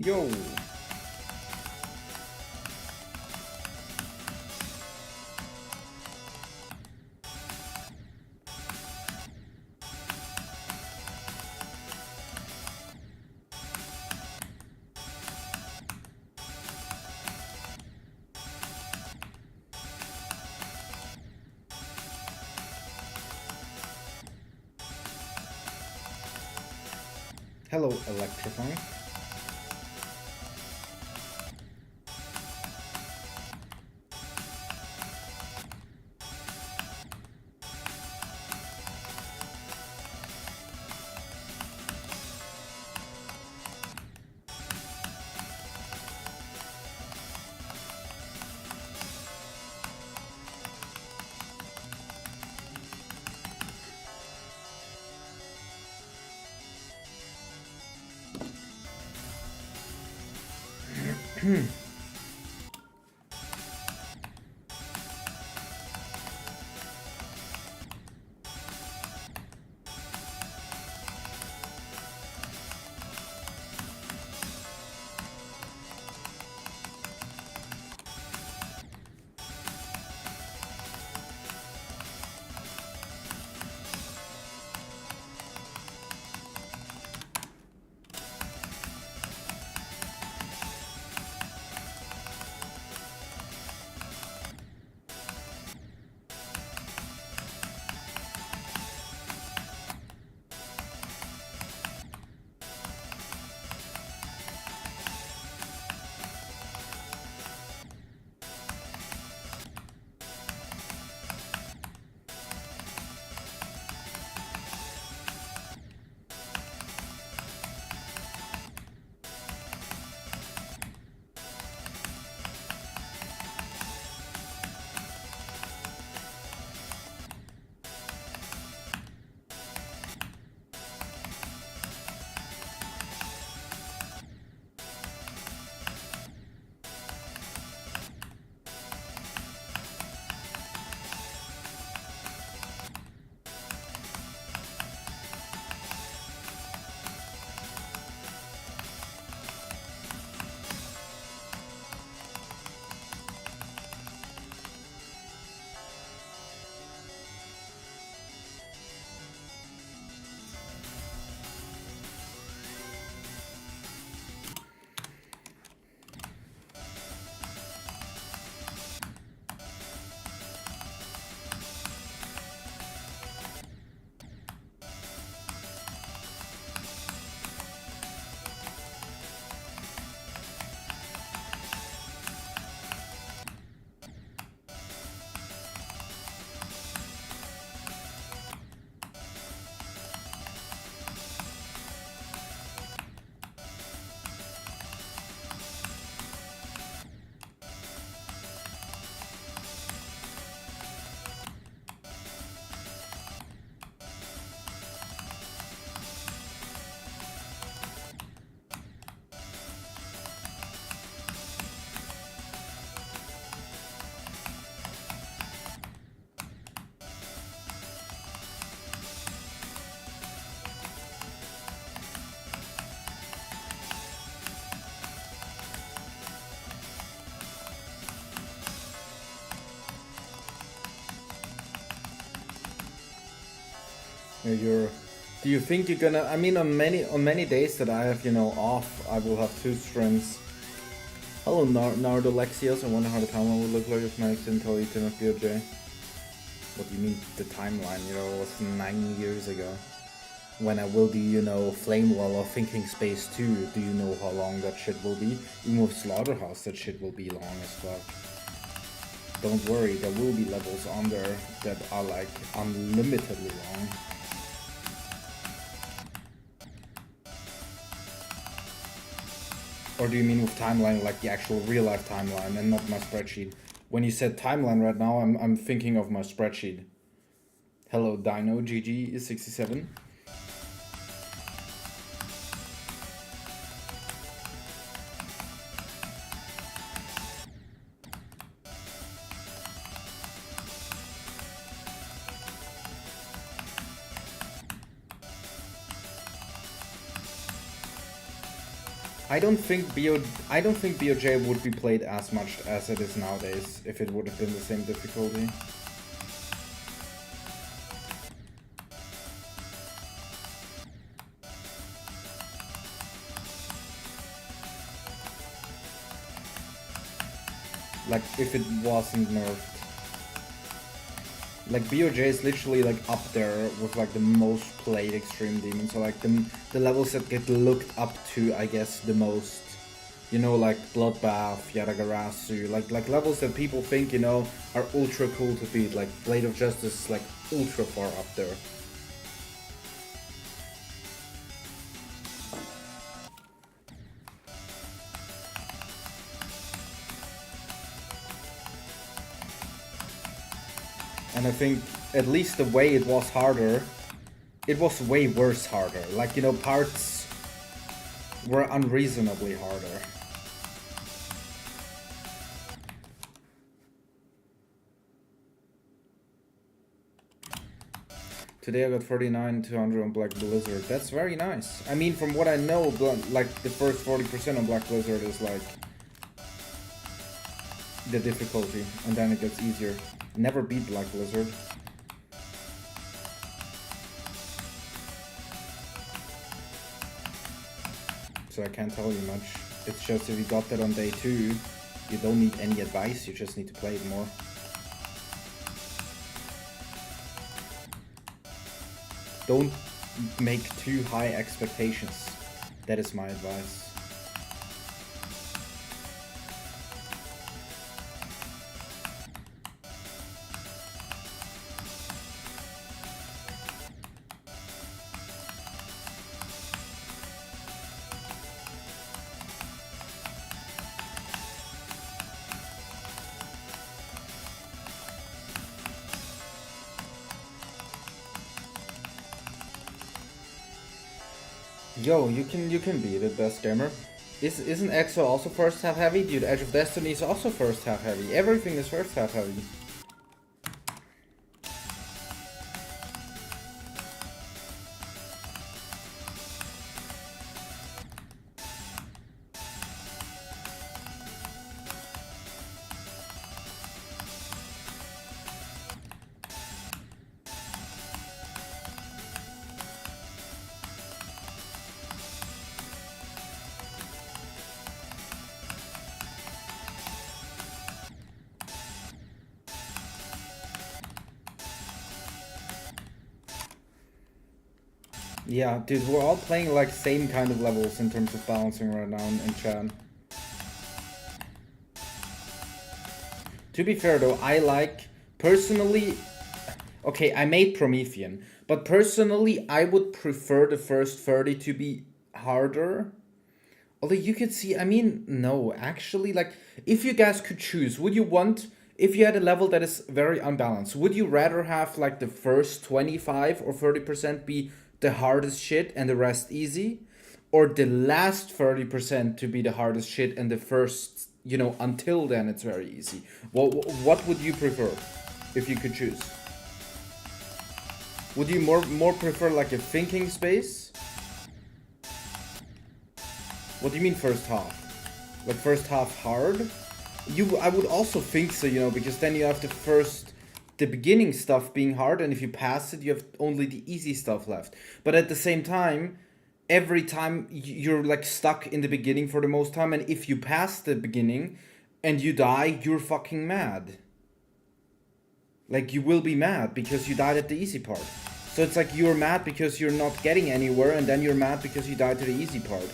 Yo! Hello, Electrifying. You're. Do you think you're gonna? I mean, on many days that I have, off, I will have 2 streams. Hello, Nardolexios. I wonder how the timeline would look like if Max didn't tell you to not BOJ. What do you mean the timeline? It was 9 years ago. When I will be, Flame Wall or Thinking Space 2. Do you know how long that shit will be? Even with Slaughterhouse, that shit will be long as fuck. Don't worry, there will be levels on there that are like unlimitedly long. Or do you mean with timeline, like the actual real-life timeline and not my spreadsheet? When you said timeline right now, I'm thinking of my spreadsheet. Hello, Dino GG is 67. I don't think BOJ would be played as much as it is nowadays if it would have been the same difficulty. Like if it wasn't nerfed. Like BOJ is literally like up there with like the most played extreme demon. So like the levels that get looked up to, I guess, the most. You know, like Bloodbath, Yadagarasu, like levels that people think, you know, are ultra cool to beat. Like Blade of Justice is like ultra far up there. And I think at least the way it was harder, it was way worse harder. Like, you know, parts were unreasonably harder. Today I got 49,200 on Black Blizzard. That's very nice. I mean, from what I know, like the first 40% on Black Blizzard is like the difficulty, and then it gets easier. Never beat Black Blizzard. So I can't tell you much. It's just if you got that on day 2, you don't need any advice, you just need to play it more. Don't make too high expectations. That is my advice. Yo, you can be the best gamer. Isn't EXO also first half heavy? Dude, Edge of Destiny is also first half heavy. Everything is first half heavy. Yeah, dude, we're all playing like same kind of levels in terms of balancing right now in chat. To be fair though, I like, personally, okay, I made Promethean, but personally I would prefer the first 30 to be harder. Although you could see, I mean, no, actually, like, if you guys could choose, would you want, if you had a level that is very unbalanced, would you rather have like the first 25 or 30% be the hardest shit and the rest easy, or the last 30% to be the hardest shit and the first, you know, until then it's very easy? What would you prefer if you could choose? Would you more prefer like a thinking space? What do you mean first half? Like first half hard? I would also think so, you know, because then you have the beginning stuff being hard, and if you pass it, you have only the easy stuff left. But at the same time, every time you're like stuck in the beginning for the most time, and if you pass the beginning and you die, you're fucking mad. Like, you will be mad because you died at the easy part. So it's like you're mad because you're not getting anywhere, and then you're mad because you died to the easy part.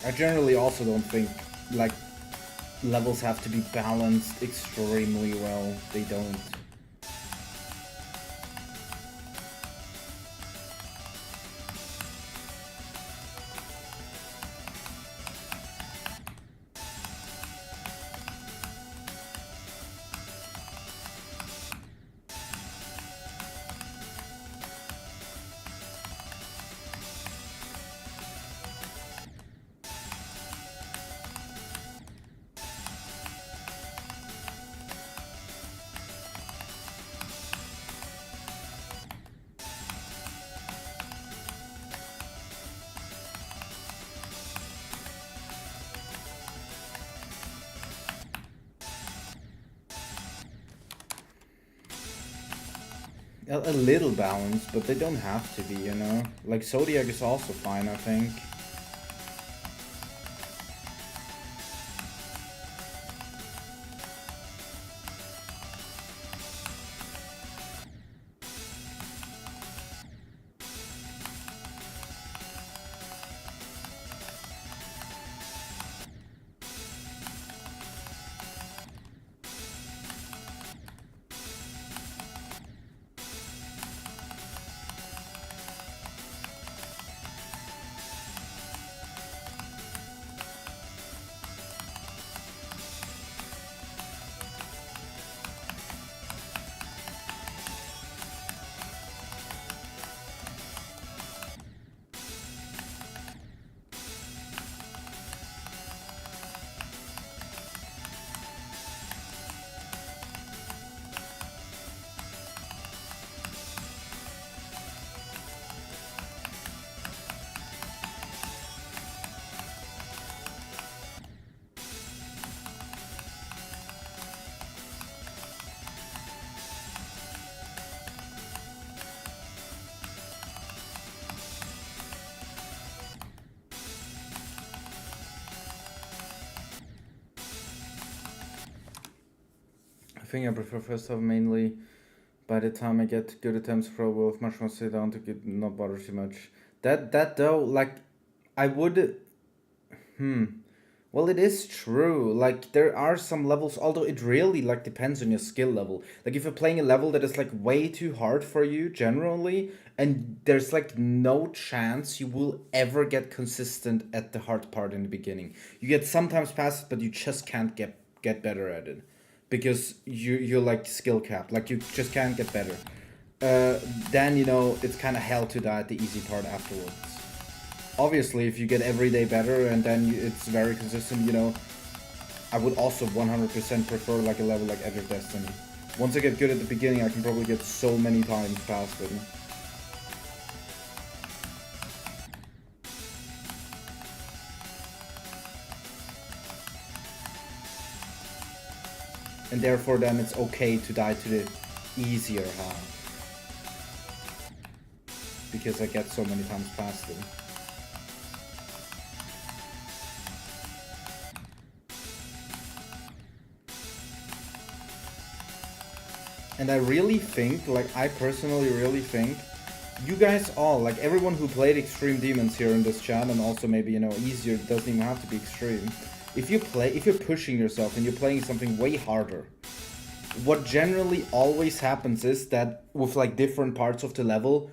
I generally also don't think, like, levels have to be balanced extremely well. They don't. A little balanced, but they don't have to be, you know? Like, Zodiac is also fine, I think. I think I prefer first half mainly. By the time I get good attempts for a wolf, much more sit down to get not bother too much. That though, like, I would. Well, it is true. Like, there are some levels, although it really like depends on your skill level. Like, if you're playing a level that is like way too hard for you generally, and there's like no chance you will ever get consistent at the hard part in the beginning. You get sometimes past it, but you just can't get better at it because you're like skill capped. Like, you just can't get better. Then you know it's kind of hell to die at the easy part afterwards. Obviously, if you get every day better and then it's very consistent, you know, I would also 100% prefer like a level like Edge of Destiny. Once I get good at the beginning, I can probably get so many times past it. And therefore then it's okay to die to the easier half. Because I get so many times past it. And I really think, like, I personally really think, you guys all, like everyone who played Extreme Demons here in this chat, and also maybe, you know, easier, it doesn't even have to be extreme. If you're pushing yourself and you're playing something way harder, what generally always happens is that with like different parts of the level,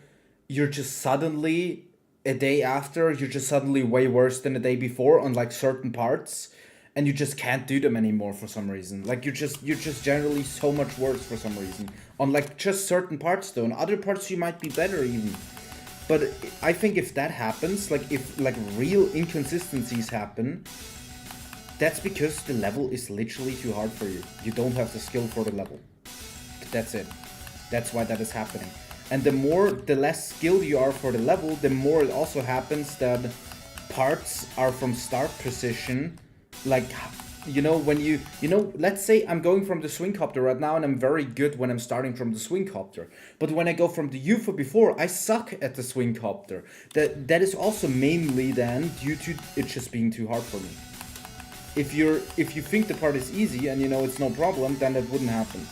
you're just suddenly, a day after, you're just suddenly way worse than the day before on like certain parts, and you just can't do them anymore for some reason. Like, you're just generally so much worse for some reason on like just certain parts though. On other parts you might be better even. But I think if that happens, like if like real inconsistencies happen, that's because the level is literally too hard for you. You don't have the skill for the level. That's it. That's why that is happening. And the less skilled you are for the level, the more it also happens that parts are from start position. Like, you know, when let's say I'm going from the swing copter right now and I'm very good when I'm starting from the swing copter. But when I go from the UFO before, I suck at the swing copter. That is also mainly then due to it just being too hard for me. If you think the part is easy and you know it's no problem, then that wouldn't happen.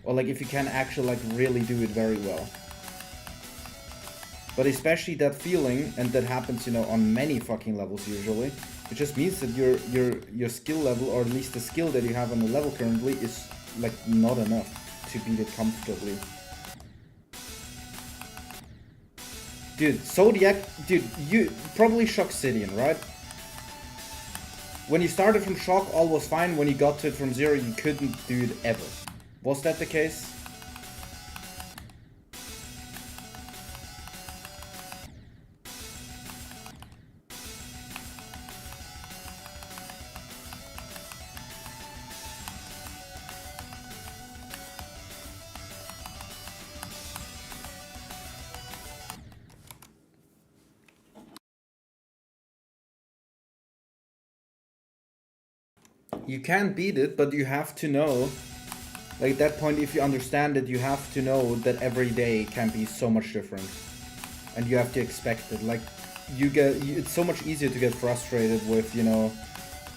Or like if you can actually like really do it very well. But especially that feeling, and that happens, you know, on many fucking levels usually. It just means that your skill level, or at least the skill that you have on the level currently, is like not enough to beat it comfortably. Dude, Zodiac, dude, you probably Shock Obsidian, right? When you started from Shock, all was fine. When you got to it from Zero, you couldn't do it ever. Was that the case? You can beat it, but you have to know Like at that point, if you understand it, you have to know that every day can be so much different. And you have to expect it. Like, it's so much easier to get frustrated with, you know,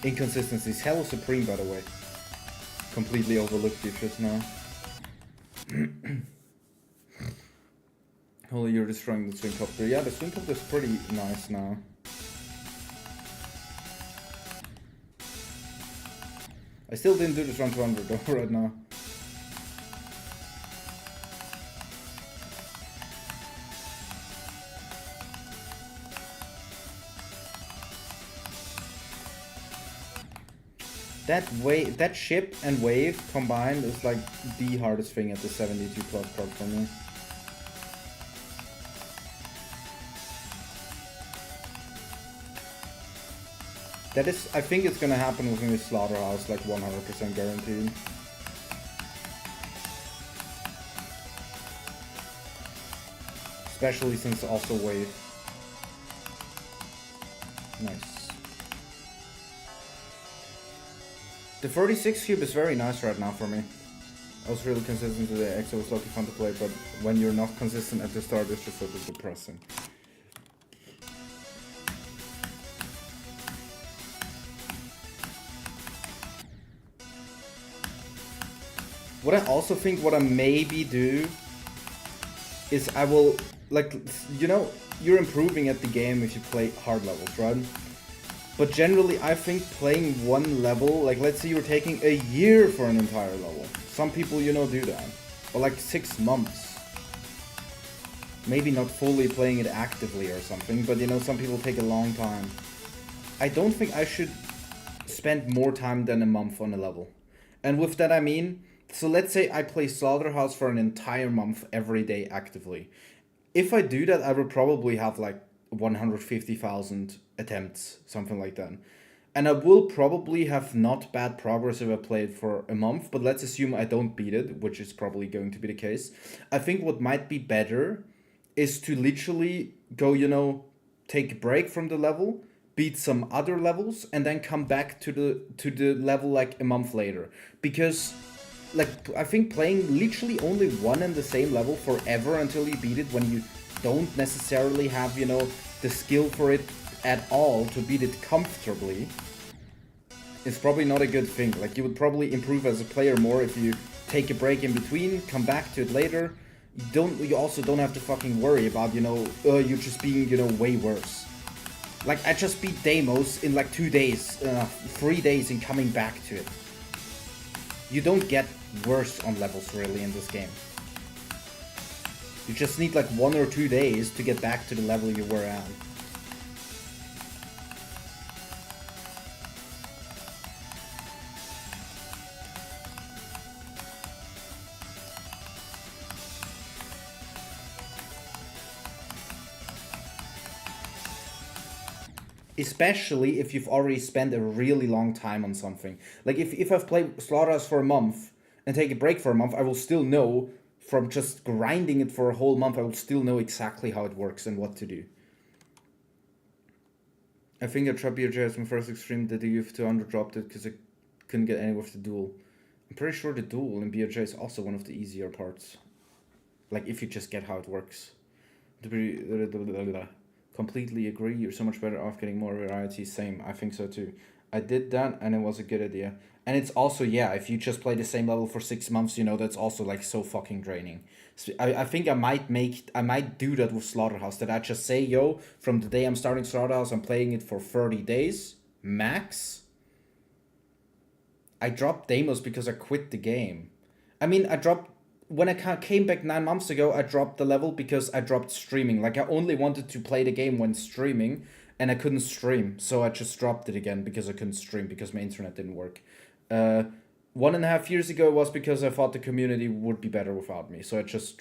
inconsistencies. Hello Supreme, by the way. Completely overlooked you just now. Holy, you're destroying the swing copter. Yeah, the swing copter is pretty nice now. I still didn't do this run 200 though right now. That ship and wave combined is like the hardest thing at the 72 plus card for me. That is, I think it's gonna happen within the Slaughterhouse, like 100% guaranteed. Especially since also wave. Nice. The 36 cube is very nice right now for me. I was really consistent today. Exo was lucky fun to play, but when you're not consistent at the start, it's just sort of depressing. What I also think what I maybe do is I will, like, you know, you're improving at the game if you play hard levels, right? But generally, I think playing one level, like, let's say you're taking a year for an entire level. Some people, you know, do that. Or like 6 months. Maybe not fully playing it actively or something, but you know, some people take a long time. I don't think I should spend more time than a month on a level. And with that I mean, so let's say I play Slaughterhouse for an entire month every day actively. If I do that, I will probably have like 150,000 attempts, something like that. And I will probably have not bad progress if I play it for a month, but let's assume I don't beat it, which is probably going to be the case. I think what might be better is to literally go, you know, take a break from the level, beat some other levels, and then come back to the level like a month later. Because like, I think playing literally only one and the same level forever until you beat it when you don't necessarily have, you know, the skill for it at all to beat it comfortably is probably not a good thing. Like, you would probably improve as a player more if you take a break in between, come back to it later. You also don't have to fucking worry about, you know, you just being, you know, way worse. Like, I just beat Deimos in like 2 days, 3 days in coming back to it. You don't get worse on levels really in this game. You just need like 1 or 2 days to get back to the level you were at. Especially if you've already spent a really long time on something. Like, if I've played Slaughterhouse for a month and take a break for a month, I will still know from just grinding it for a whole month, I will still know exactly how it works and what to do. I think I tried BRJ as my first extreme that the youth 200 dropped it because I couldn't get any with the duel. I'm pretty sure the duel in BRJ is also one of the easier parts. Like, if you just get how it works. Completely agree, you're so much better off getting more variety. Same, I think so too. I did that and it was a good idea. And it's also, yeah, if you just play the same level for 6 months, you know, that's also like so fucking draining. So I think I might do that with Slaughterhouse, that I just say, yo, from the day I'm starting Slaughterhouse, I'm playing it for 30 days, max. I dropped Deimos because I quit the game. I mean, when I came back 9 months ago, I dropped the level because I dropped streaming. Like, I only wanted to play the game when streaming, and I couldn't stream. So I just dropped it again because I couldn't stream, because my internet didn't work. 1.5 years ago was because I thought the community would be better without me. So I just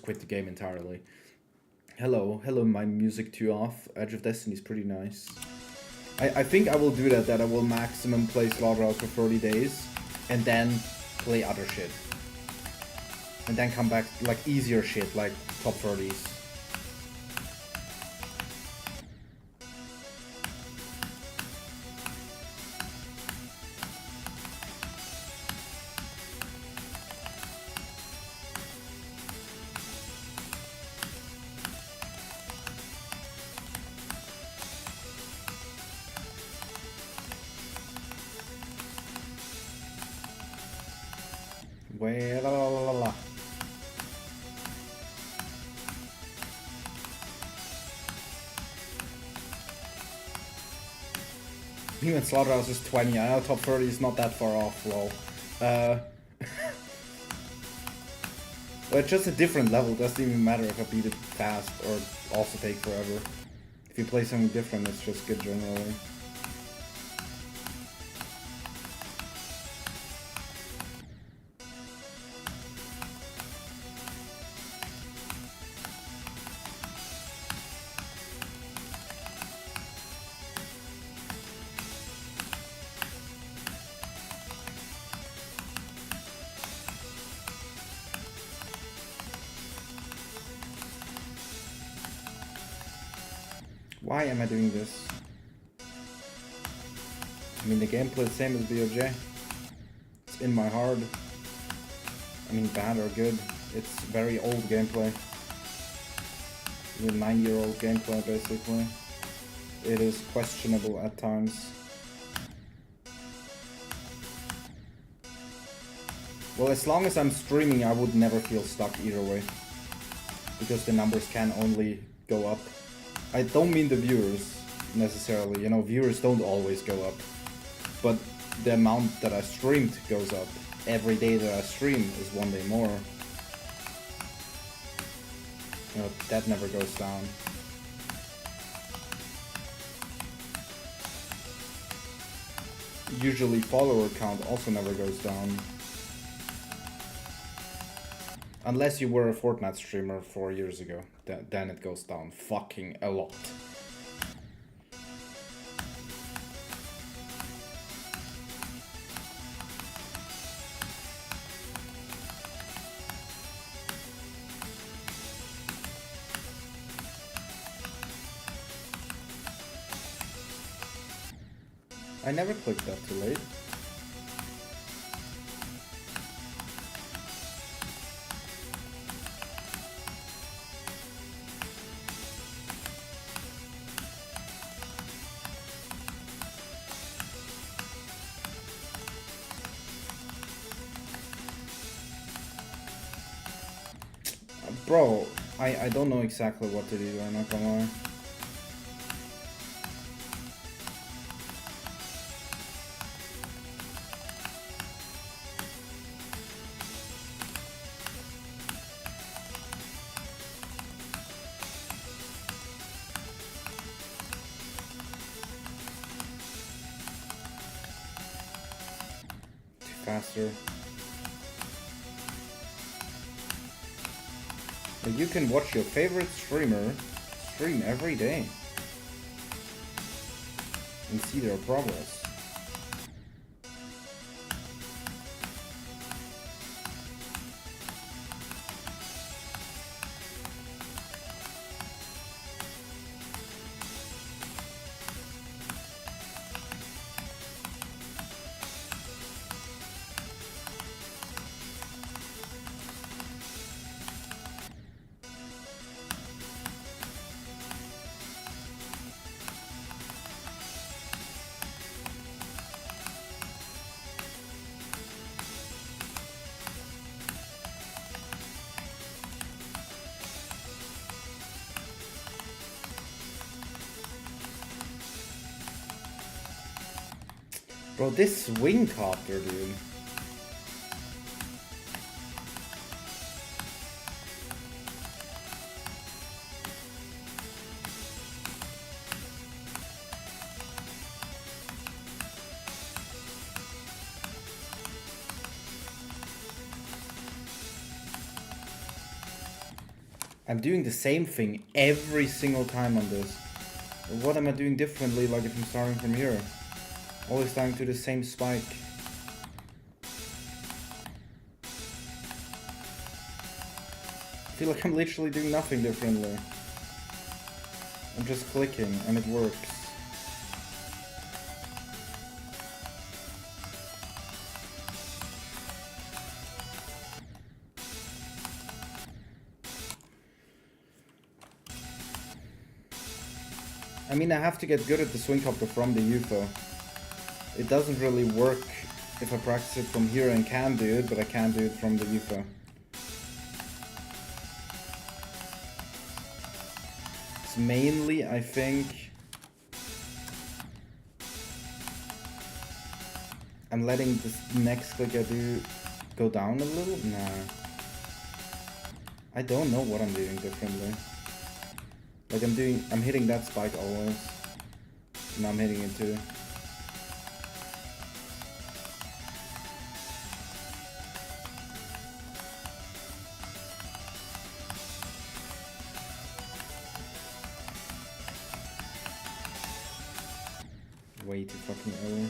quit the game entirely. Hello, my music too off. Edge of Destiny is pretty nice. I think I will do that I will maximum play Slaughterhouse for 30 days, and then play other shit. And then come back, like, easier shit, like top 30s. Wait, la la la la la. Even Slaughterhouse is 20. I know top 30 is not that far off, lol. But it's just a different level. It doesn't even matter if I beat it fast or also take forever. If you play something different, it's just good generally. Why am I doing this? I mean, the gameplay is the same as BOJ. It's in my heart. I mean, bad or good. It's very old gameplay. Even 9-year-old gameplay, basically. It is questionable at times. Well, as long as I'm streaming, I would never feel stuck either way. Because the numbers can only go up. I don't mean the viewers, necessarily. You know, viewers don't always go up. But the amount that I streamed goes up. Every day that I stream is one day more. You know, that never goes down. Usually follower count also never goes down. Unless you were a Fortnite streamer 4 years ago, then it goes down fucking a lot. I never clicked that too late. Bro, I don't know exactly what to do, I'm not gonna lie. Faster. You can watch your favorite streamer stream every day and see their progress. Bro, this swing copter, dude. I'm doing the same thing every single time on this. What am I doing differently, like if I'm starting from here? Always starting to the same spike. I feel like I'm literally doing nothing differently. I'm just clicking and it works. I mean, I have to get good at the swing copter from the UFO. It doesn't really work if I practice it from here and can do it, but I can't do it from the UFA. It's mainly, I think, I'm letting this next click I do go down a little? Nah. I don't know what I'm doing differently. Like I'm hitting that spike always. And I'm hitting it too. Way too fucking early.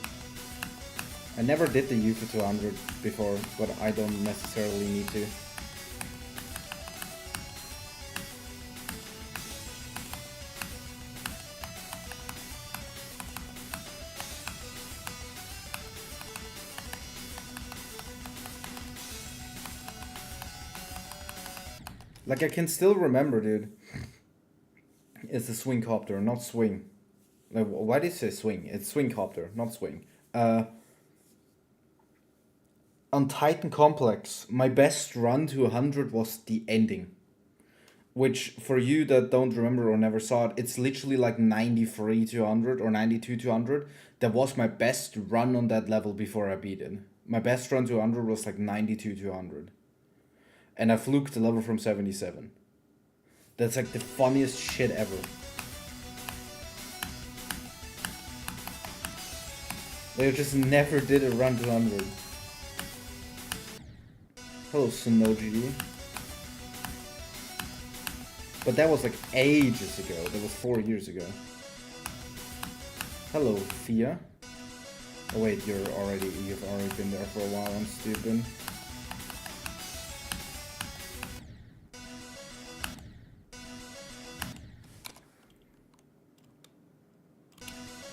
I never did the U for 200 before, but I don't necessarily need to. Like, I can still remember, dude. It's a swing copter, not swing. Like, why did you say swing? It's swing copter, not swing. On Titan Complex, my best run to 100 was the ending. Which, for you that don't remember or never saw it, it's literally like 93 to 100 or 92 to 100. That was my best run on that level before I beat it. My best run to 100 was like 92 to 100. And I fluked the level from 77. That's like the funniest shit ever. They just never did a run to 100. Hello, SnowGD. But that was like ages ago. That was 4 years ago. Hello, Thea. Oh wait, you've already been there for a while. I'm stupid.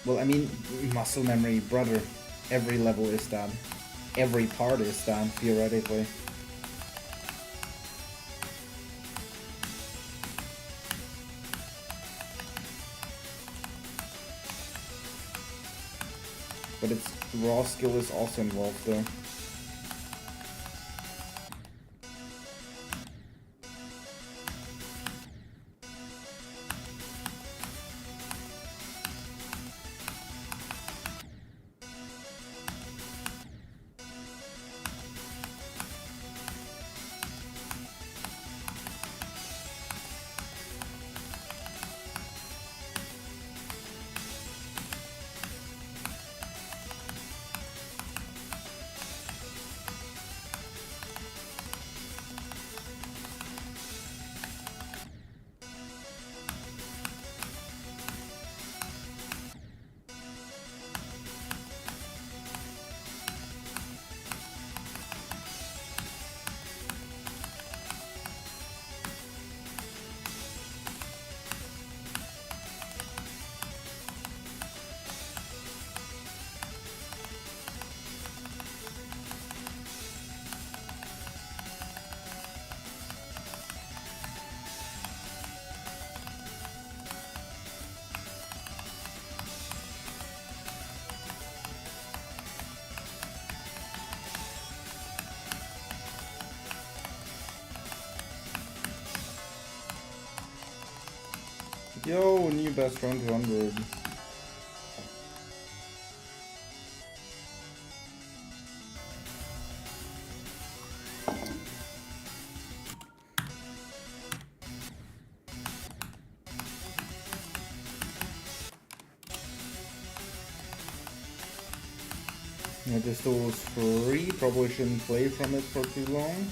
Well, I mean, muscle memory, brother. Every level is that. Every part is that, theoretically. But its raw skill is also involved though. Yo, new best run to 100. Yeah, this tool was free, probably shouldn't play from it for too long.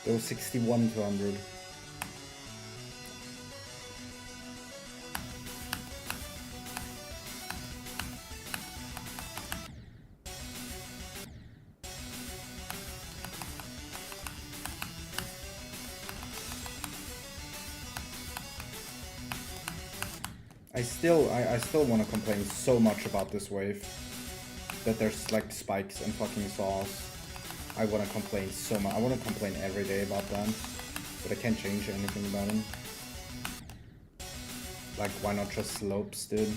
There was 61 to 100. I still want to complain so much about this wave. that there's like spikes and fucking saws. I wanna complain so much. I wanna complain every day about that. But I can't change anything about them. Like, why not just slopes, dude?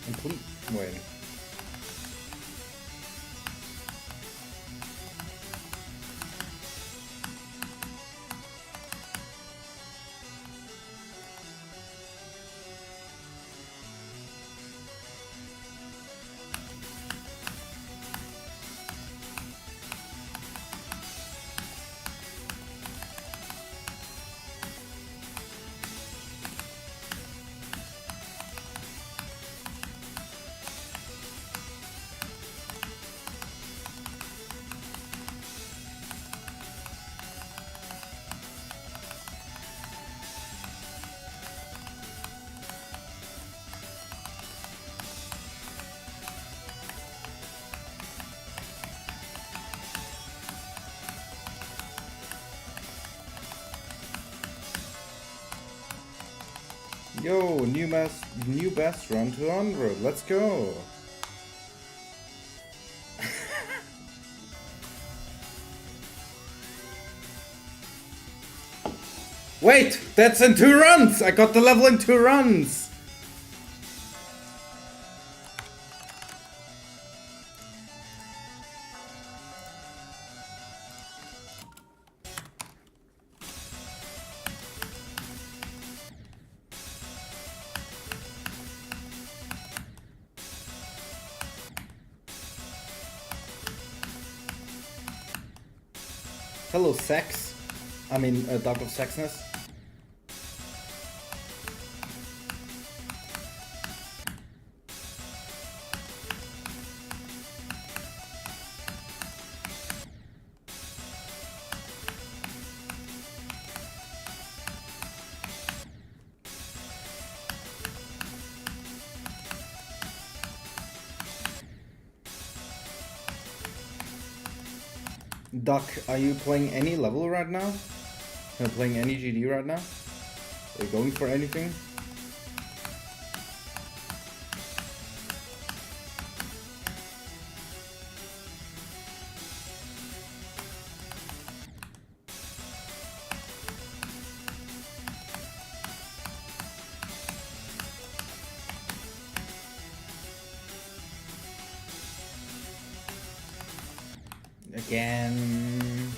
Complete. Wait. Yo, new best run 200. Let's go. Wait, that's in 2 runs. I got the level in 2 runs. Hello, sex. I mean, dog of sexness. Duck, are you playing any level right now? Are you playing any GD right now? Are you going for anything? Again.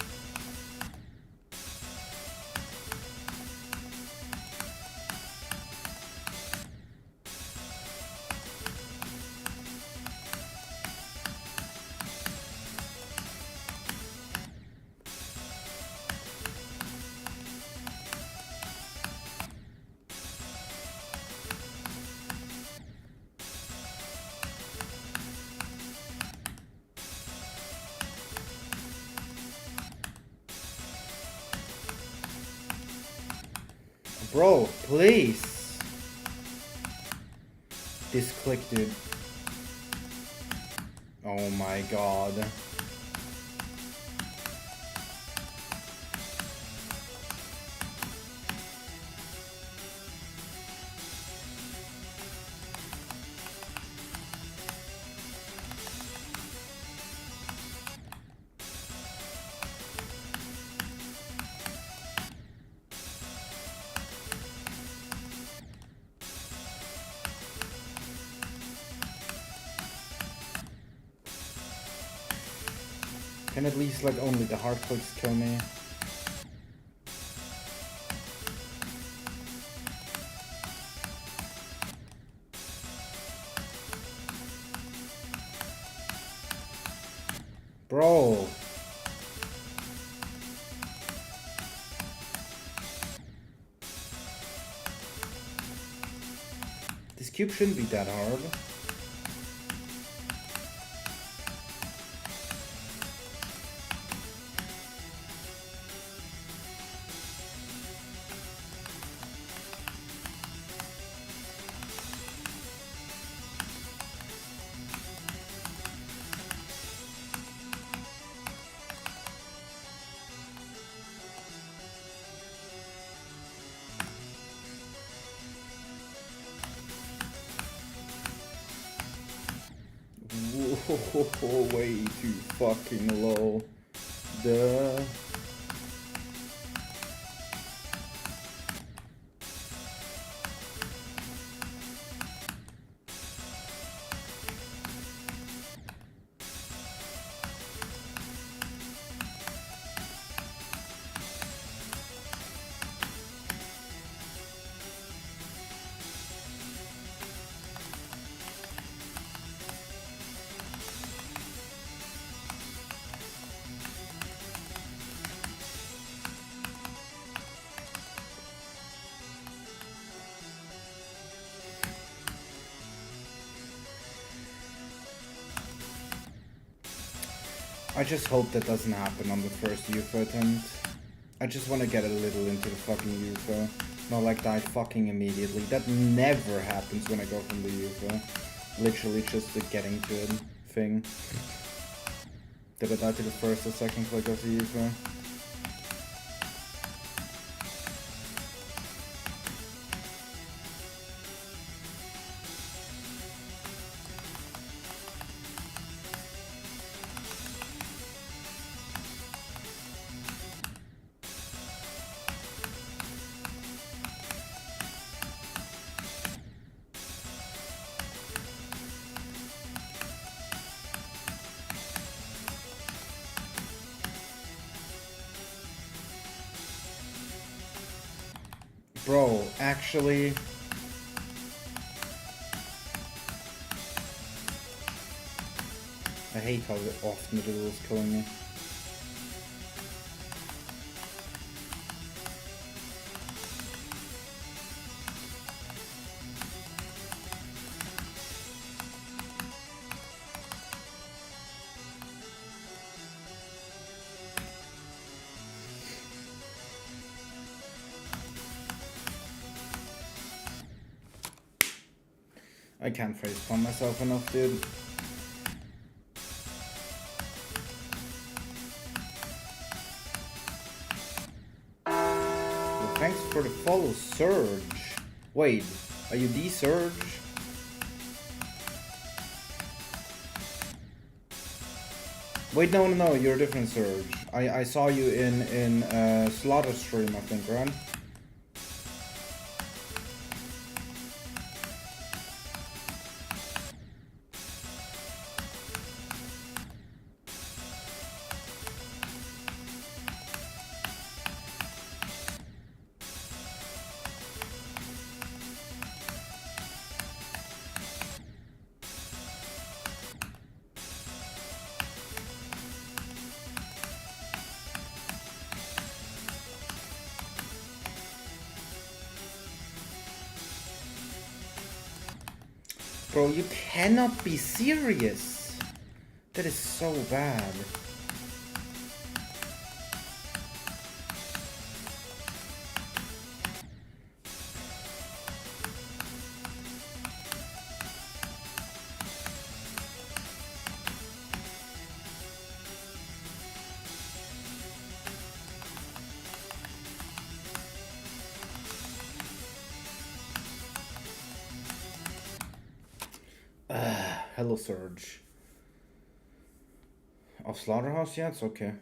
Bro, please. This click, dude. Oh my god. Can at least like only the hard clicks kill me? Bro. This cube shouldn't be that hard. Way too fucking low. Duh. I just hope that doesn't happen on the first UFO attempt. I just want to get a little into the fucking UFO. Not like die fucking immediately. That never happens when I go from the UFO. Literally just the getting to it thing. Did I die to the first or second click of the UFO? Bro, actually... I hate how often the duel is killing me. I can't facepalm myself enough, dude. Well, thanks for the follow, Surge. Wait, are you the Surge? Wait, no, you're a different Surge. I saw you in Slaughter stream, I think, right? Bro, you cannot be serious. That is so bad. Hello, Surge. Of Slaughterhouse? Yeah, it's okay.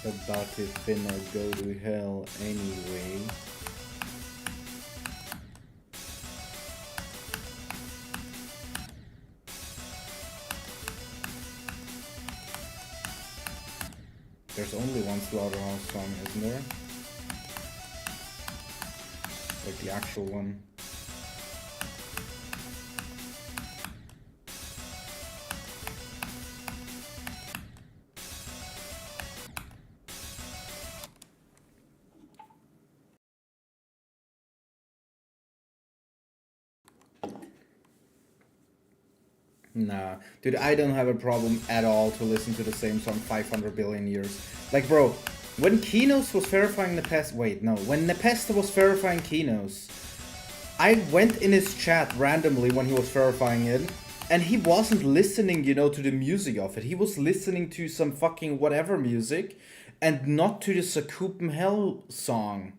About to finna go to hell anyway. There's only one Slaughterhouse song, isn't there? Like the actual one. Nah, dude, I don't have a problem at all to listen to the same song 500 billion years. Like, bro, when Kinos was verifying Nepesta, when Nepesta was verifying Kinos, I went in his chat randomly when he was verifying it, and he wasn't listening, you know, to the music of it. He was listening to some fucking whatever music, and not to the Sakupin Hell song.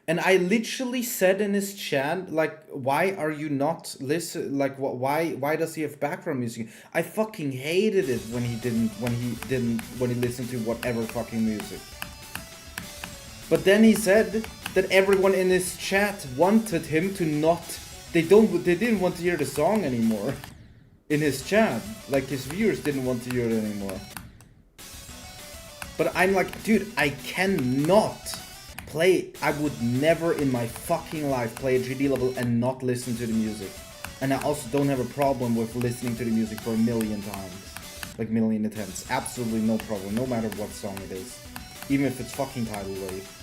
And I literally said in his chat, like, why are you not listen? Like, why does he have background music? I fucking hated it when he listened to whatever fucking music. But then he said that everyone in his chat wanted him to not. They didn't want to hear the song anymore. In his chat, like his viewers didn't want to hear it anymore. But I'm like, dude, I cannot play. I would never in my fucking life play a GD level and not listen to the music. And I also don't have a problem with listening to the music for a million times. Like million attempts. Absolutely no problem, no matter what song it is. Even if it's fucking Tidal Wave.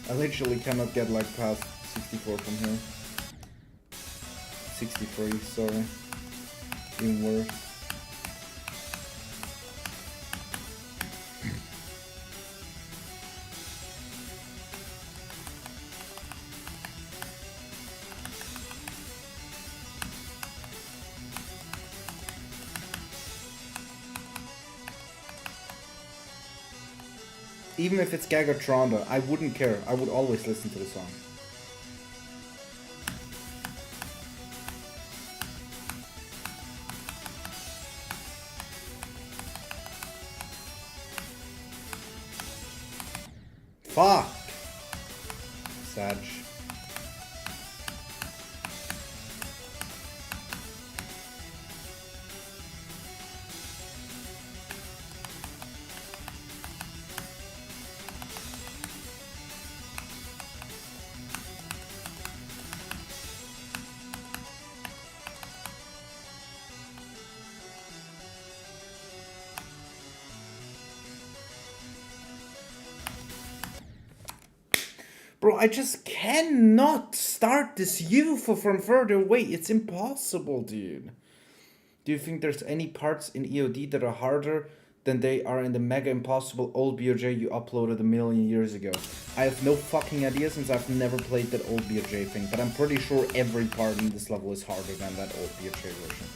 I literally cannot get like past 64 from here. 63, sorry. Even worse. Even if it's Gagatronda, I wouldn't care. I would always listen to the song. Fuck! Sag. Bro, I just cannot start this UFO from further away. It's impossible, dude. Do you think there's any parts in EOD that are harder than they are in the mega impossible old BOJ you uploaded a million years ago? I have no fucking idea since I've never played that old BOJ thing, but I'm pretty sure every part in this level is harder than that old BOJ version.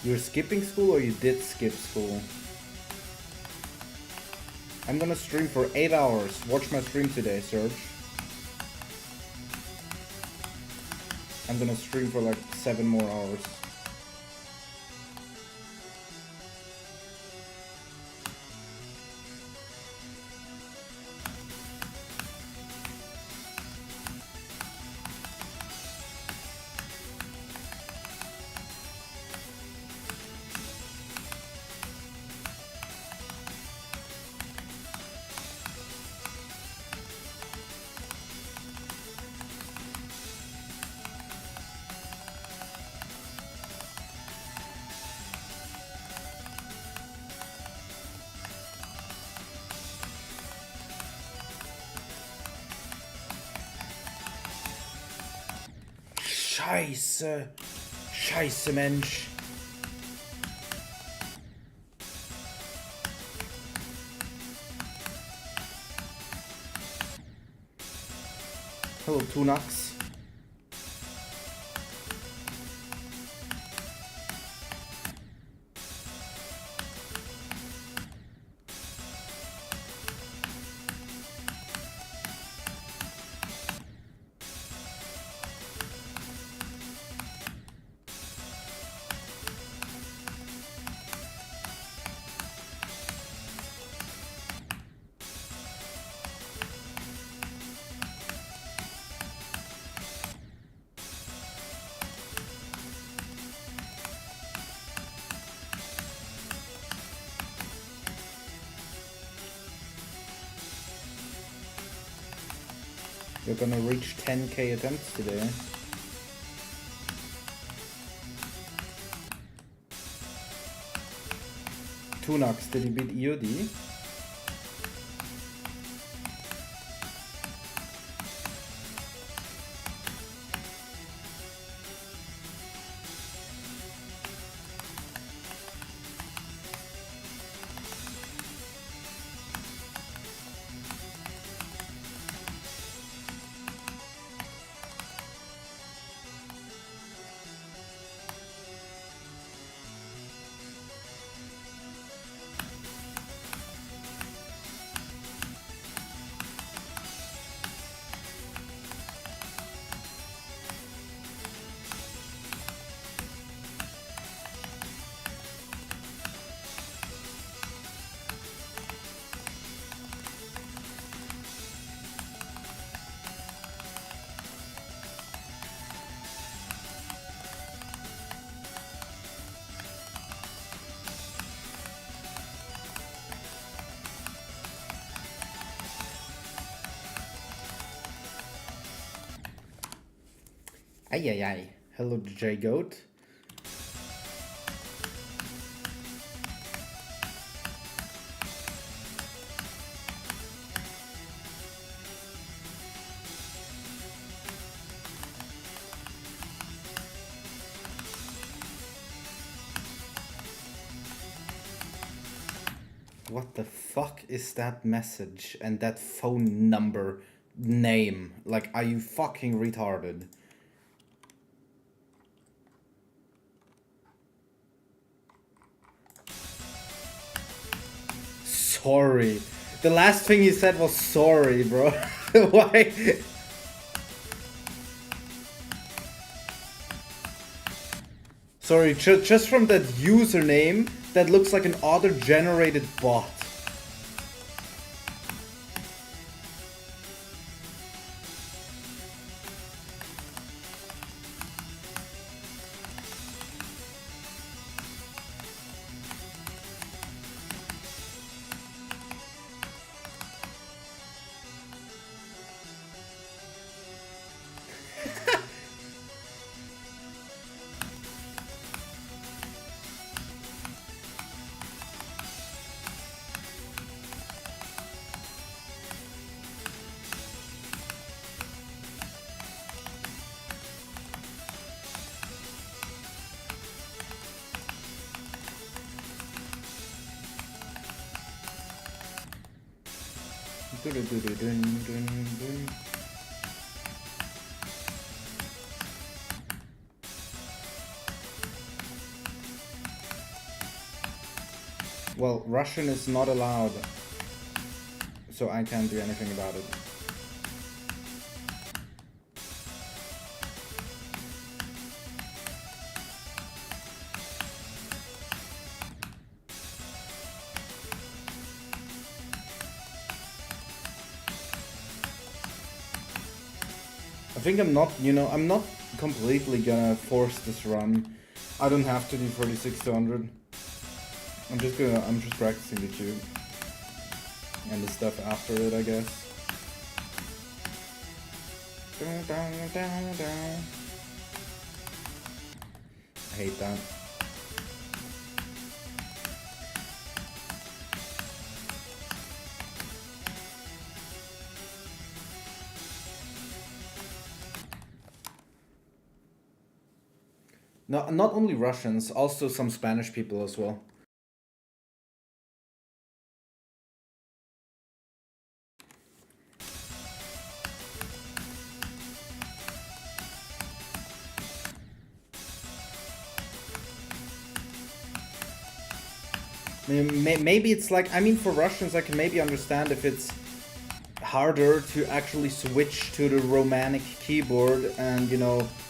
You're skipping school or you did skip school? I'm gonna stream for 8 hours. Watch my stream today, Serge. I'm gonna stream for like 7 more hours. Scheiße. Scheiße, Mensch. Hello, Tunax. You're gonna reach 10k attempts today. Tunax, did he beat EOD? Ay ay ay. Hello J Goat. What the fuck is that message and that phone number name? Like, are you fucking retarded? Sorry. The last thing he said was sorry, bro. Why? Sorry, just from that username, that looks like an auto-generated bot. Well, Russian is not allowed, so I can't do anything about it. I think I'm not, I'm not completely gonna force this run. I don't have to do 46 to 100. I'm just practicing the tube. And the stuff after it, I guess. I hate that. No, not only Russians, also some Spanish people as well. Maybe it's like, I mean, for Russians, I can maybe understand if it's harder to actually switch to the Romanic keyboard and,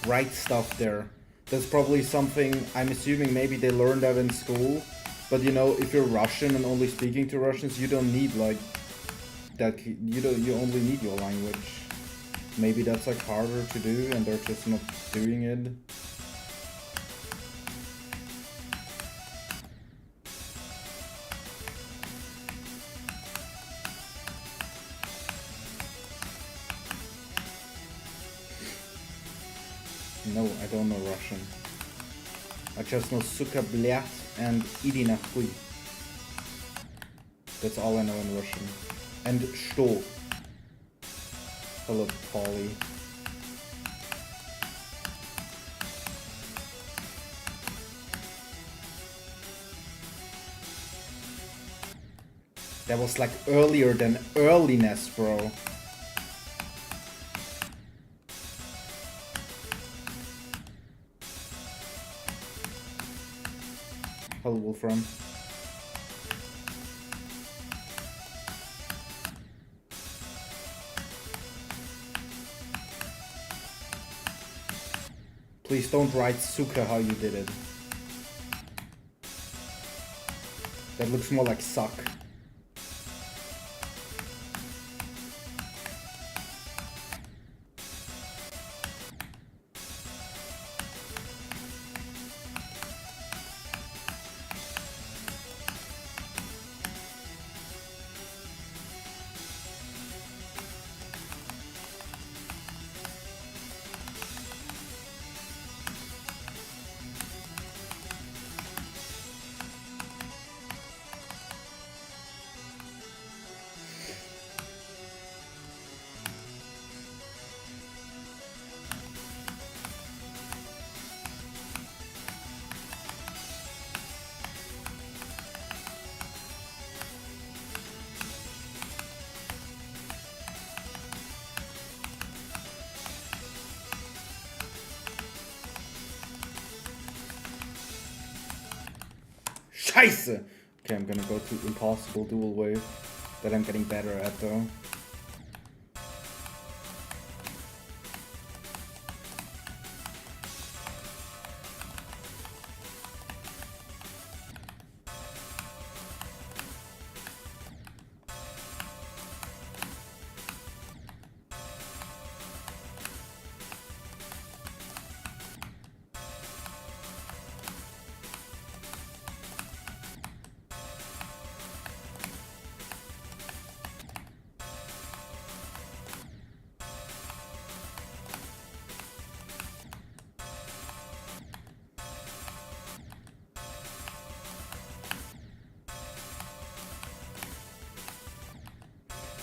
write stuff there. That's probably something, I'm assuming maybe they learned that in school. But, if you're Russian and only speaking to Russians, you don't need, like, that, you only need your language. Maybe that's, like, harder to do and they're just not doing it. No, I don't know Russian. I just know suka blyat and idi nachuy. That's all I know in Russian. And что. Hello, Polly. That was like earlier than earliness, bro. Hello, Wolfram. Please don't write suka how you did it. That looks more like suck. Scheiße! Okay, I'm gonna go to impossible dual wave that I'm getting better at though.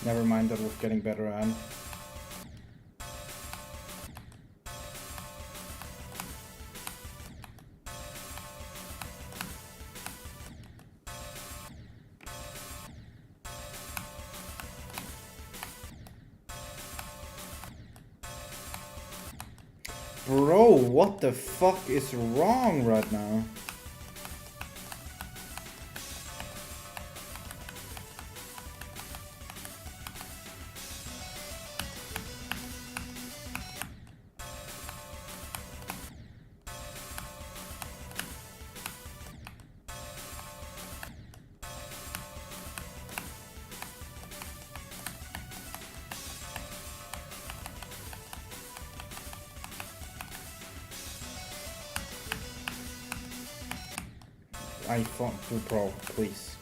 Never mind that with getting better at. Bro, what the fuck is wrong right now? iPhone 2 Pro, please.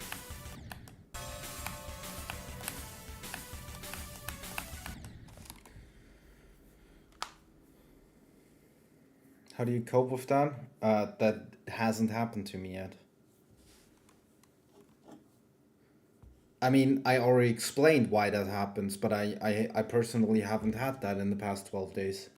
How do you cope with that? That hasn't happened to me yet. I mean, I already explained why that happens, but I personally haven't had that in the past 12 days.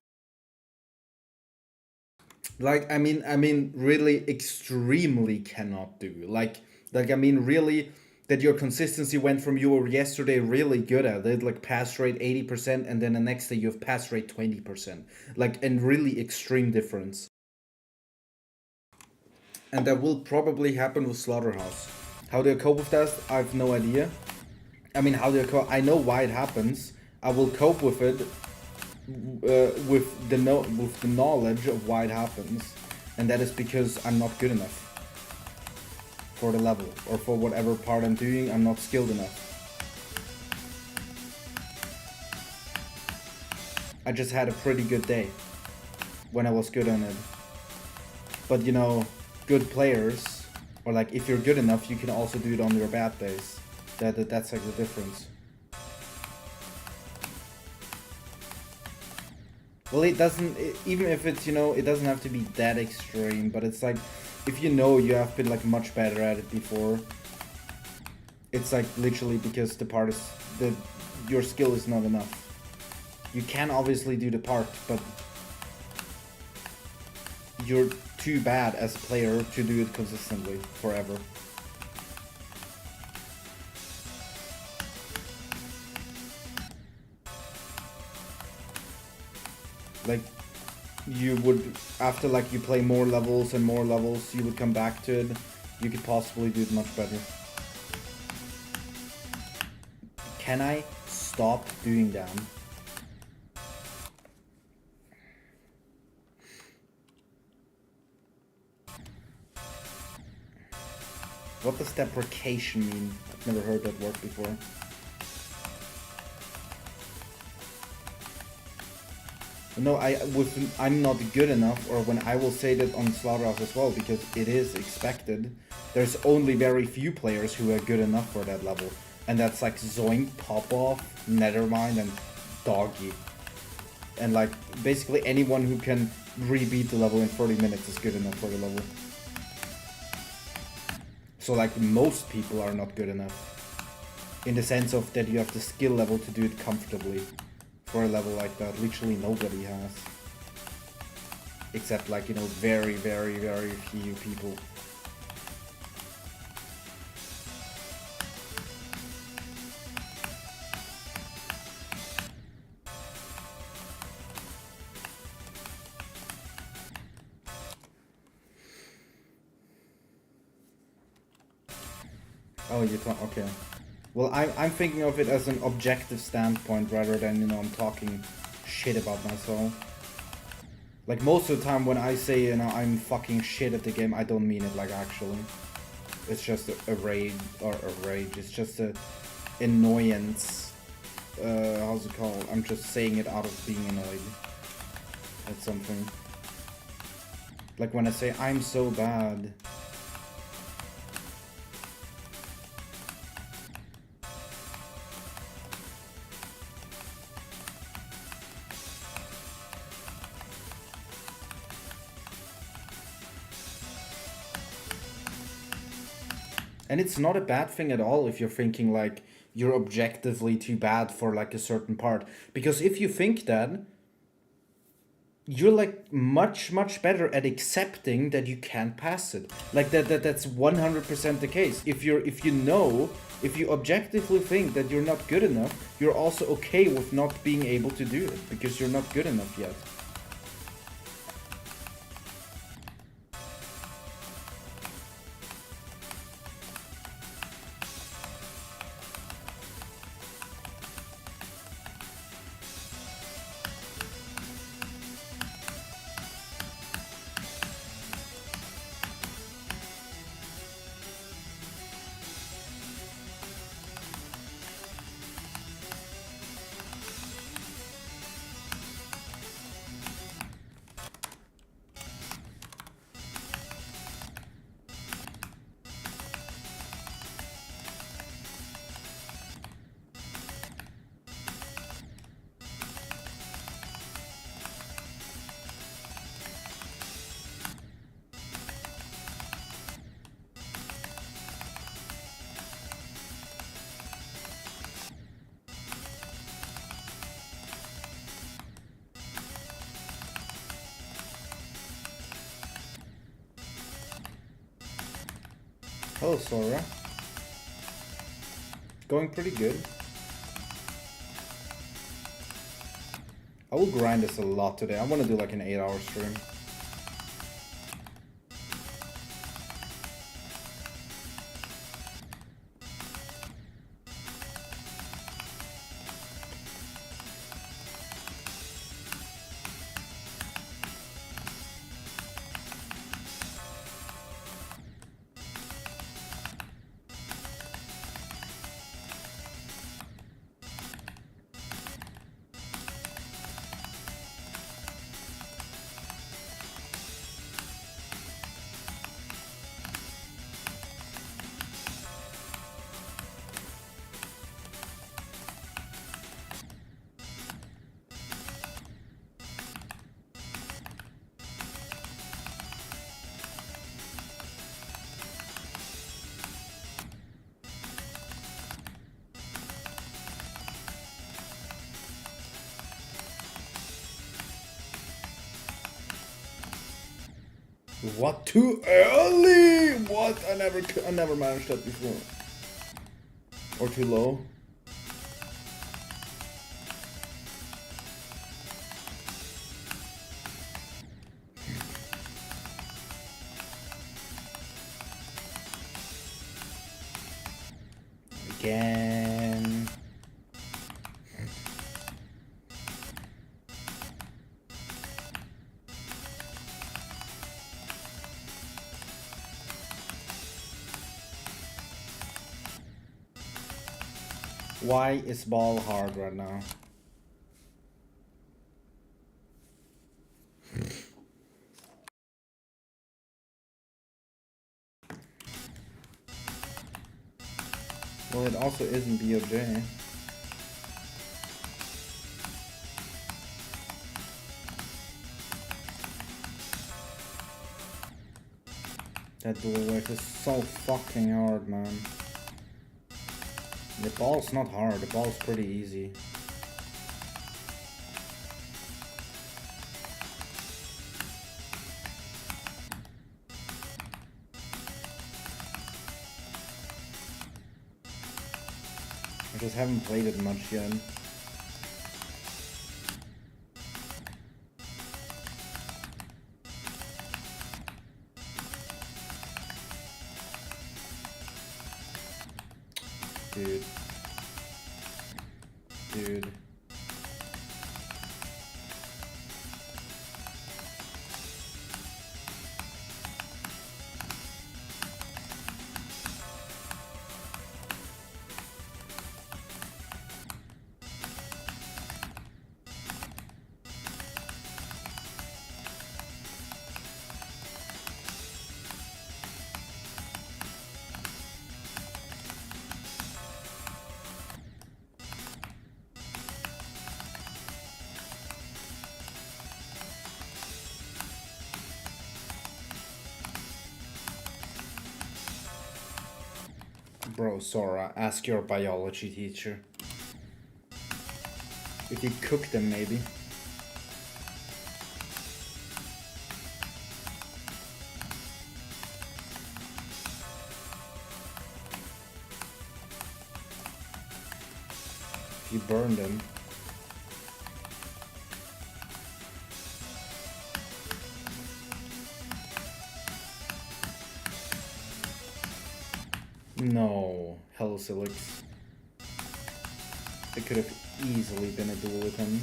Like, I mean, really extremely cannot do. Like, I mean, really, that your consistency went from you were yesterday really good at it, like pass rate 80%, and then the next day you have pass rate 20%. Like, and really extreme difference. And that will probably happen with Slaughterhouse. How do I cope with that? I have no idea. I mean, how do I cope? I know why it happens. I will cope with it with the knowledge of why it happens, and that is because I'm not good enough for the level, or for whatever part I'm doing. I'm not skilled enough. I just had a pretty good day when I was good on it. But you know, good players, or like if you're good enough, you can also do it on your bad days. That's like the difference. Well, it doesn't, even if it's, you know, it doesn't have to be that extreme, but it's like, if you know you have been, like, much better at it before, it's, like, literally because the part is, your skill is not enough. You can obviously do the part, but you're too bad as a player to do it consistently, forever. Like, you would, after like you play more levels and more levels, you would come back to it, you could possibly do it much better. Can I stop doing that? What does deprecation mean? I've never heard that word before. No, I'm not good enough, or when I will say that on Slaughterhouse as well, because it is expected. There's only very few players who are good enough for that level. And that's like Zoink, Pop-Off, Nethermind, and Doggy. And like, basically anyone who can rebeat the level in 30 minutes is good enough for the level. So like, most people are not good enough. In the sense of that you have the skill level to do it comfortably. For a level like that, literally nobody has. Except like, you know, very, very, very few people. Oh, you thought, okay. Well, I'm thinking of it as an objective standpoint rather than, you know, I'm talking shit about myself. Like, most of the time when I say, you know, I'm fucking shit at the game, I don't mean it, like, actually. It's just a rage, it's just a annoyance. How's it called? I'm just saying it out of being annoyed at something. Like when I say, I'm so bad. And it's not a bad thing at all if you're thinking like you're objectively too bad for like a certain part. Because if you think that, you're like much better at accepting that you can't pass it. Like that's 100% the case. If you objectively think that you're not good enough, you're also okay with not being able to do it because you're not good enough yet. Hello, Sora. Going pretty good. I will grind this a lot today. I want to do like an 8-hour stream. What? Too early? What? I never managed that before. Or too low. Again. Why is ball hard right now? Well, it also isn't BOJ. That dual wave is so fucking hard, man. The ball's not hard, the ball's pretty easy. I just haven't played it much yet. Dude. Bro, Sora, ask your biology teacher. If you cook them, maybe. If you burn them. No, Hellsilix. It could have easily been a duel with him.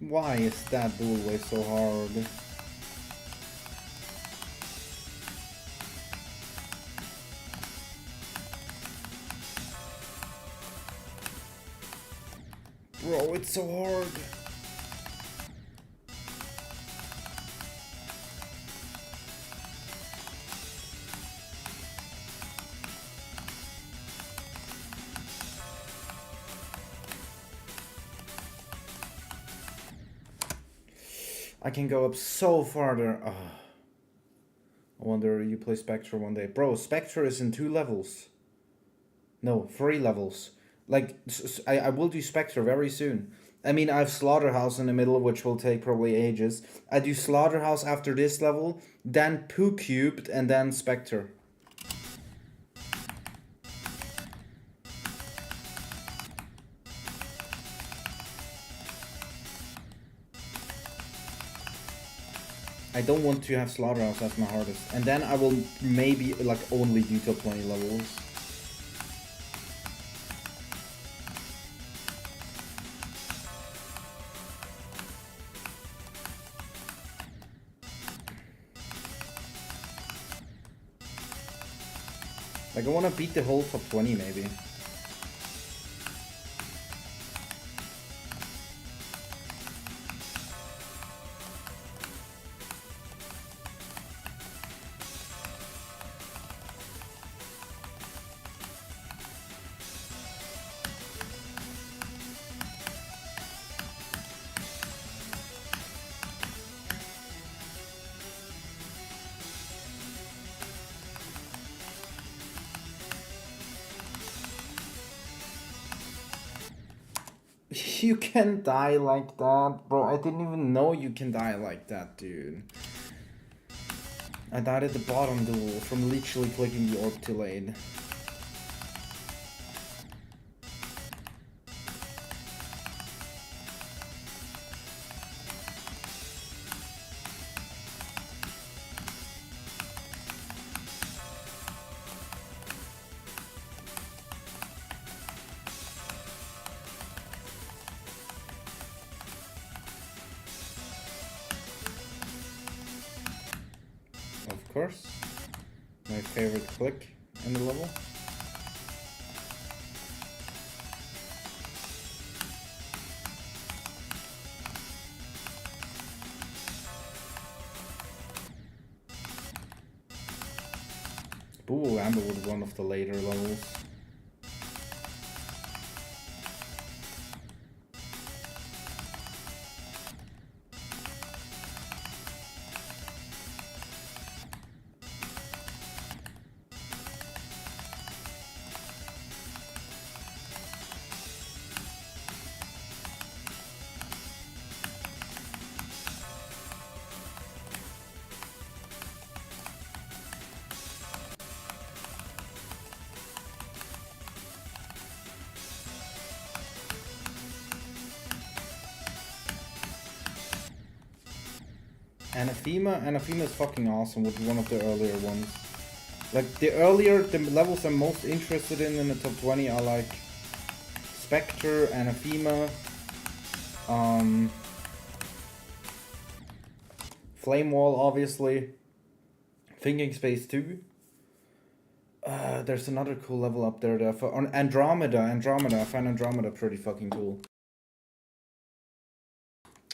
Why is that duel way so hard? Bro, it's so hard. I can go up so far there. I wonder you play Spectre one day. Bro, Spectre is in 2 levels. No, 3 levels. Like, I will do Spectre very soon. I mean, I have Slaughterhouse in the middle, which will take probably ages. I do Slaughterhouse after this level, then poocubed, and then Spectre. I don't want to have Slaughterhouse as my hardest. And then I will maybe, like, only do top 20 levels. Like, I want to beat the whole top 20, maybe. You can die like that, bro. I didn't even know you can die like that, dude. I died at the bottom duel from literally clicking the orb too late. Of course. My favorite click in the level. Ooh, Amber was one of the later levels. Anathema is fucking awesome with one of the earlier ones. Like the levels I'm most interested in the top 20 are like Spectre, Anathema, Flame Wall obviously, Thinking Space 2. There's another cool level up there that on Andromeda. I find Andromeda pretty fucking cool.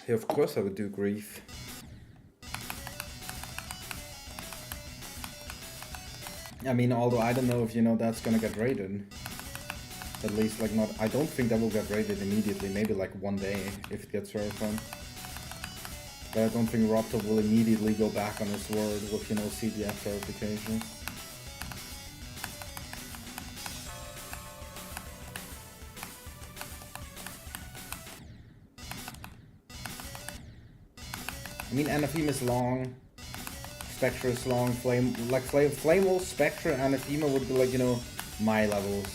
Yeah, of course I would do Grief. I mean, although I don't know if, you know, that's gonna get rated. At least, like, not... I don't think that will get rated immediately. Maybe, like, one day, if it gets verified. But I don't think Robtop will immediately go back on his word with, you know, CDF verification. I mean, Anathema is long. Spectre is long. Flame Wall, Spectre, Anathema would be, like, you know, my levels.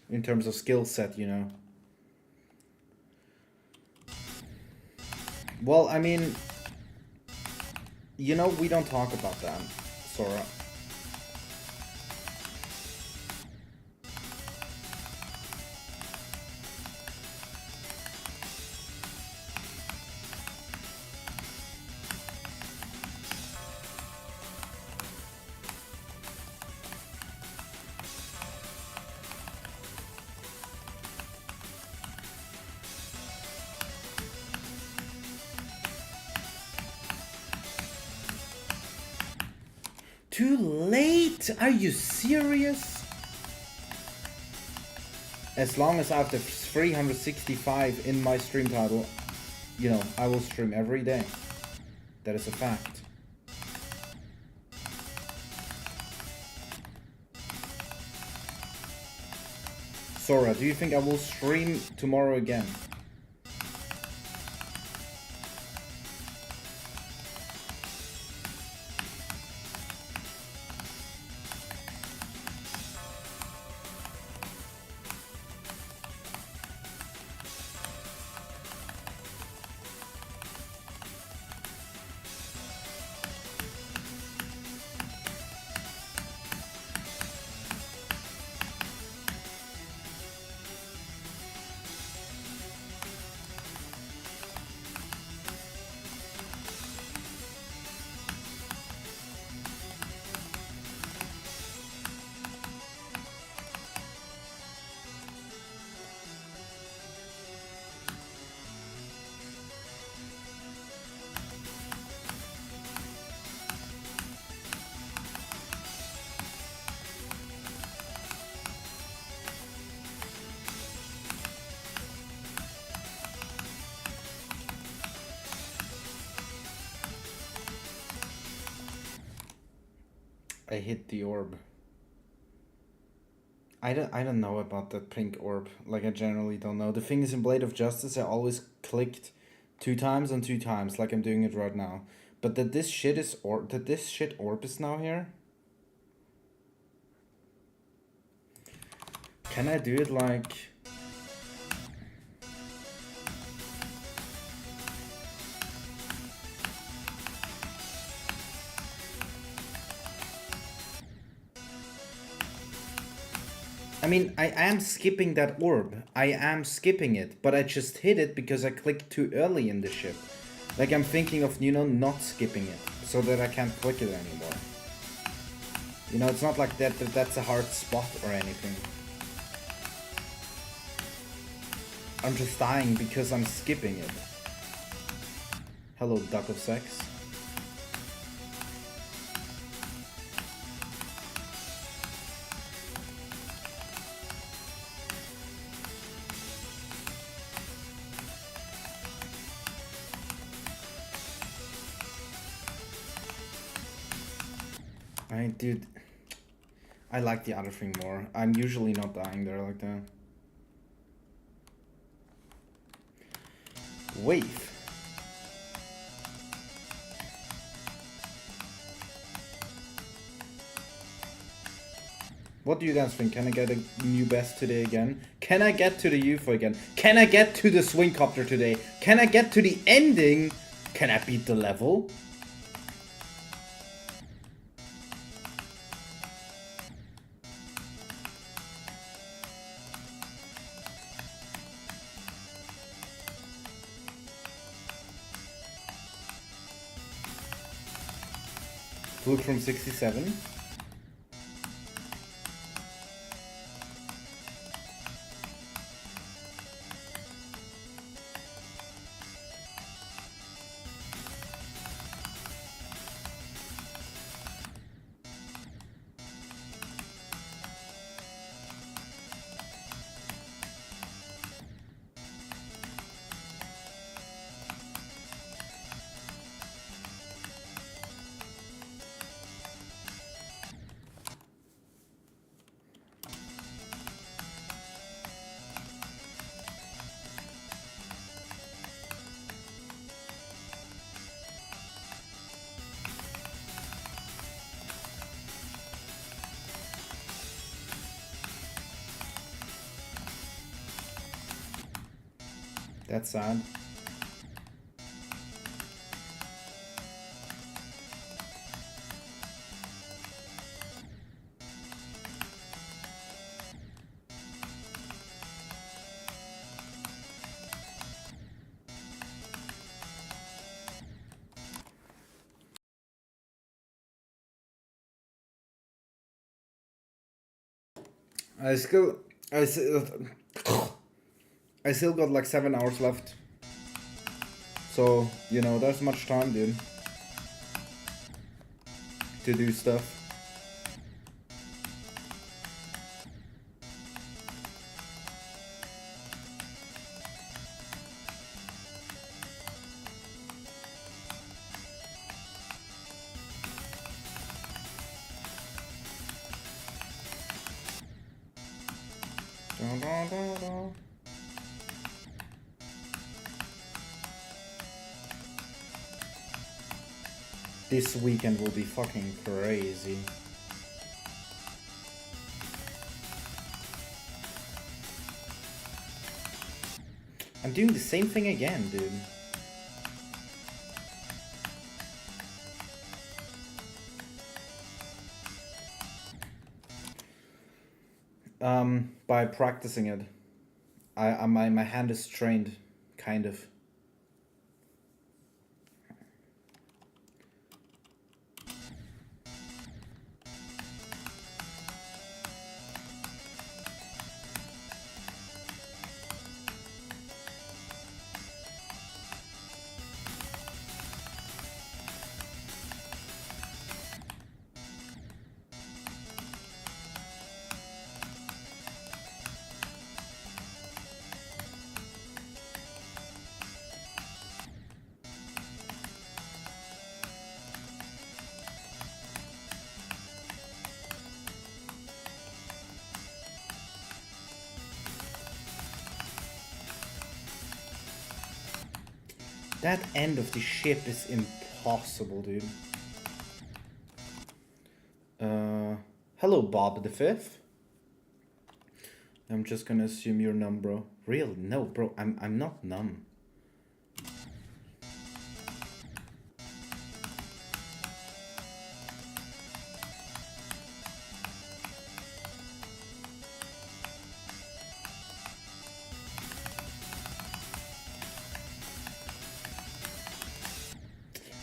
In terms of skill set, you know. Well, I mean, you know, we don't talk about that, Sora. Too late? Are you serious? As long as I have the 365 in my stream title, you know, I will stream every day. That is a fact. Sora, do you think I will stream tomorrow again? I hit the orb. I don't know about that pink orb. Like, I generally don't know. The thing is, in Blade of Justice, I always clicked 2 times and 2 times, like I'm doing it right now. But that this shit orb is now here. Can I do it like? I mean, I am skipping that orb. I am skipping it, but I just hit it because I clicked too early in the ship. Like, I'm thinking of, not skipping it, so that I can't click it anymore. It's not like that's a hard spot or anything. I'm just dying because I'm skipping it. Hello, duck of sex. Dude, I like the other thing more. I'm usually not dying there like that. Wave. What do you guys think? Can I get a new best today again? Can I get to the UFO again? Can I get to the swingcopter today? Can I get to the ending? Can I beat the level? Fluke from 67. That's sad. I still got like 7 hours left. So, there's much time, dude, to do stuff. This weekend will be fucking crazy. I'm doing the same thing again, dude. By practicing it. My hand is trained, kind of. That end of the ship is impossible, dude. Hello, Bob the Fifth. I'm just gonna assume you're numb, bro. Real? No, bro. I'm not numb.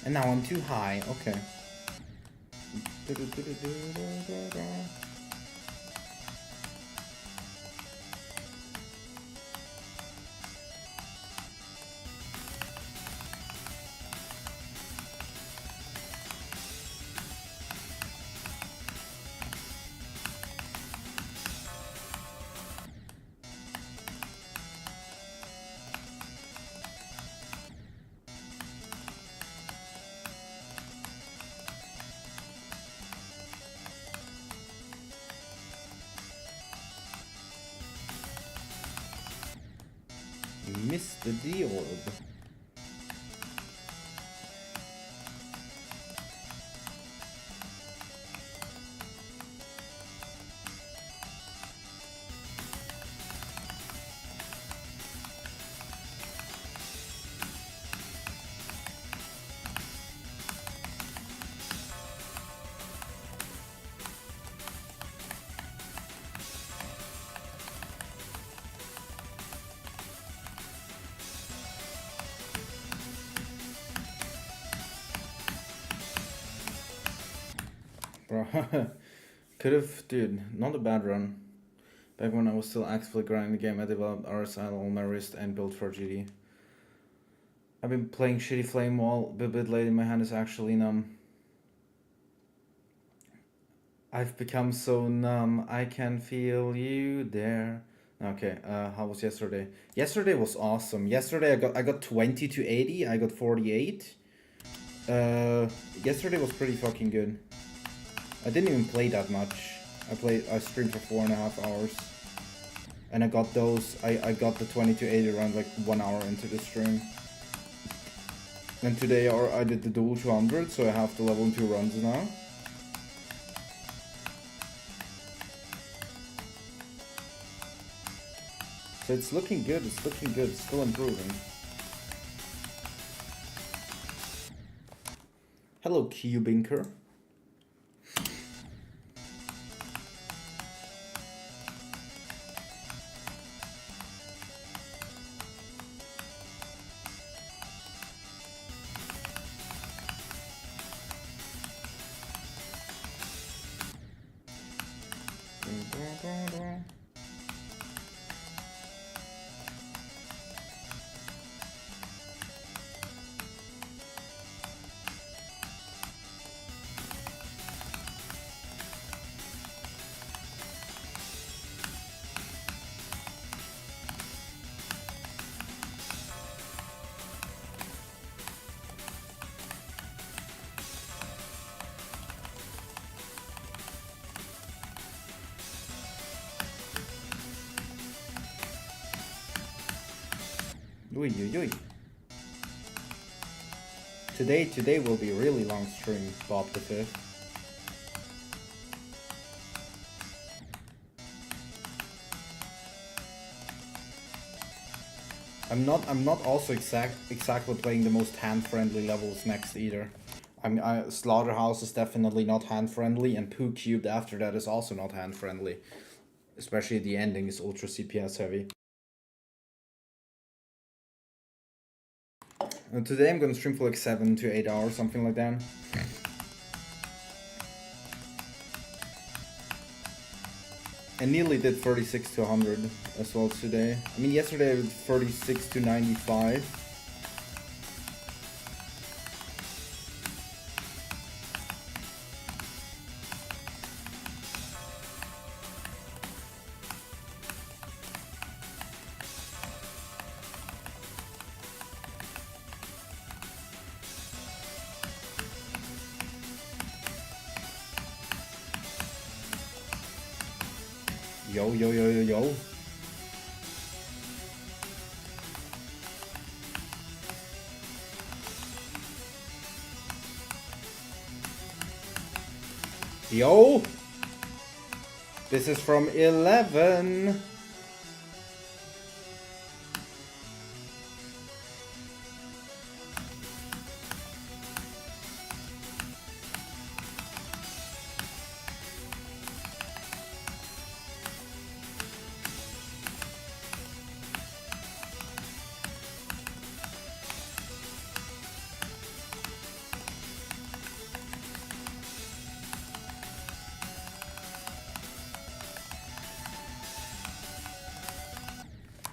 And now I'm too high. Okay. Missed the orb. Bro, could have, dude, not a bad run. Back when I was still actively grinding the game, I developed RSI on my wrist and built for GD. I've been playing shitty flame wall, a bit lately, my hand is actually numb. I've become so numb, I can feel you there. Okay, how was yesterday? Yesterday was awesome. Yesterday I got 20 to 80, I got 48. Yesterday was pretty fucking good. I didn't even play that much. I streamed for 4.5 hours. And I got I got the 20 to 80 around like 1 hour into the stream. And today I did the dual 200, so I have to level in 2 runs now. So it's looking good, it's still improving. Hello, Cubinker. Ui, ui, ui. Today will be a really long stream, Bob the Fifth. I'm not also exactly playing the most hand-friendly levels next either. Slaughterhouse is definitely not hand-friendly, and poocubed after that is also not hand-friendly. Especially the ending is ultra CPS heavy. And today I'm gonna stream for like 7 to 8 hours, something like that. I nearly did 36 to 100 as well today. I mean, yesterday I did 36 to 95. Yo, yo, yo, yo, yo. Yo! This is from 11.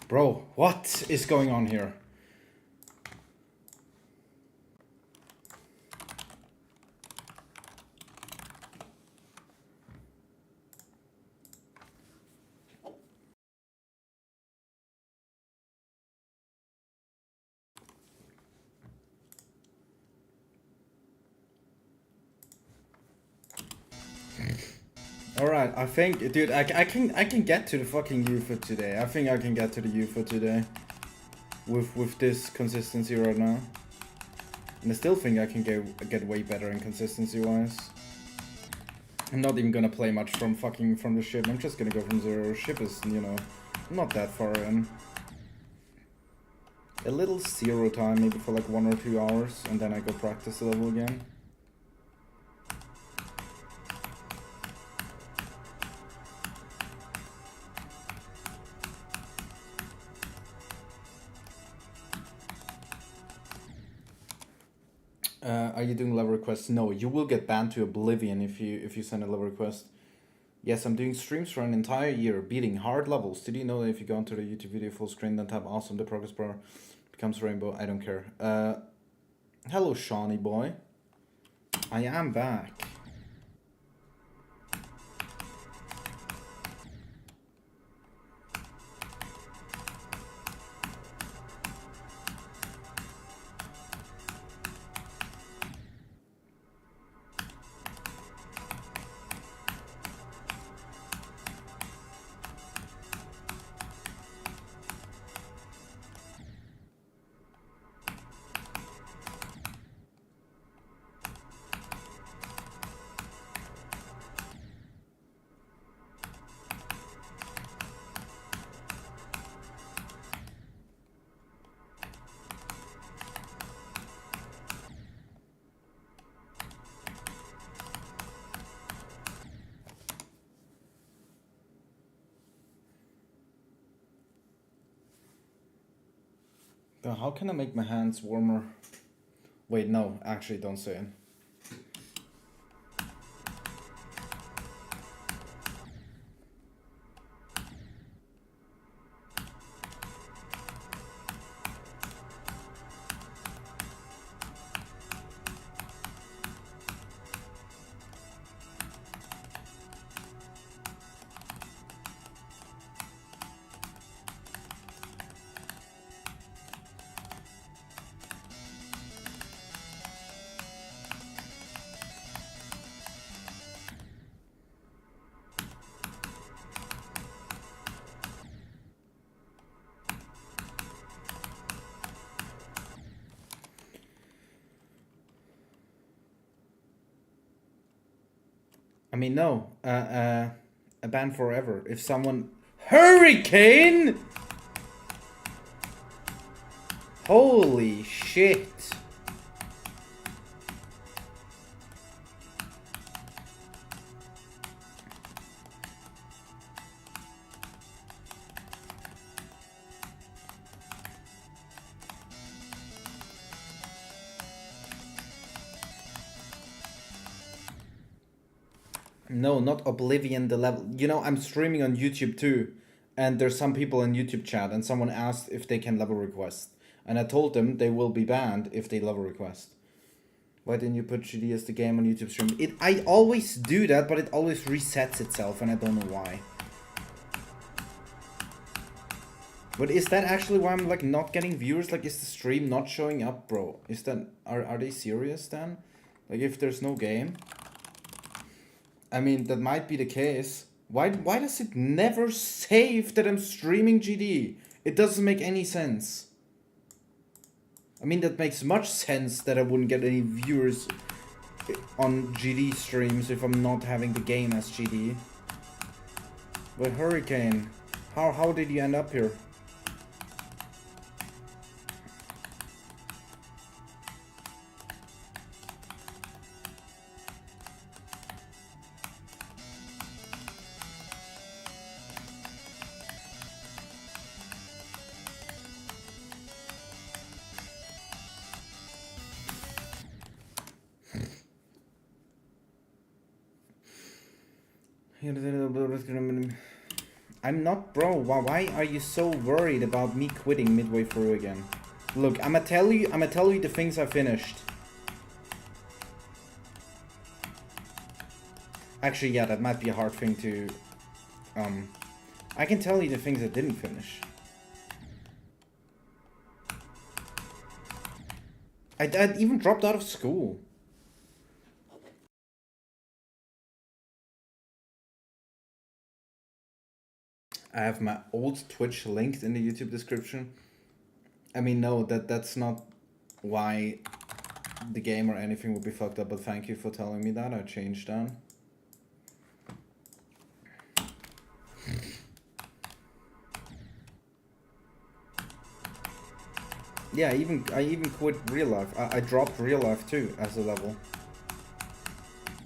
Bro, what is going on here? Alright, I think, dude, I can get to the fucking UFO today. I think I can get to the UFO today. With this consistency right now. And I still think I can get way better in consistency wise. I'm not even gonna play much from the ship. I'm just gonna go from zero. Ship is, you know, not that far in. A little zero time, maybe for like 1 or 2 hours, and then I go practice the level again. Are you doing level requests? No, you will get banned to oblivion if you send a level request. Yes, I'm doing streams for an entire year, beating hard levels. Did you know that if you go into the YouTube video full screen, then tap awesome, the progress bar becomes rainbow? I don't care. Hello, Shawnee boy. I am back. How can I make my hands warmer? Wait, no, actually don't say it. I mean, no. A ban forever. If someone... Hurricane?! Holy shit. No, not oblivion the level. You know, I'm streaming on YouTube too. And there's some people in YouTube chat and someone asked if they can level request. And I told them they will be banned if they level request. Why didn't you put GD as the game on YouTube stream? I always do that, but it always resets itself and I don't know why. But is that actually why I'm like not getting viewers? Like, is the stream not showing up, bro? Is that... Are they serious then? Like, if there's no game? I mean, that might be the case. Why does it never save that I'm streaming GD? It doesn't make any sense. I mean, that makes much sense that I wouldn't get any viewers on GD streams if I'm not having the game as GD. But Hurricane, how did you end up here? I'm not, bro. Why are you so worried about me quitting midway through again? Look, I'ma tell you the things I finished. Actually, yeah, that might be a hard thing to... I can tell you the things I didn't finish. I even dropped out of school. I have my old Twitch linked in the YouTube description. I mean, no, that's not why the game or anything would be fucked up, but thank you for telling me that. I changed that. Yeah, I even quit real life. I dropped real life too as a level.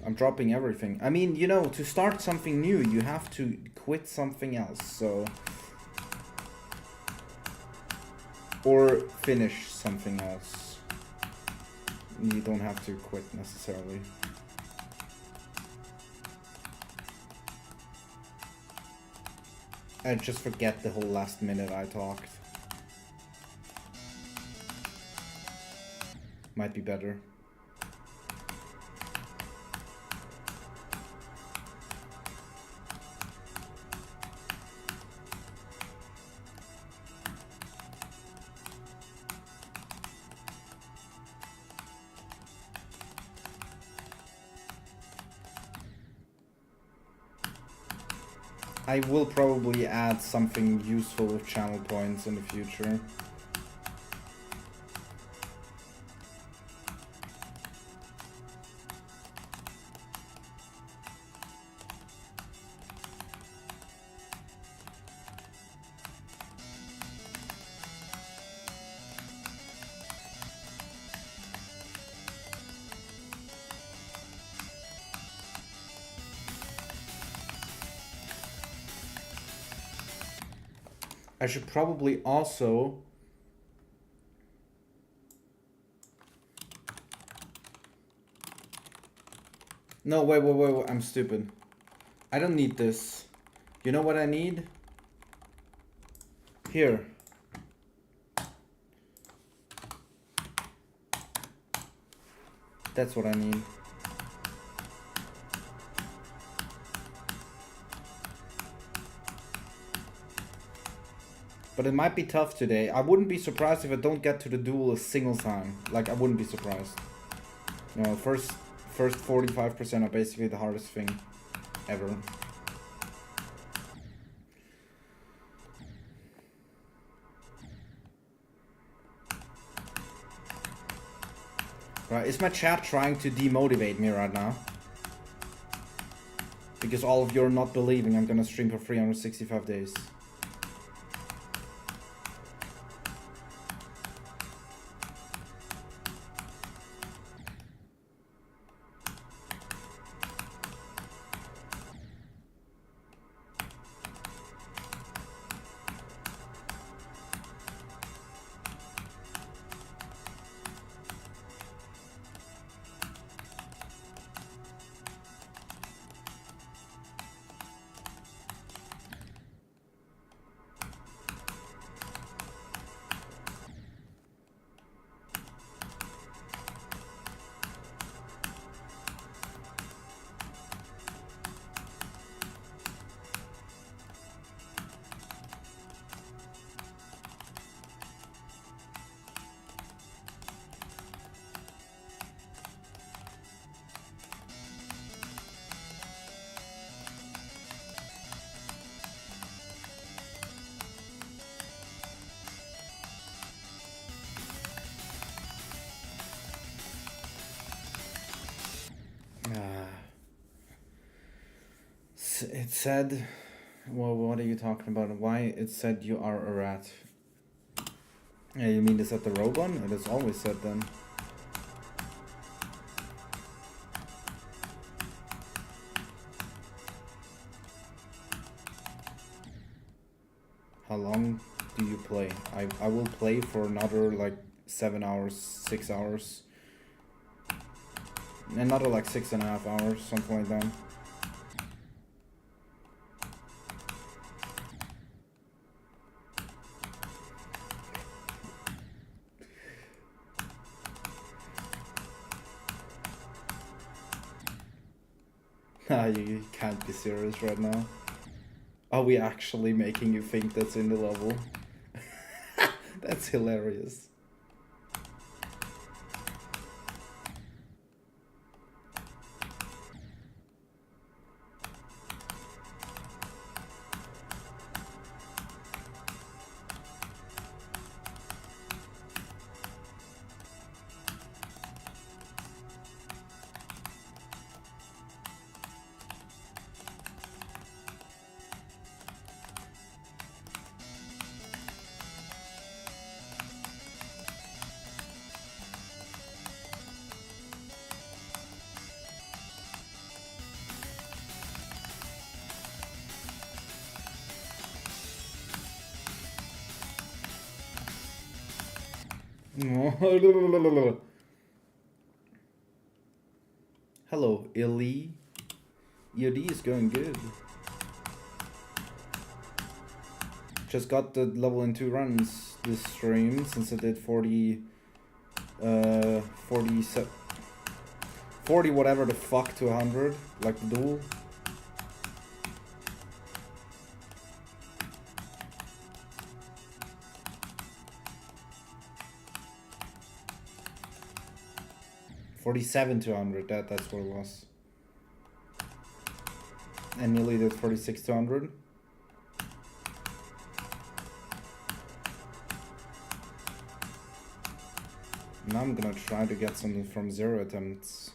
I'm dropping everything. I mean, you know, to start something new, you have to quit something else, so... Or finish something else. You don't have to quit necessarily. I just forget the whole last minute I talked. Might be better. I will probably add something useful with channel points in the future. I should probably also... No, wait, I'm stupid. I don't need this. You know what I need? Here. That's what I need. But it might be tough today. I wouldn't be surprised if I don't get to the duel a single time. Like, I wouldn't be surprised. You know, first 45% are basically the hardest thing ever. Right, is my chat trying to demotivate me right now? Because all of you are not believing I'm gonna stream for 365 days. it said, well, what are you talking about? Why it said you are a rat? Yeah, you mean this at the robot? It has always said then. How long do you play? I will play for another like 7 hours, 6 hours. Another like 6.5 hours, something like that. You can't be serious right now. Are we actually making you think that's in the level? That's hilarious. Hello, Illy. EOD is going good. Just got the level in 2 runs this stream since I did 40 whatever the fuck to 100, like the duel. $47 to 100, that's what it was. And nearly did 46 to 100. Now I'm gonna try to get something from 0 attempts.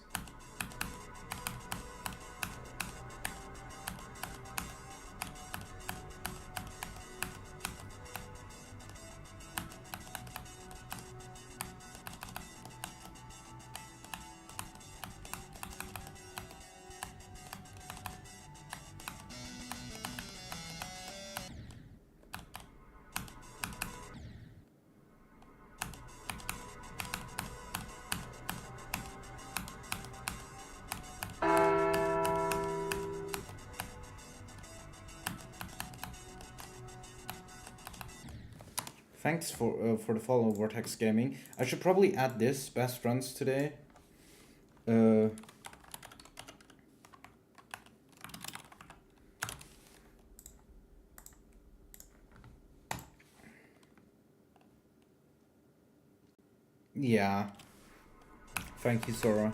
Thanks for the follow, Vortex Gaming. I should probably add this best runs today. Yeah. Thank you, Sora.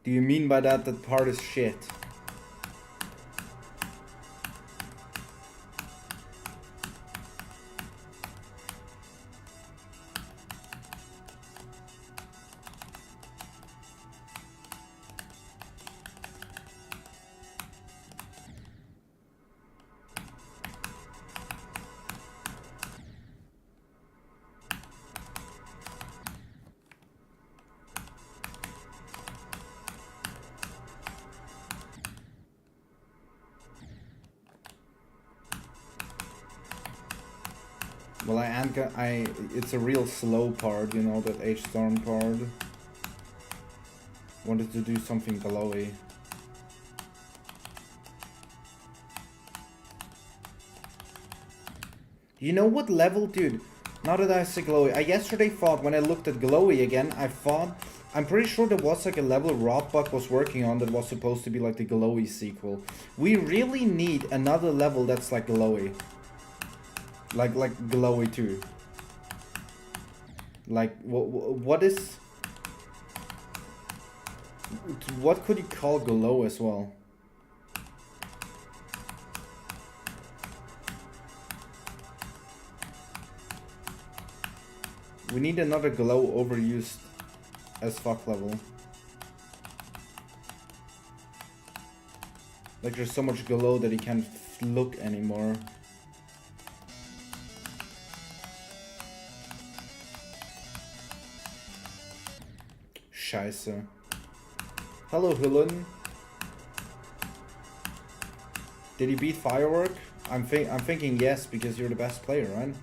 Do you mean by that that part is shit? Well, it's a real slow part, you know, that H-Storm part. Wanted to do something glowy. You know what level, dude? Now that I say glowy, I yesterday thought when I looked at glowy again, I'm pretty sure there was like a level Robbuck was working on that was supposed to be like the glowy sequel. We really need another level that's like glowy. Like glowy too. Like what could you call glow as well? We need another glow overused as fuck level. Like there's so much glow that he can't look anymore. Scheiße. Hello, Helen. Did he beat Firework? I'm thinking yes, because you're the best player, right?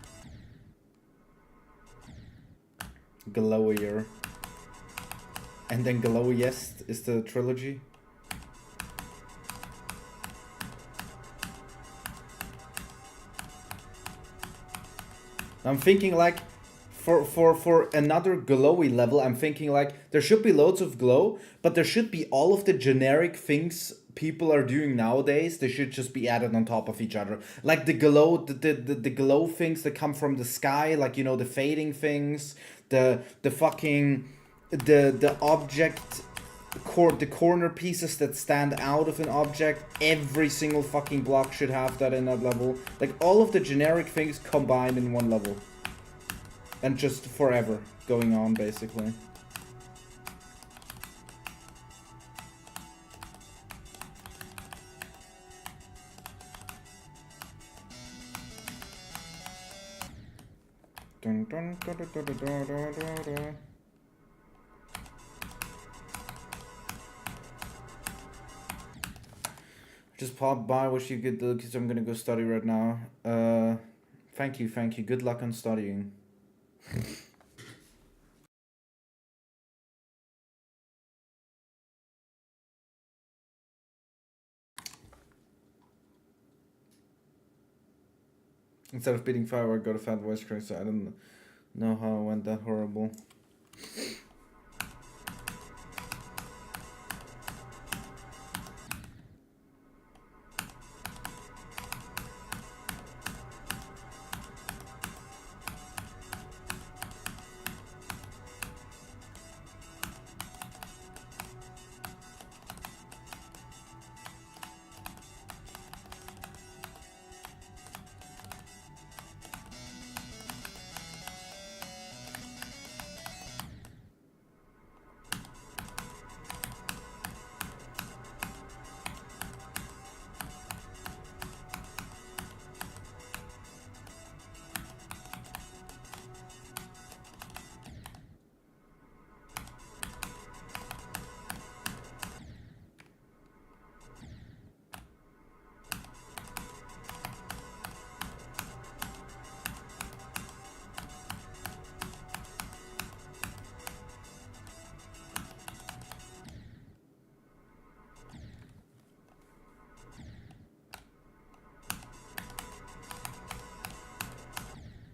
Glowier. And then Glowiest is the trilogy. I'm thinking like for another glowy level, I'm thinking like there should be loads of glow, but there should be all of the generic things people are doing nowadays. They should just be added on top of each other. Like the glow, the glow things that come from the sky, like you know the fading things, the fucking the object the corner pieces that stand out of an object. Every single fucking block should have that in that level. Like all of the generic things combined in one level. And just forever going on, basically. Dun, dun, dun, dun, dun, dun, dun, dun, dun. Just pop by, wish you good luck, because I'm gonna go study right now. Thank you. Good luck on studying. Instead of beating Firework, got a fat voice crack, so I don't know how it went that horrible.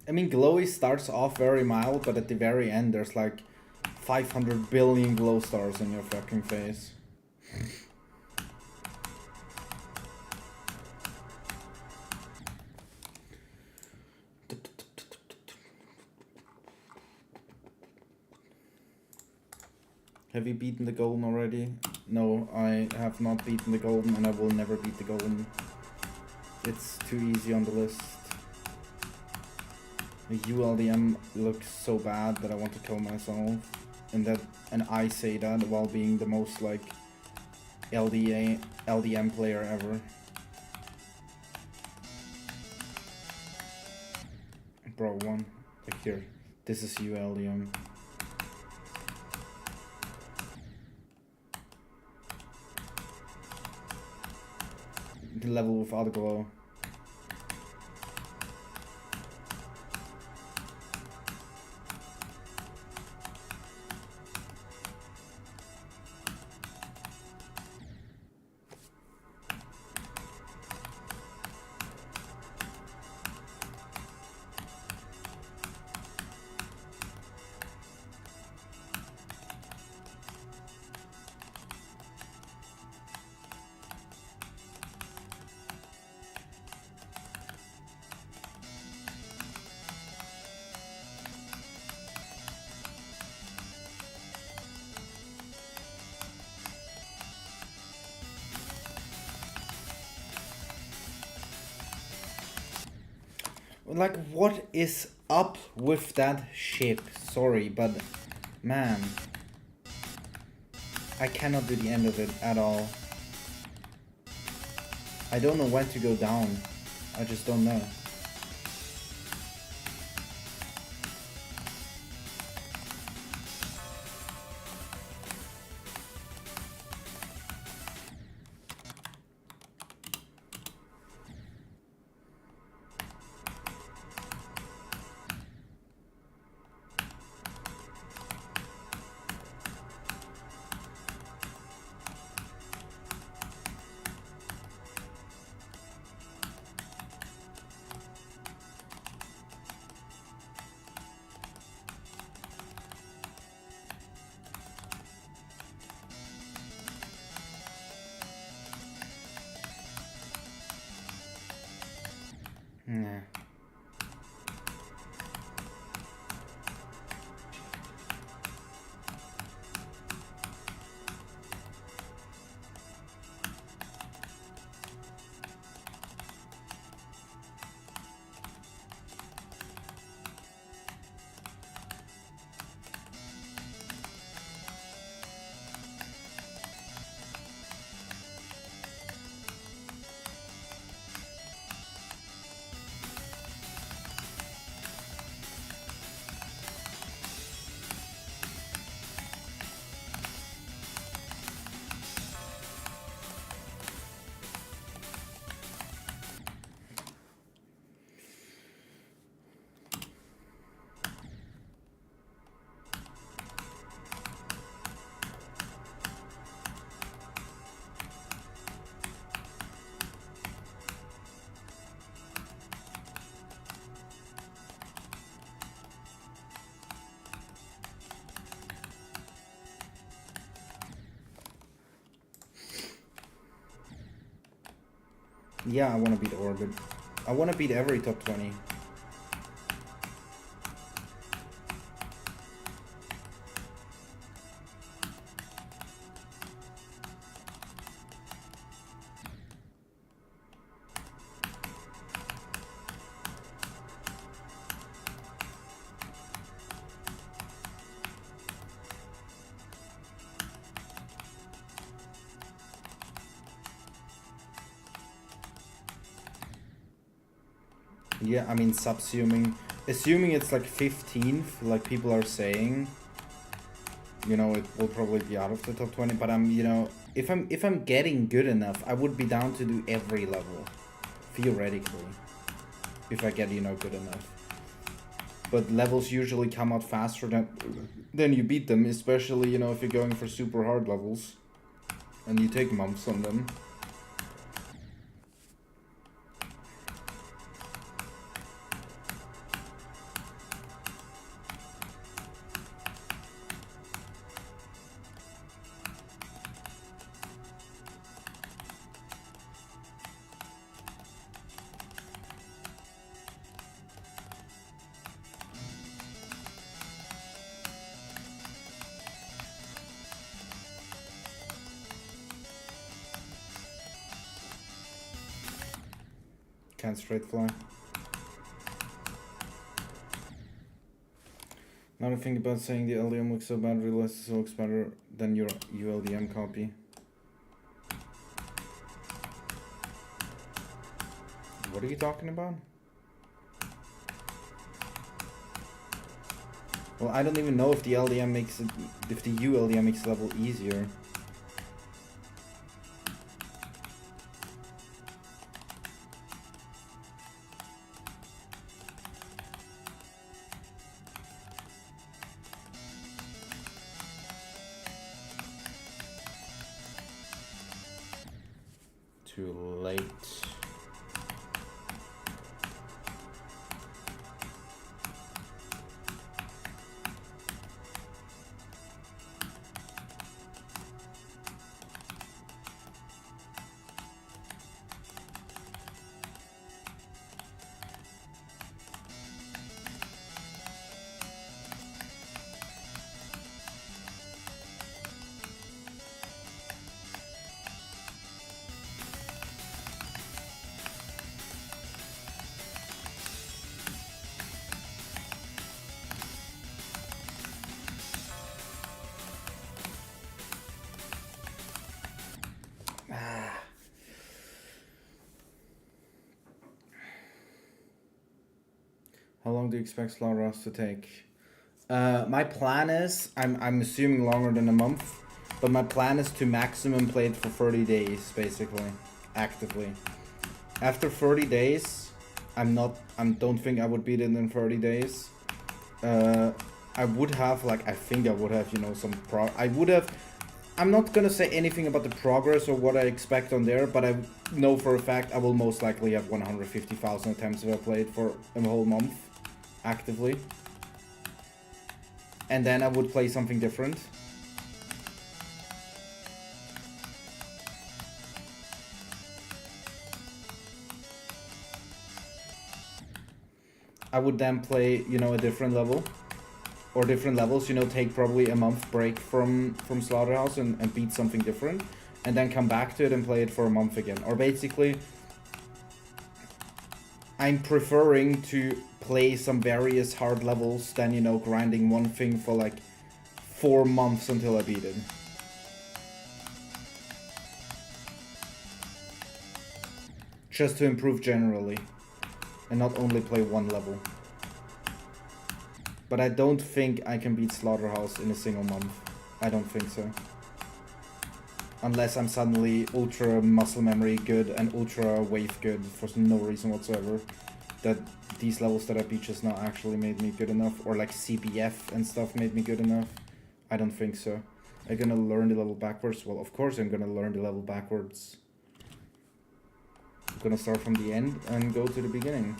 I mean, glowy starts off very mild, but at the very end there's like 500 billion glow stars in your fucking face. Have you beaten the golden already? No, I have not beaten the golden, and I will never beat the golden. It's too easy on the list. The ULDM looks so bad that I want to kill myself, and I say that while being the most like LDM player ever. Bro, one like here. This is ULDM. The level without glow. Like, what is up with that ship? Sorry, but man, I cannot do the end of it at all. I don't know when to go down. I just don't know. Nah. Yeah, I want to beat Orbit. I want to beat every top 20. Yeah, I mean, assuming it's like 15th, like people are saying, you know, it will probably be out of the top 20. But you know, if I'm getting good enough, I would be down to do every level, theoretically, if I get, you know, good enough. But levels usually come out faster than you beat them, especially, you know, if you're going for super hard levels, and you take months on them. Can't straight fly. Now I think about saying the LDM looks so bad, realize it looks better than your ULDM copy. What are you talking about? Well, I don't even know if the LDM makes it, if the ULDM makes the level easier. Too late. How long do you expect Slaughterhouse to take? My plan is, I'm assuming longer than a month, but my plan is to maximum play it for 30 days, basically, actively. After 30 days, I don't think I would beat it in 30 days. I would have, like, I think I would have, you know, I'm not gonna say anything about the progress or what I expect on there, but I know for a fact I will most likely have 150,000 attempts if I play it for a whole month, actively. And then I would play something different. I would then play, you know, a different level. Or different levels, you know, take probably a month break from Slaughterhouse and beat something different. And then come back to it and play it for a month again. Or basically, I'm preferring to play some various hard levels than, you know, grinding one thing for like 4 months until I beat it. Just to improve generally. And not only play one level. But I don't think I can beat Slaughterhouse in a single month. I don't think so. Unless I'm suddenly ultra muscle memory good and ultra wave good for no reason whatsoever. That these levels that I beat just now actually made me good enough. Or like CBF and stuff made me good enough. I don't think so. I'm gonna learn the level backwards. Well, of course I'm gonna learn the level backwards. I'm gonna start from the end and go to the beginning.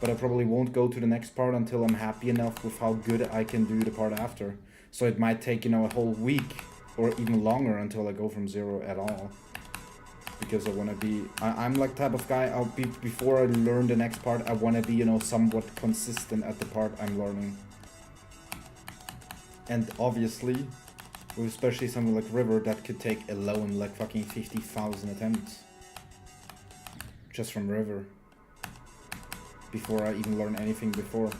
But I probably won't go to the next part until I'm happy enough with how good I can do the part after. So it might take, you know, a whole week or even longer until I go from 0 at all. Because I want to be... I'm like type of guy, before I learn the next part, I want to be, you know, somewhat consistent at the part I'm learning. And obviously, with especially something like River, that could take alone like fucking 50,000 attempts. Just from River. Before I even learn anything before.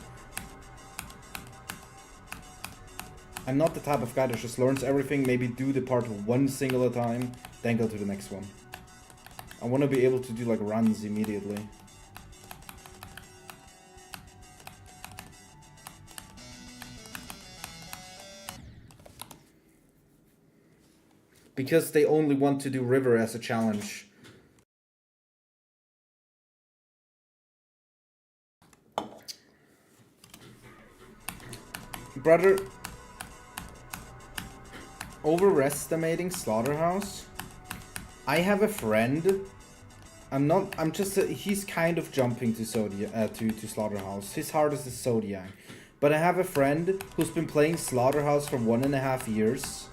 I'm not the type of guy that just learns everything, maybe do the part one single at a time, then go to the next one. I want to be able to do like runs immediately. Because they only want to do River as a challenge. Brother, overestimating Slaughterhouse? I have a friend. He's kind of jumping to Slaughterhouse. His hardest is Zodiac. But I have a friend who's been playing Slaughterhouse for 1.5 years.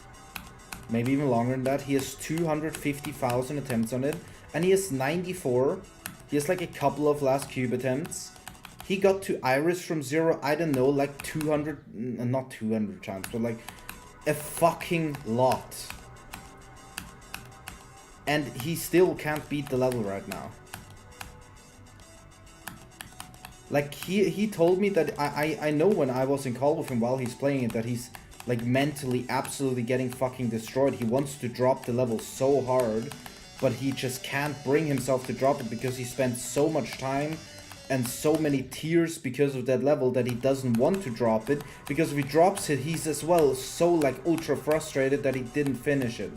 Maybe even longer than that. He has 250,000 attempts on it. And he has 94. He has like a couple of last cube attempts. He got to Iris from 0, I don't know, like 200, not 200 times, but like a fucking lot. And he still can't beat the level right now. Like, he told me that I know when I was in call with him while he's playing it that he's like mentally absolutely getting fucking destroyed. He wants to drop the level so hard, but he just can't bring himself to drop it because he spent so much time and so many tears because of that level that he doesn't want to drop it, because if he drops it, he's as well so like ultra frustrated that he didn't finish it.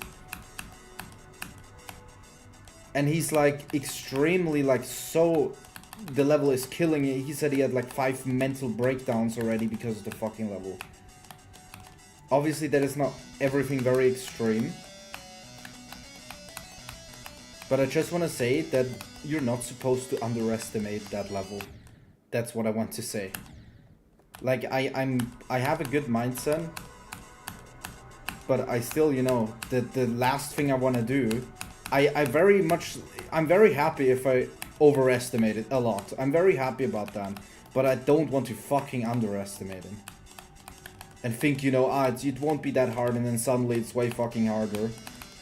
And he's like extremely like so, the level is killing it. He said he had like 5 mental breakdowns already because of the fucking level. Obviously that is not everything very extreme. But I just want to say that you're not supposed to underestimate that level. That's what I want to say. Like, I have a good mindset, but I still, you know, the last thing I want to do, I'm very happy if I overestimate it a lot. I'm very happy about that, but I don't want to fucking underestimate it. And think, you know, it won't be that hard, and then suddenly it's way fucking harder.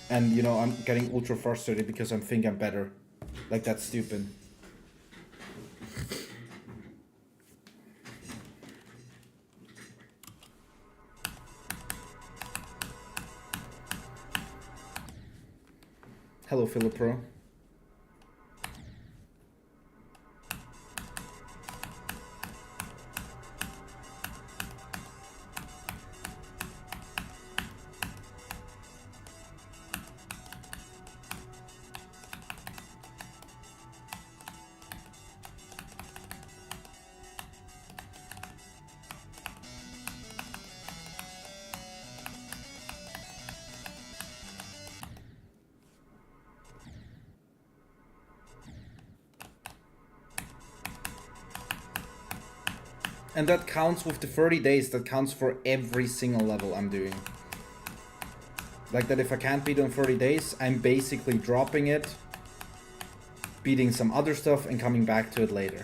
And, you know, I'm getting ultra frustrated because I think I'm better. Like, that's stupid. Hello, Philip Pro. And that counts with the 30 days, that counts for every single level I'm doing. Like that if I can't beat it in 30 days, I'm basically dropping it, beating some other stuff, and coming back to it later.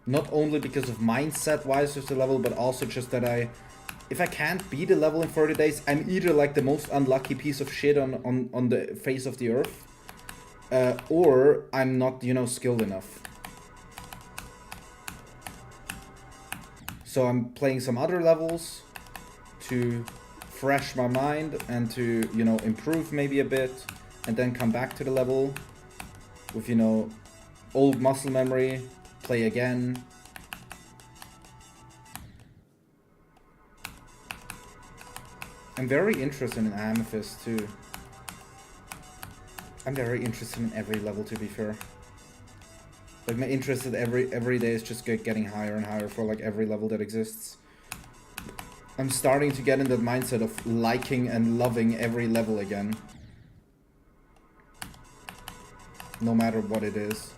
Not only because of mindset-wise with the level, but also just that if I can't beat a level in 30 days, I'm either like the most unlucky piece of shit on the face of the earth, or I'm not, you know, skilled enough. So I'm playing some other levels to fresh my mind and to, you know, improve maybe a bit, and then come back to the level with, you know, old muscle memory, play again. I'm very interested in Amethyst too. I'm very interested in every level, to be fair. Like my interest at every day is just getting higher and higher for like every level that exists. I'm starting to get in that mindset of liking and loving every level again. No matter what it is.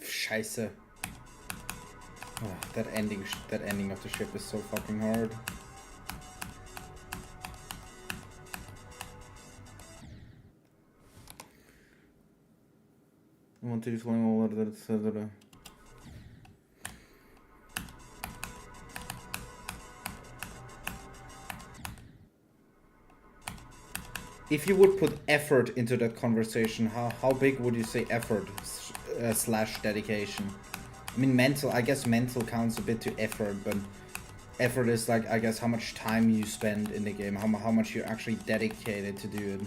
Scheiße. Oh, that ending of the ship is so fucking hard. I want to use one more that etc. If you would put effort into that conversation, how big would you say effort slash dedication? I mean, mental, I guess mental counts a bit to effort, but effort is like, I guess, how much time you spend in the game, how much you're actually dedicated to do it.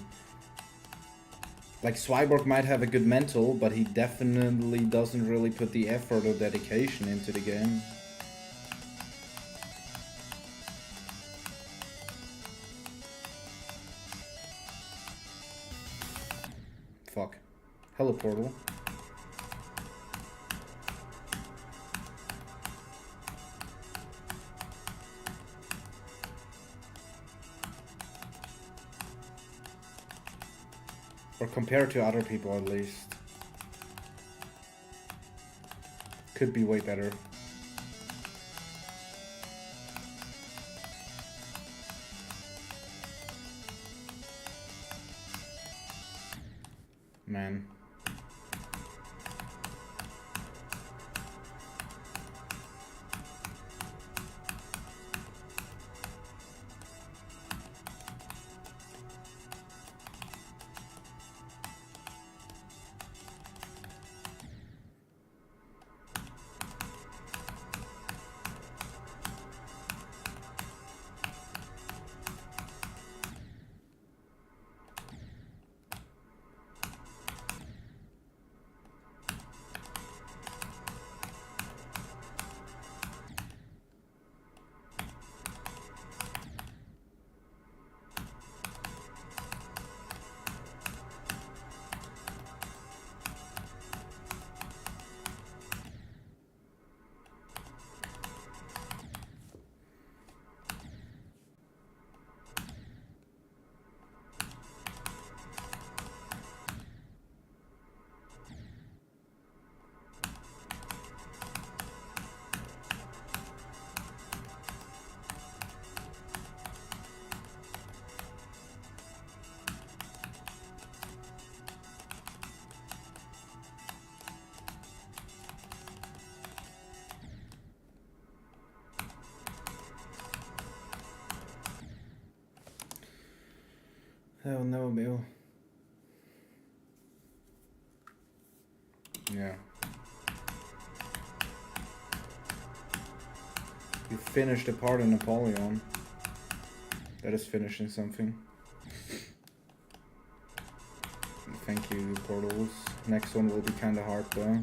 Like, Swyborg might have a good mental, but he definitely doesn't really put the effort or dedication into the game. Fuck. Hello, Portal. Or compared to other people, at least. Could be way better. Man. That will never be able. Yeah. You finished the part in Napoleon. That is finishing something. Thank you, portals. Next one will be kinda hard though.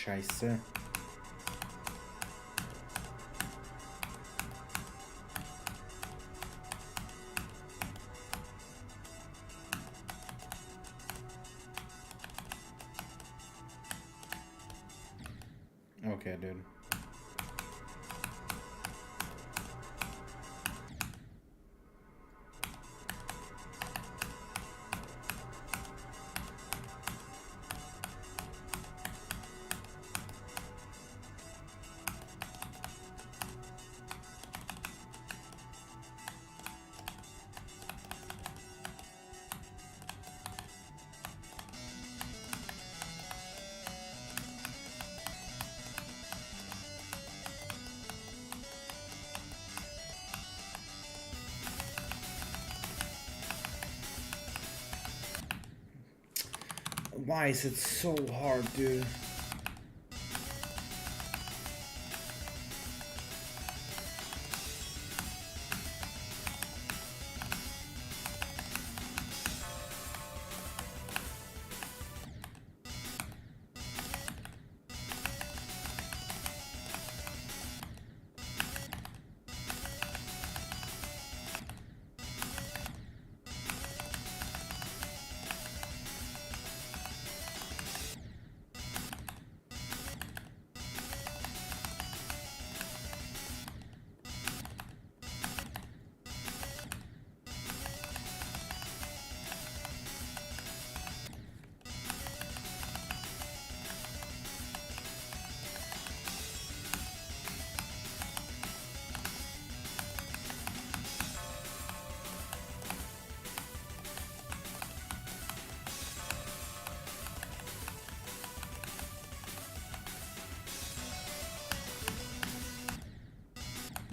Scheiße. Okay, dude. Why is it so hard, dude?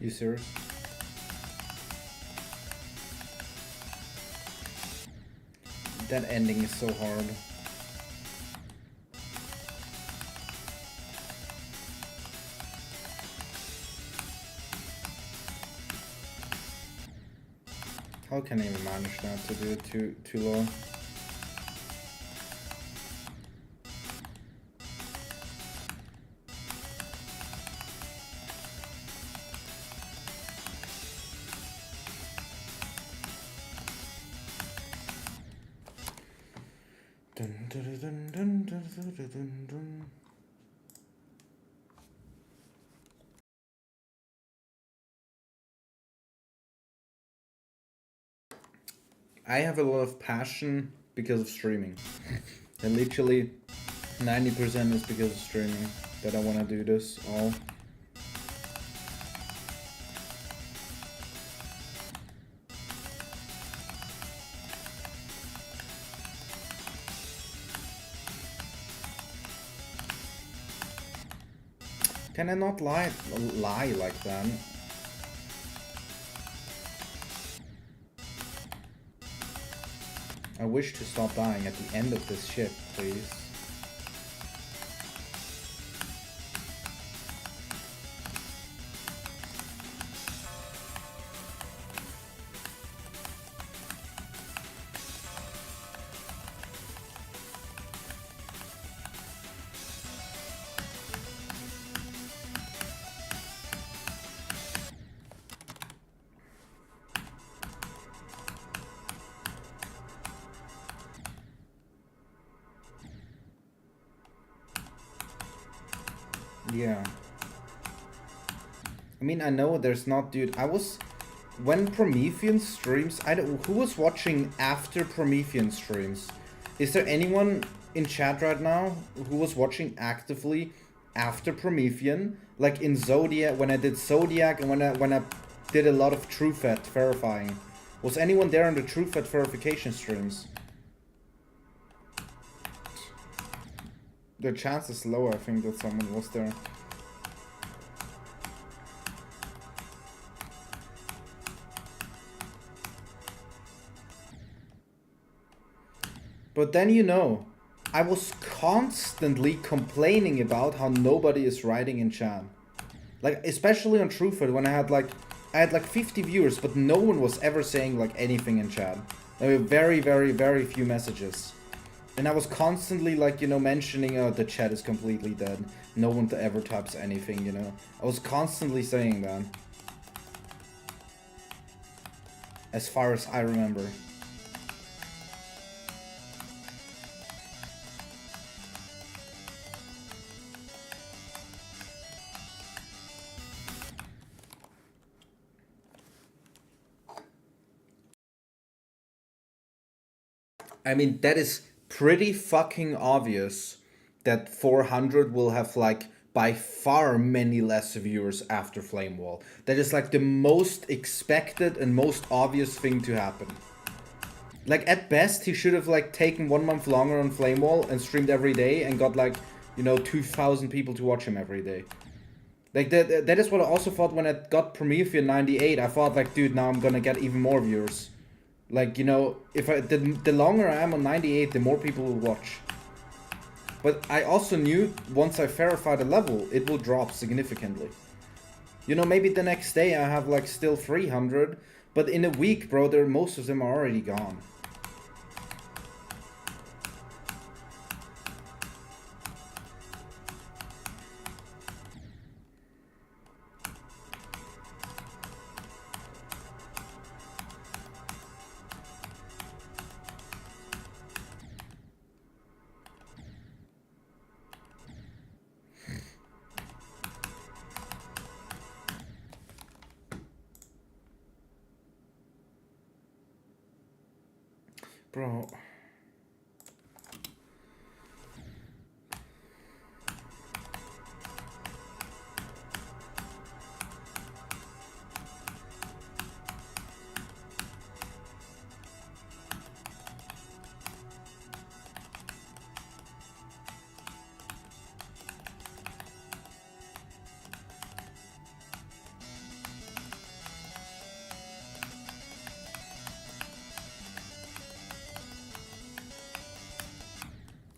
You serious? That ending is so hard. How can I even manage not to do it too low? I have a lot of passion because of streaming. And literally 90% is because of streaming that I want to do this all. Can I not lie like that? I wish to stop dying at the end of this shit, please. Yeah. I mean, I know there's not, dude. When Promethean streams, who was watching after Promethean streams? Is there anyone in chat right now who was watching actively after Promethean, like in Zodiac, when I did Zodiac and when I did a lot of TrueFed verifying? Was anyone there on the TrueFed verification streams? The chance is low, I think, that someone was there. But then, you know, I was constantly complaining about how nobody is writing in chat. Like, especially on TrueFed, when I had like 50 viewers, but no one was ever saying like anything in chat. There were very, very, very few messages. And I was constantly like, you know, mentioning, oh, the chat is completely dead. No one ever types anything, you know. I was constantly saying that. As far as I remember. I mean, that is pretty fucking obvious that 400 will have like by far many less viewers after Flame Wall. That is like the most expected and most obvious thing to happen. Like at best he should have like taken 1 month longer on Flame Wall and streamed every day and got like, you know, 2,000 people to watch him every day. Like that is what I also thought when I got Promethean 98. I thought like, dude, now I'm gonna get even more viewers. Like, you know, if the longer I am on 98, the more people will watch. But I also knew once I verify the level, it will drop significantly. You know, maybe the next day I have like still 300, but in a week, bro, most of them are already gone. Bro.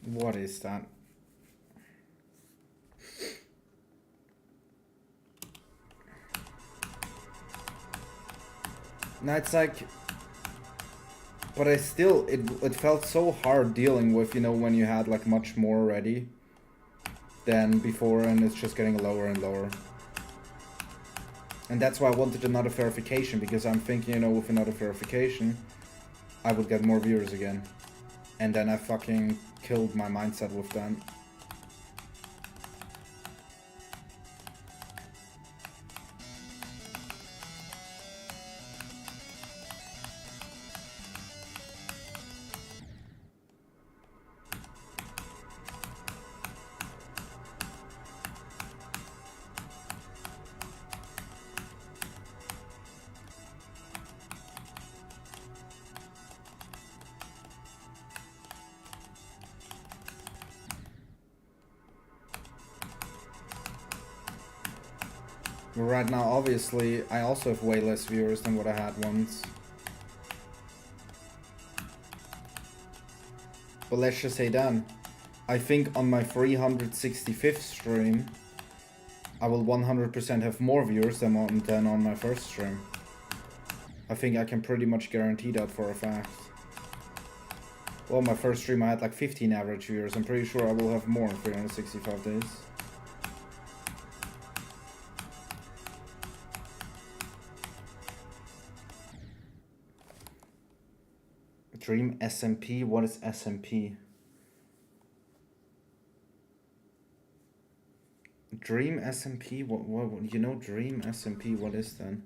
What is that? No, it's like... But I still... It felt so hard dealing with, you know, when you had like much more already than before and it's just getting lower and lower. And that's why I wanted another verification, because I'm thinking, you know, with another verification, I would get more viewers again. And then I fucking killed my mindset with that. But right now, obviously, I also have way less viewers than what I had once. But let's just say then, I think on my 365th stream, I will 100% have more viewers than on my first stream. I think I can pretty much guarantee that for a fact. Well, my first stream I had like 15 average viewers. I'm pretty sure I will have more in 365 days. Dream SMP? What is SMP? Dream SMP? What you know Dream SMP, what is that?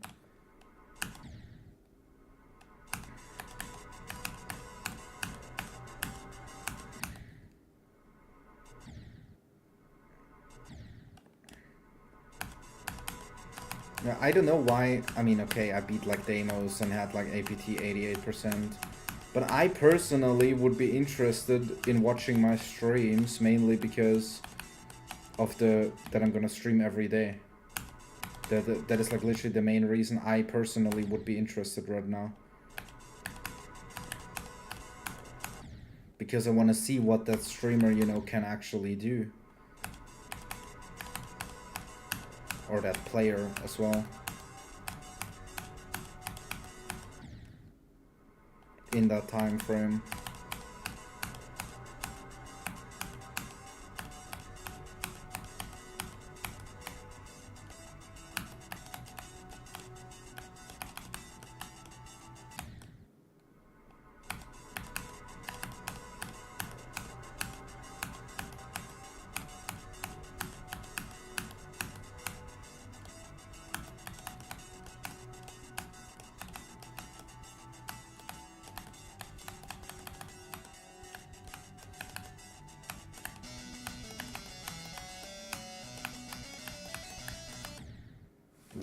Yeah, I don't know why. I mean, okay, I beat like Deimos and had like APT 88%. But I personally would be interested in watching my streams mainly because of that I'm gonna stream every day. That is like literally the main reason I personally would be interested right now. Because I want to see what that streamer, you know, can actually do. Or that player as well. In that time frame.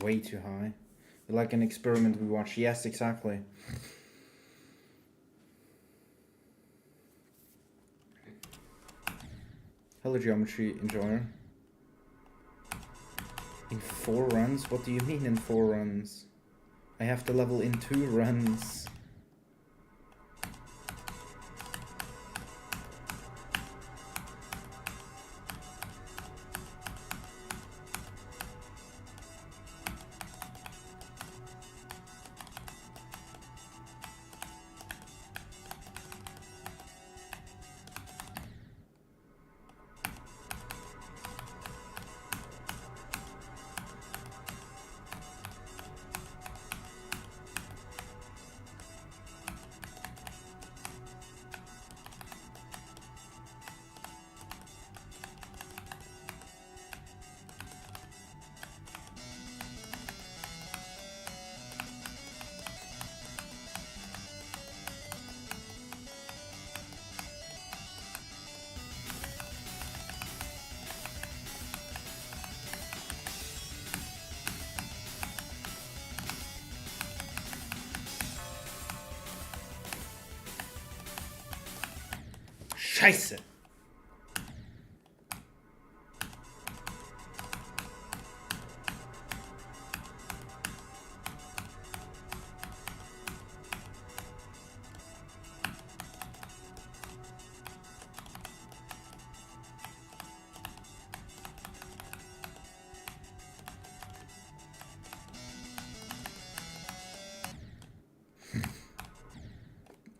Way too high. Like an experiment we watched. Yes, exactly. Hello, Geometry Enjoyer. In 4 runs? What do you mean in 4 runs? I have to level in 2 runs. Scheiße!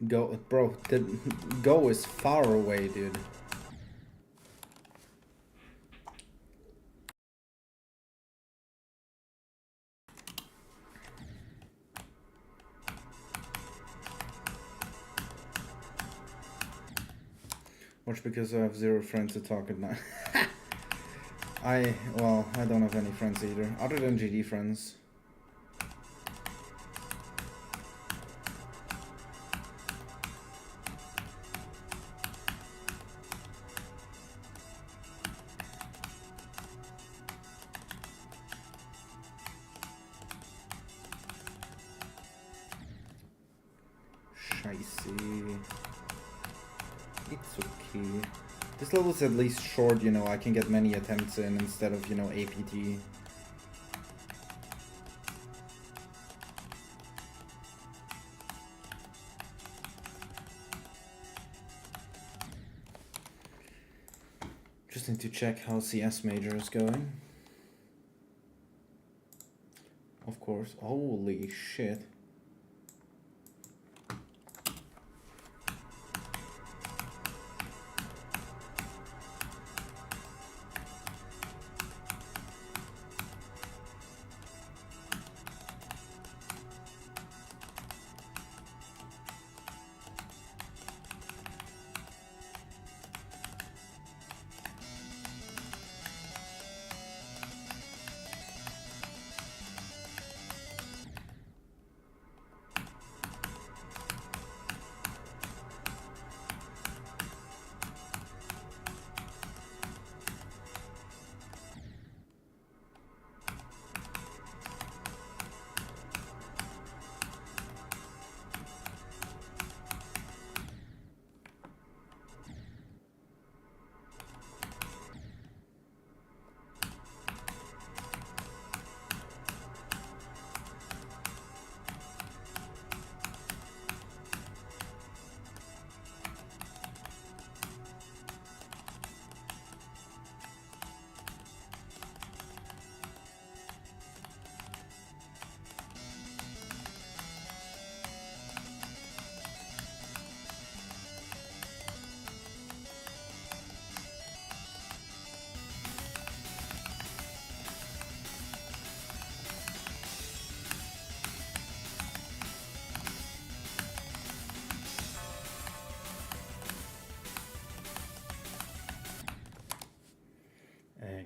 Go, bro, the go is far away, dude. Watch because I have 0 friends to talk at night. Well, I don't have any friends either, other than GD friends. Scheiße. It's okay. This level's at least short, you know, I can get many attempts in instead of, you know, APT. Just need to check how CS Major is going. Of course. Holy shit.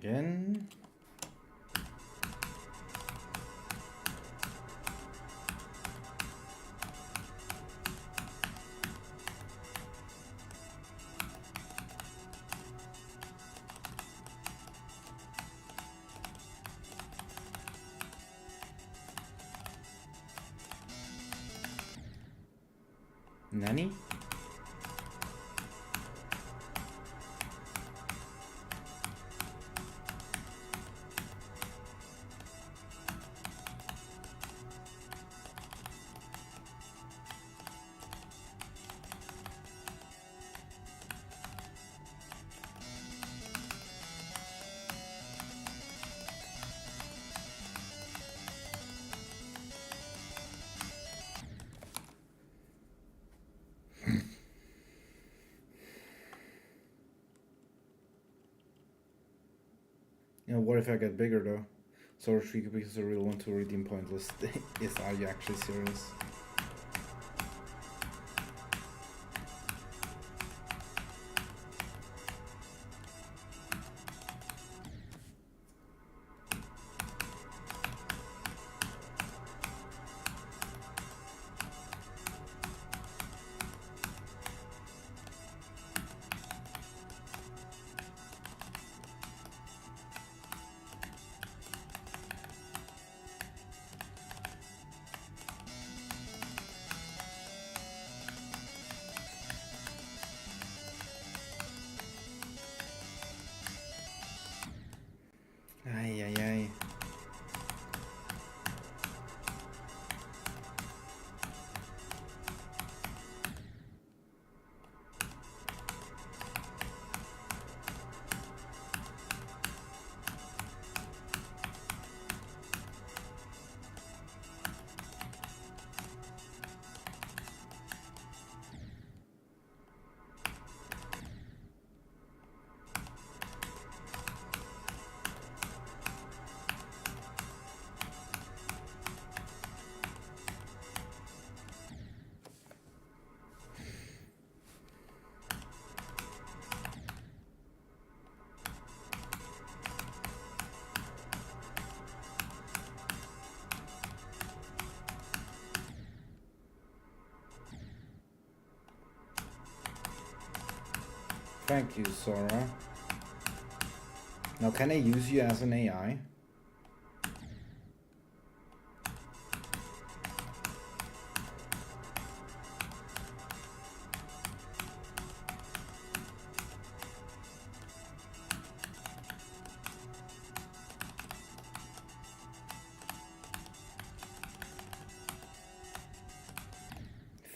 again. Nanny? You know, what if I get bigger though? So 3 because I really want to redeem pointless. Yes, are you actually serious? Ay, ay, ay. Thank you, Sora. Now, can I use you as an AI?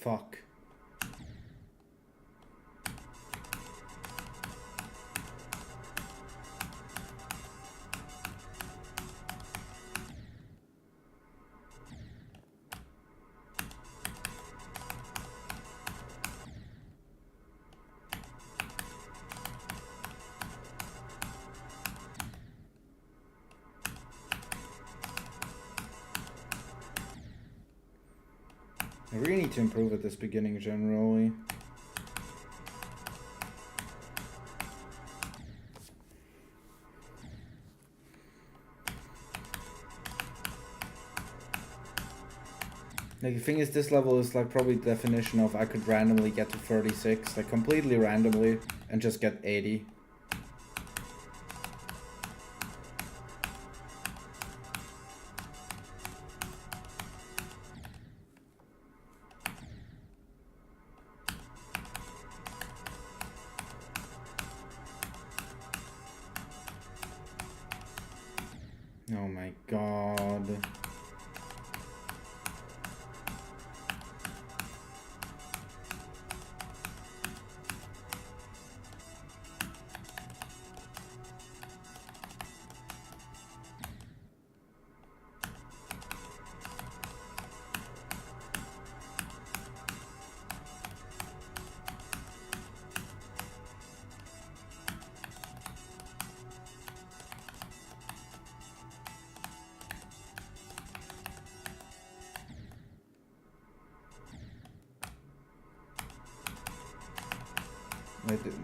Fuck. I really need to improve at this beginning generally. Like, the thing is, this level is like probably the definition of I could randomly get to 36, like completely randomly, and just get 80. Oh my god.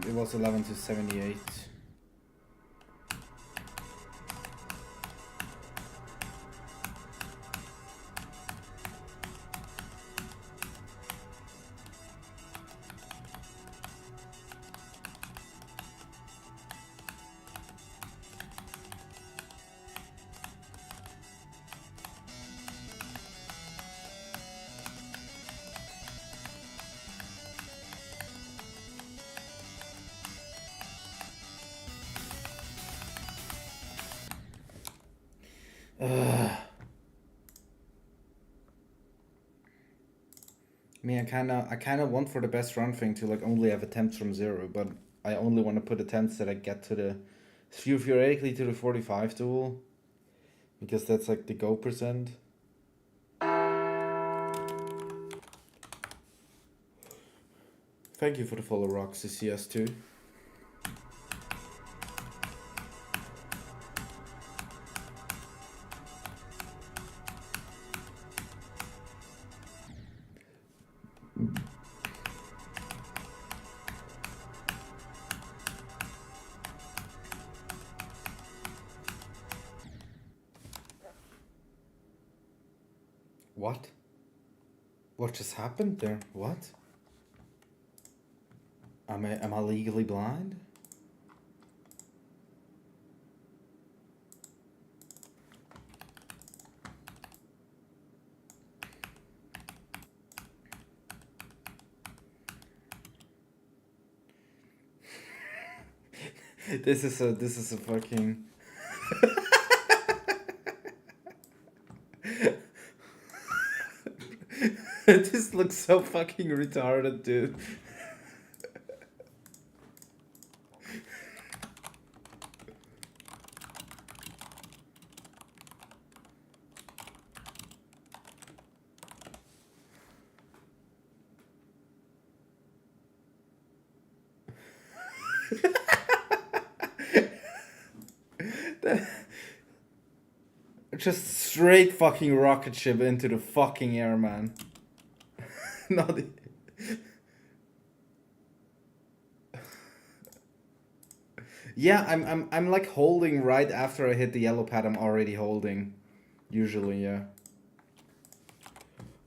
It was 11 to 78. I mean, I kind of want for the best run thing to like only have attempts from 0, but I only want to put attempts that I get to the theoretically to the 45 tool, because that's like the go percent. Thank you for the follow, Roxy CS2. What? What just happened there? What? Am I legally blind? This is a fucking this looks so fucking retarded, dude. Just straight fucking rocket ship into the fucking air, man. Not. Yeah, I'm like holding right after I hit the yellow pad. I'm already holding. Usually, yeah.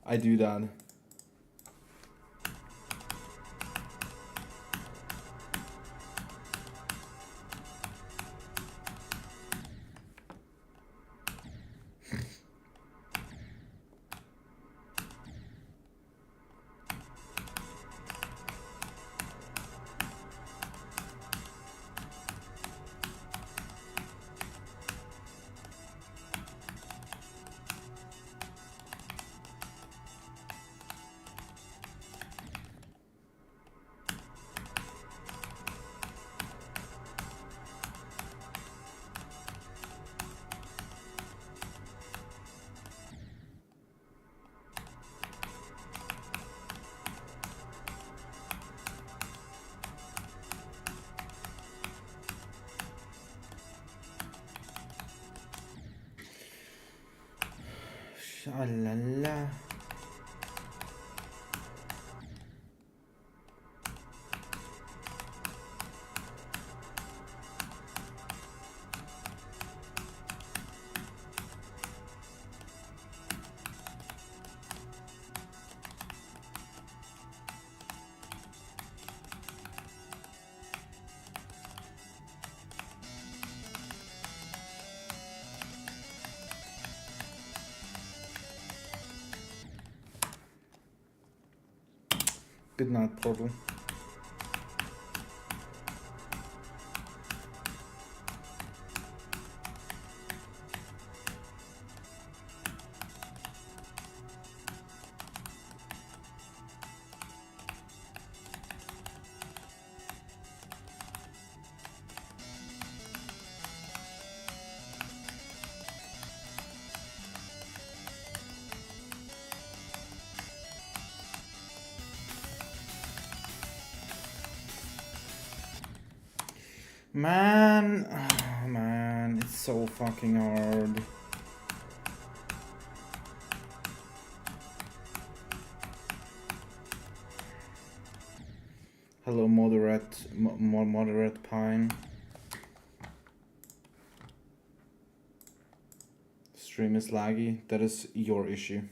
I do that. Shalala. Good night, Portal. Man, oh man, it's so fucking hard. Hello, moderate pine. Stream is laggy. That is your issue,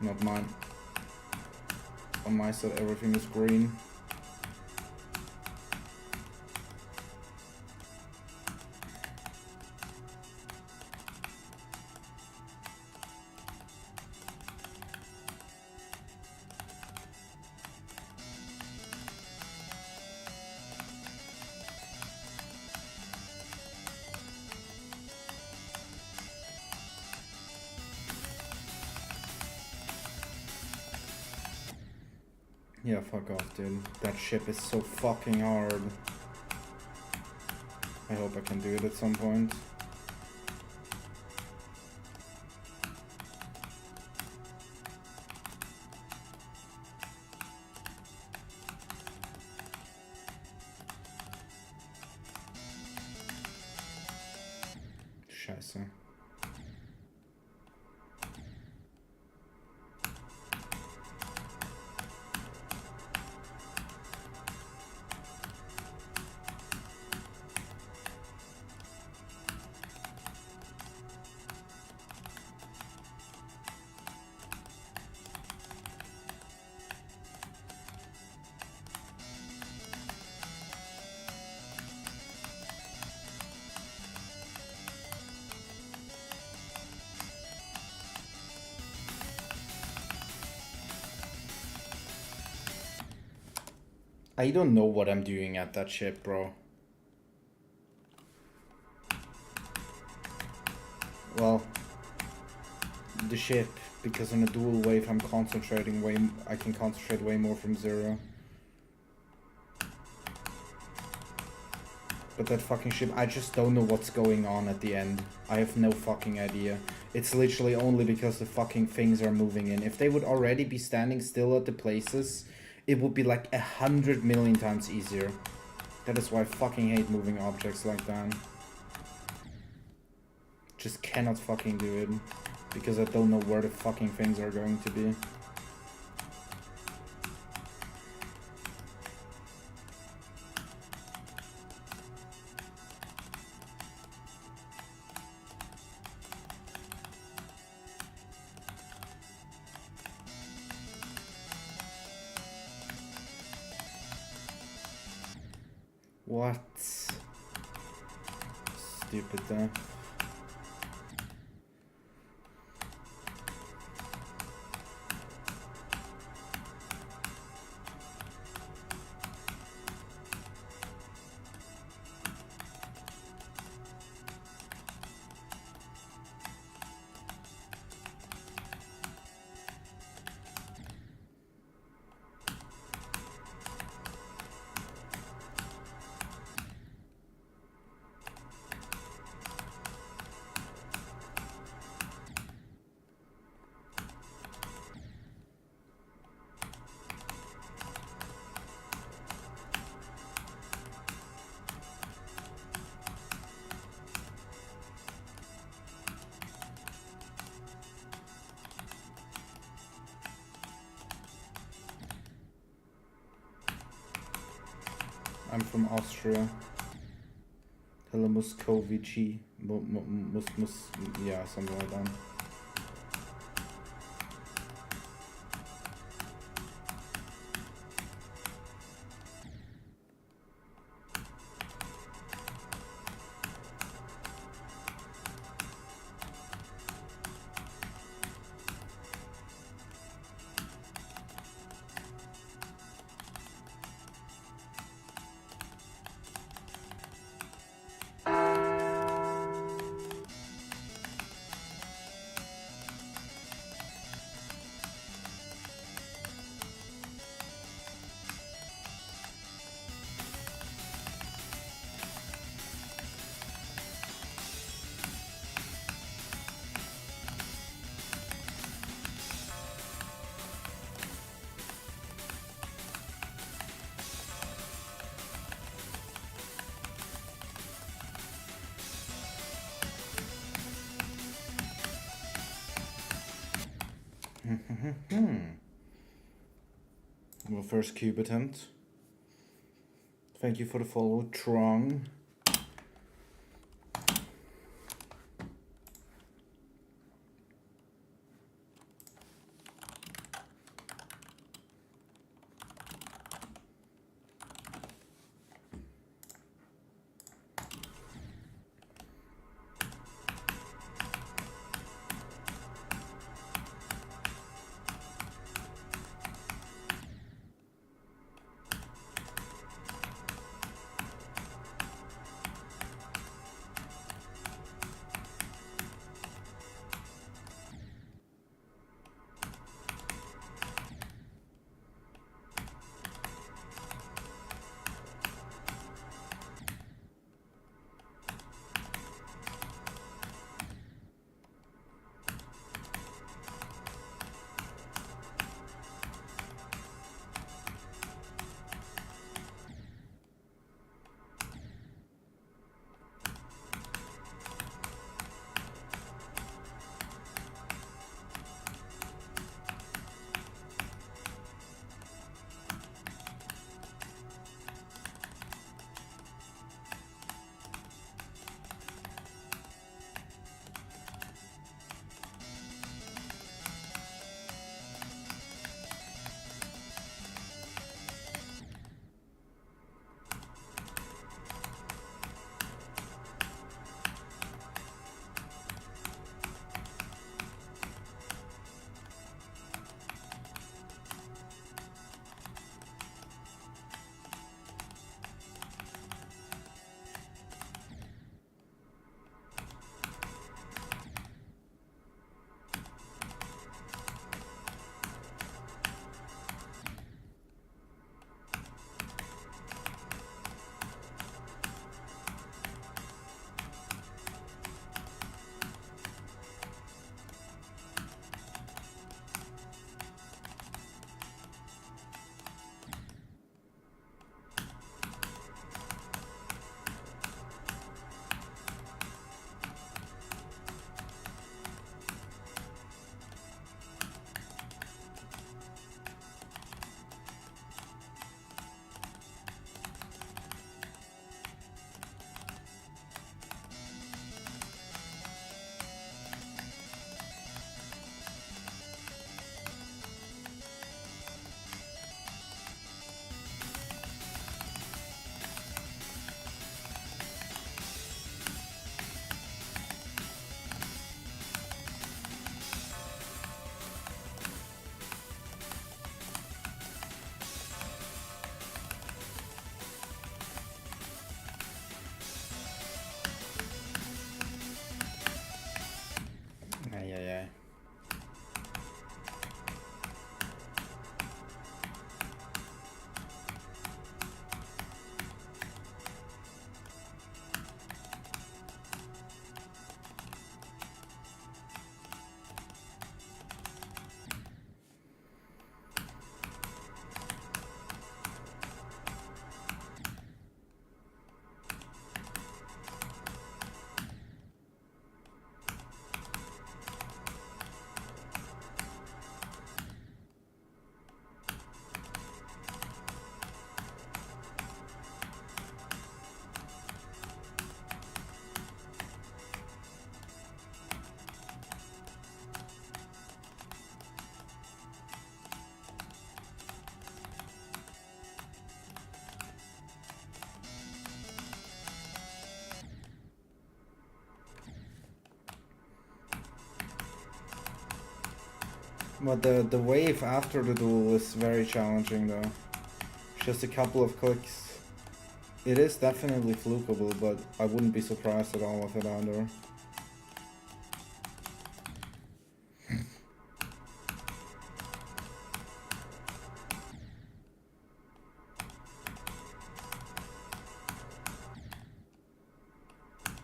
not mine. On my side, everything is green. Yeah, fuck off, dude. That ship is so fucking hard. I hope I can do it at some point. Scheiße. I don't know what I'm doing at that ship, bro. Well, the ship, because on a dual wave I'm concentrating I can concentrate way more from 0. But that fucking ship, I just don't know what's going on at the end. I have no fucking idea. It's literally only because the fucking things are moving in. If they would already be standing still at the places, it would be like 100 million times easier. That is why I fucking hate moving objects like that. Just cannot fucking do it. Because I don't know where the fucking things are going to be. What? Stupid death. I'm from Austria. Hello, Muscovici. Yeah, something like that. Well, first cube attempt. Thank you for the follow, Trong. But the wave after the duel is very challenging though. Just a couple of clicks. It is definitely flukeable, but I wouldn't be surprised at all of it either.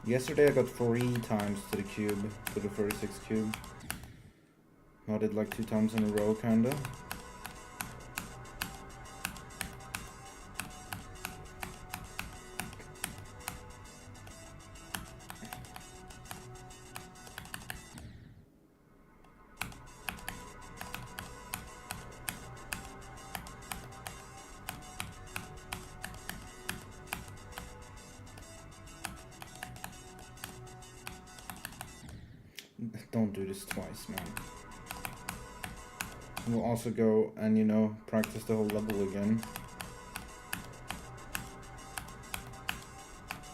Yesterday I got 3 times to the cube, to the 36 cube. Not it like 2 times in a row kinda. Don't do this twice, man. We'll also go and, you know, practice the whole level again.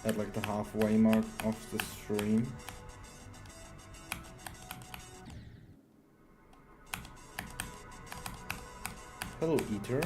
At like the halfway mark of the stream. Hello, Eater.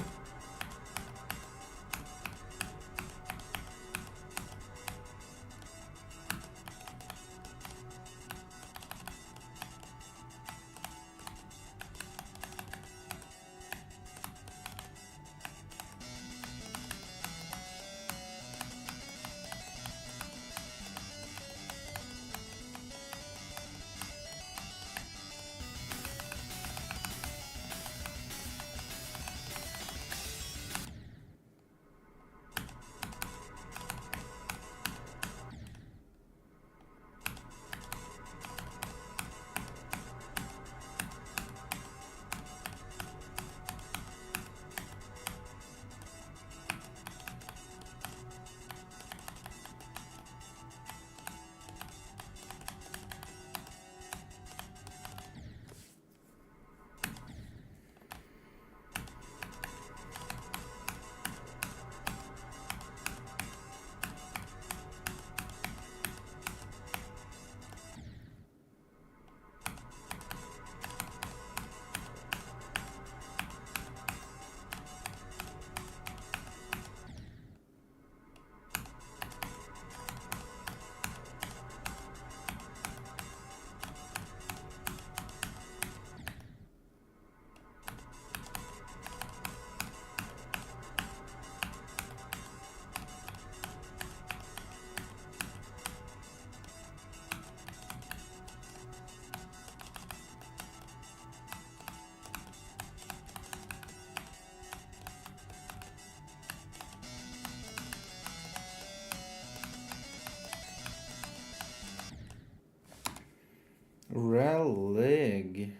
Relic.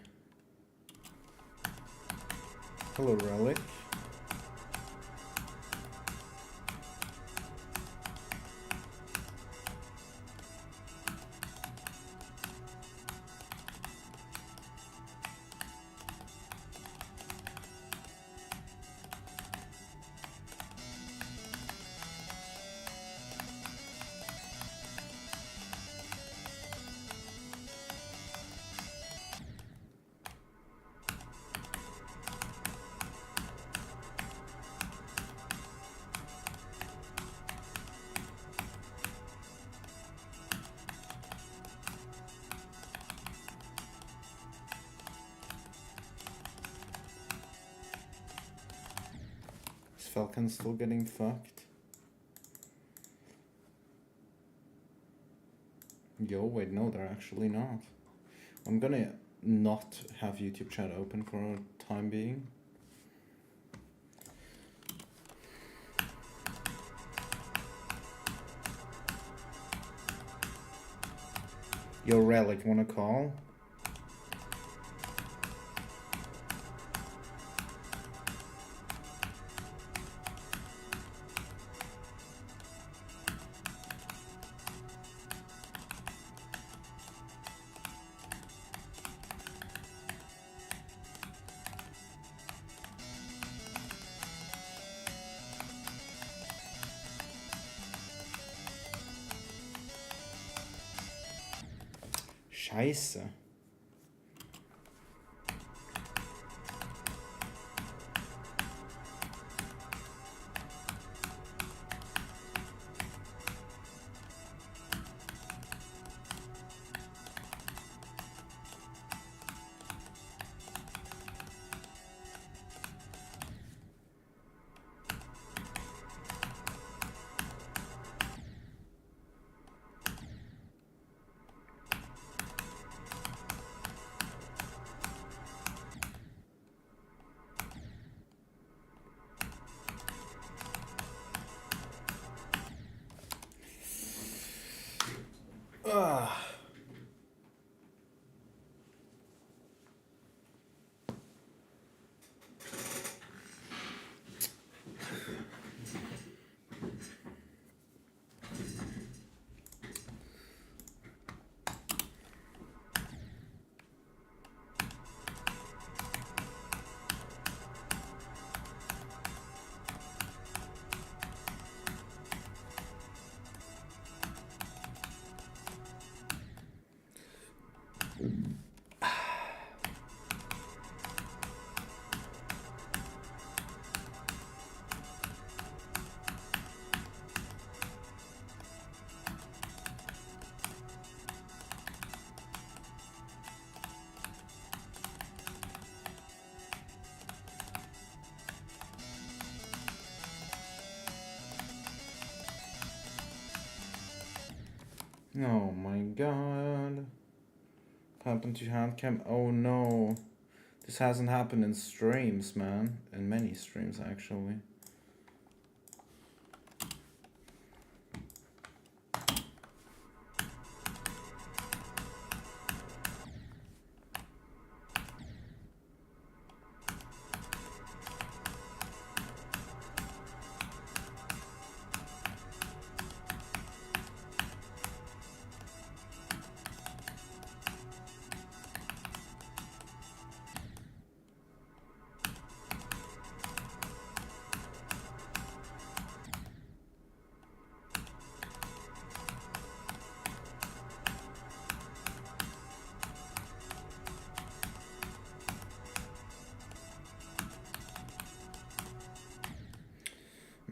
Hello, Relic. Falcon's still getting fucked. Yo, wait, no, they're actually not. I'm gonna not have YouTube chat open for a time being. Yo, Relic, wanna call? Scheiße. Ah. Oh my god. What happened to handcam? Oh no. This hasn't happened in streams, man. In many streams, actually.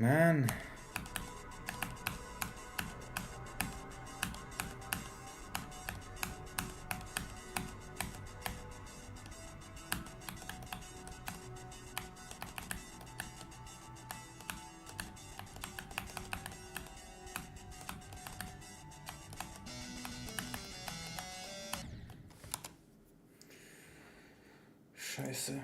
Man. Scheiße.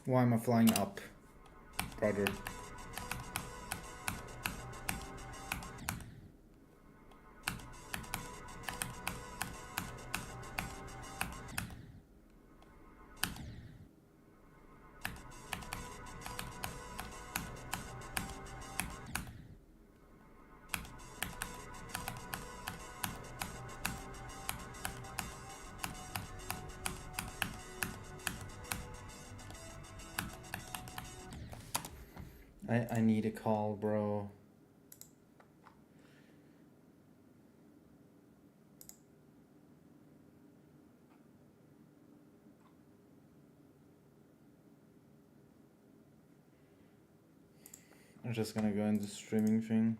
Why am I flying up, brother? I need a call, bro. I'm just gonna go into streaming thing.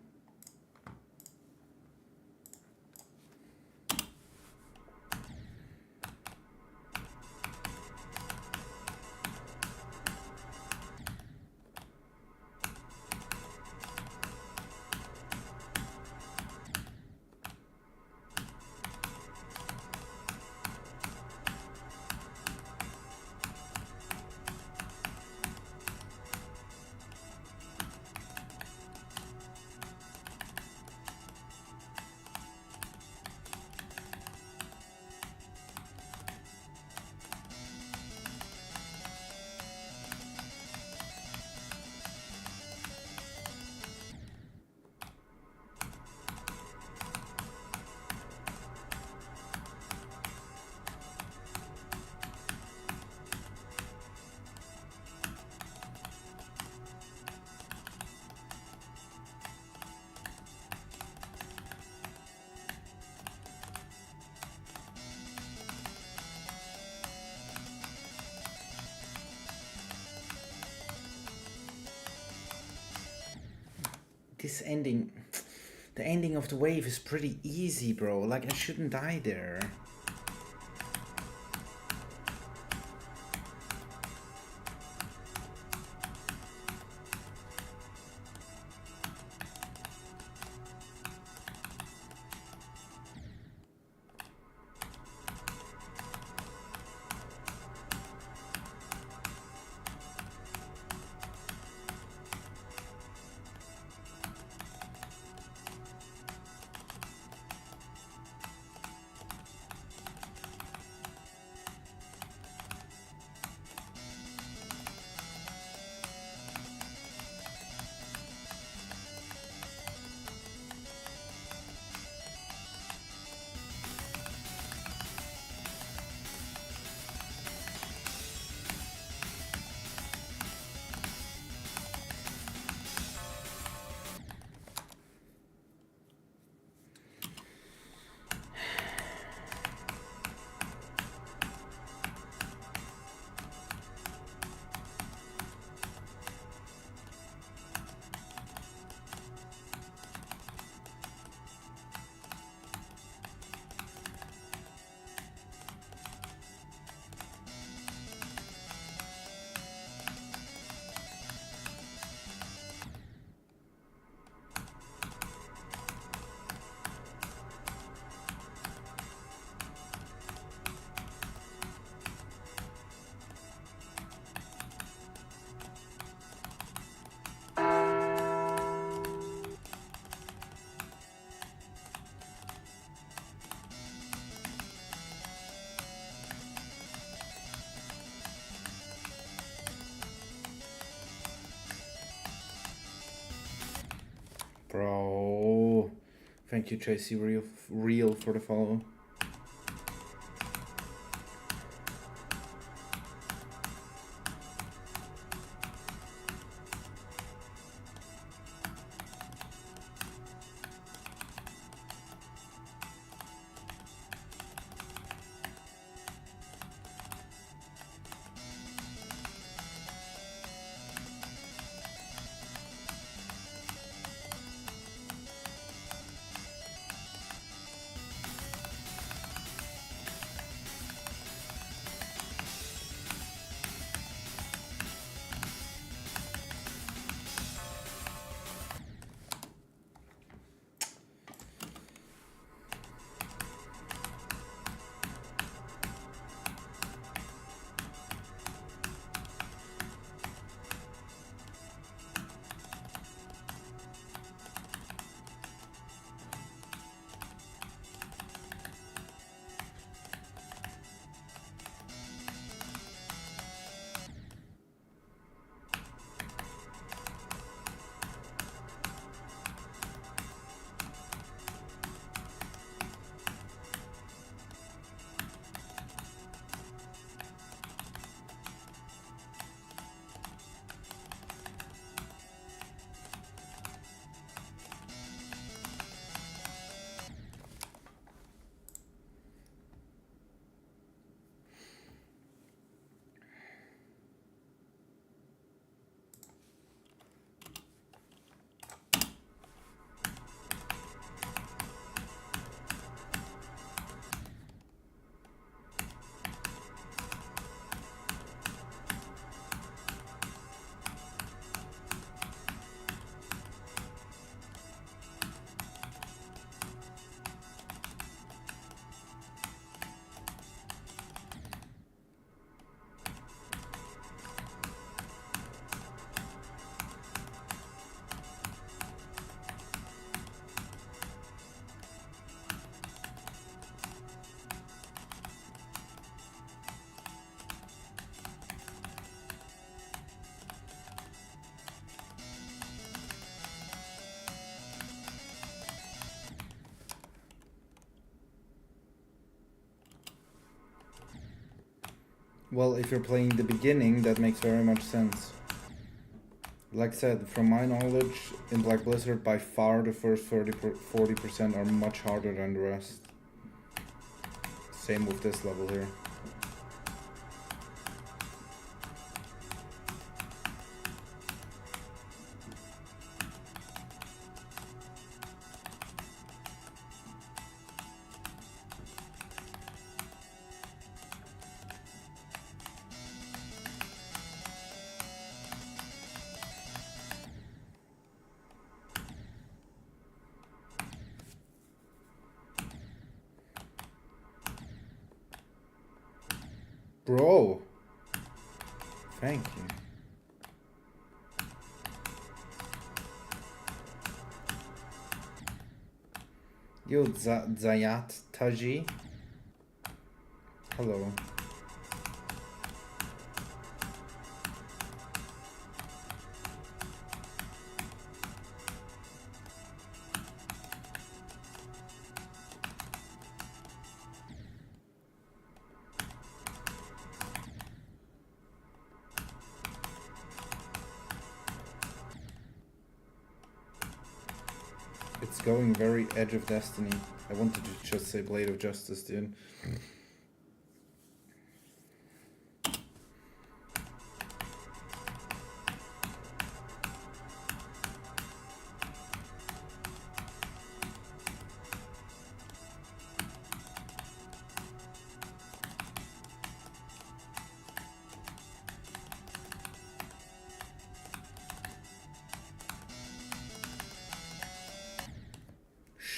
This ending, The ending of the wave is pretty easy, bro. Like, I shouldn't die there. Bro. Thank you, JC Real for the follow. Well, if you're playing the beginning, that makes very much sense. Like I said, from my knowledge, in Black Blizzard, by far the first 40% are much harder than the rest. Same with this level here. Bro. Thank you. Yo, Zayat Taji. Hello. It's going very Edge of Destiny. I wanted to just say Blade of Justice, dude.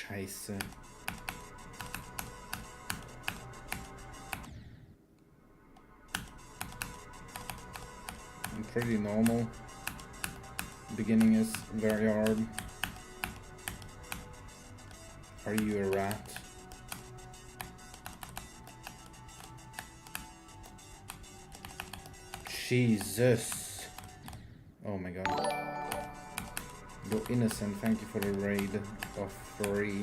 Scheiße. Pretty normal. Beginning is very hard. Are you a rat? Jesus. Oh my god. Go Innocent, thank you for the raid of 3.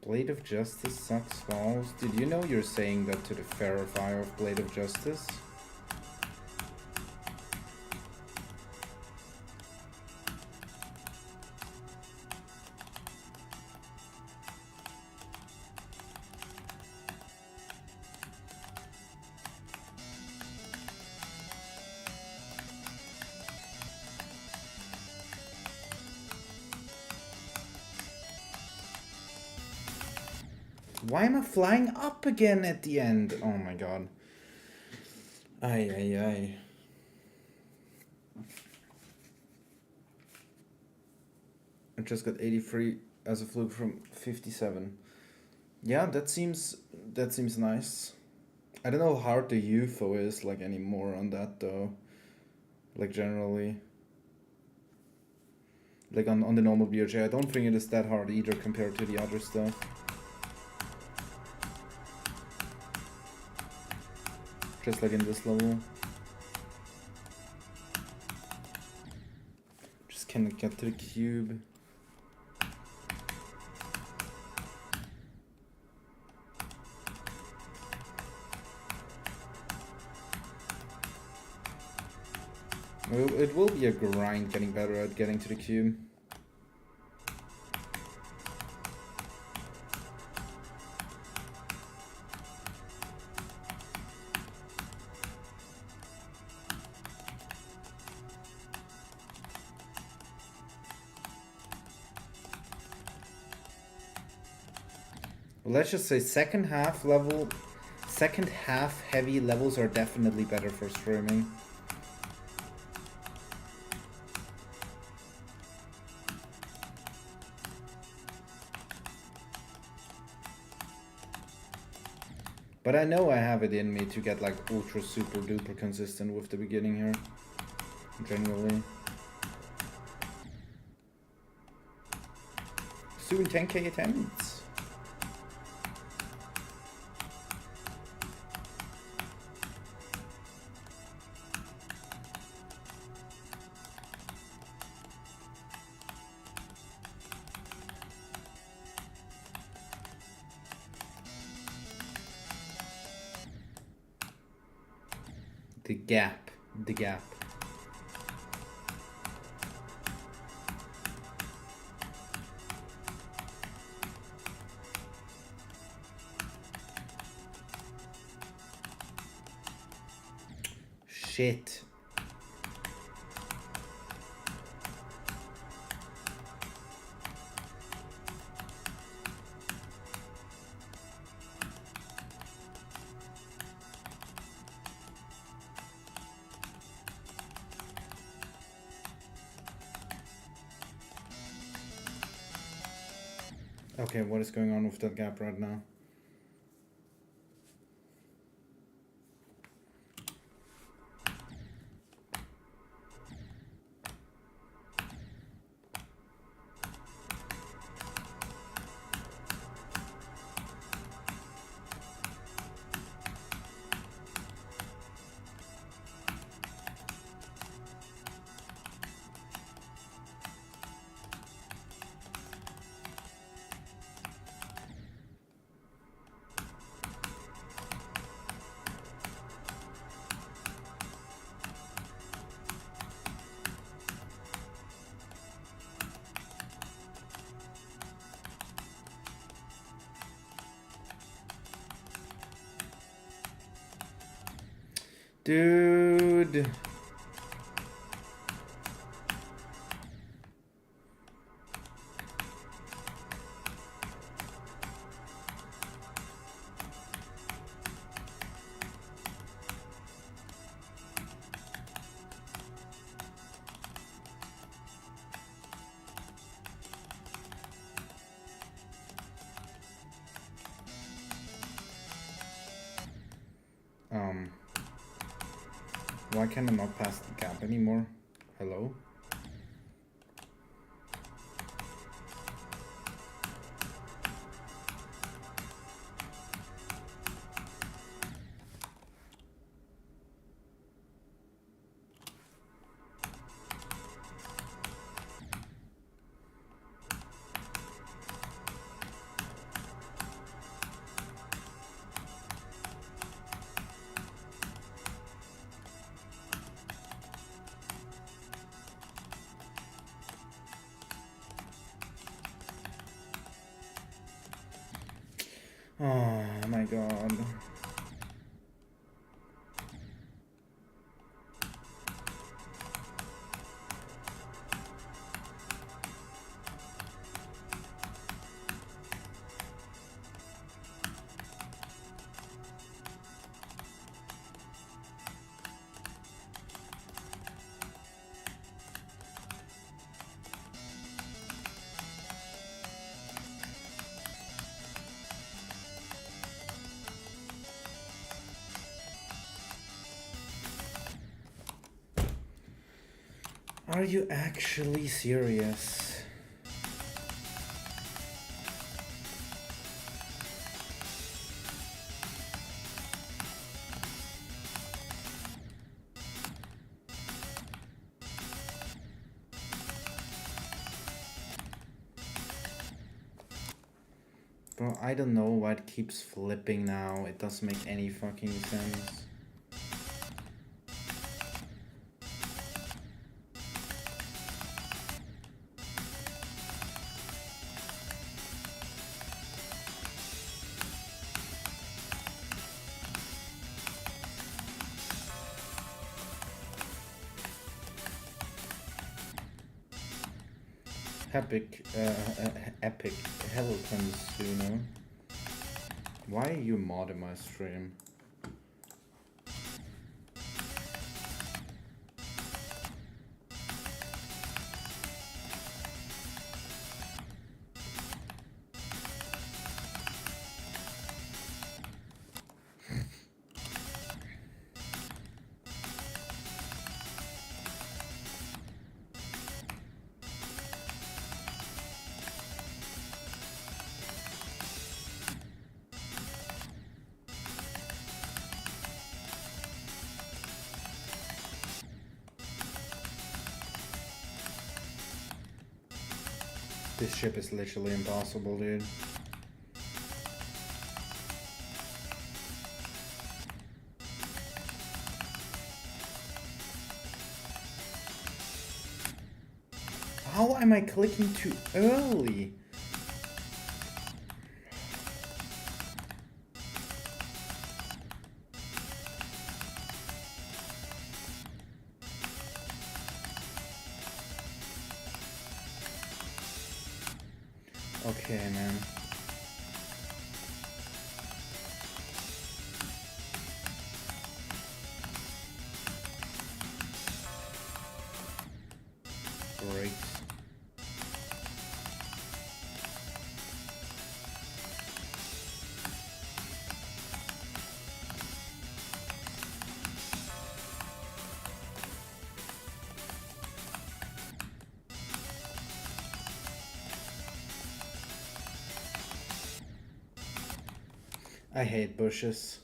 Blade of Justice sucks balls. Did you know you're saying that to the verifier of Blade of Justice? Why am I flying up again at the end? Oh my god. Ay, ay, ay. I just got 83 as a fluke from 57. Yeah, that seems nice. I don't know how hard the UFO is like anymore on that though. Like generally. Like on the normal BRJ. I don't think it is that hard either compared to the other stuff. Just like in this level. Just cannot get to the cube. Well, it will be a grind getting better at getting to the cube. Let's just say second half heavy levels are definitely better for streaming. But I know I have it in me to get like ultra super duper consistent with the beginning here. Generally. Soon 10k attendance. The gap. Shit. Okay, what is going on with that gap right now? Dude. Why can I not pass the gap anymore? Hello? Oh my god. Are you actually serious? Bro, I don't know why it keeps flipping now. It doesn't make any fucking sense. Epic Helicons, you know? Why are you modding my stream? This ship is literally impossible, dude. How am I clicking too early? Okay, man. Great. I hate bushes.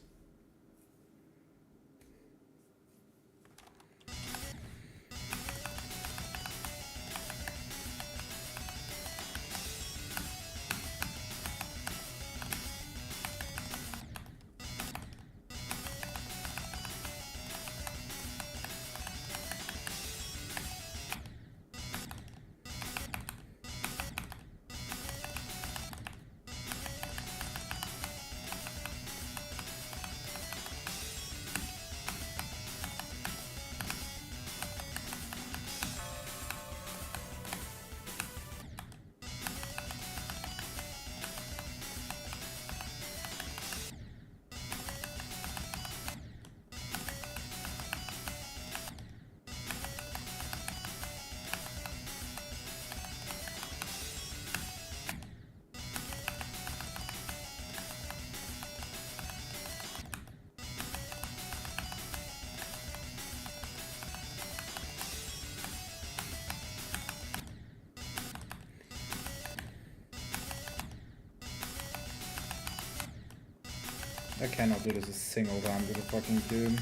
I cannot do this a single time with a fucking cube.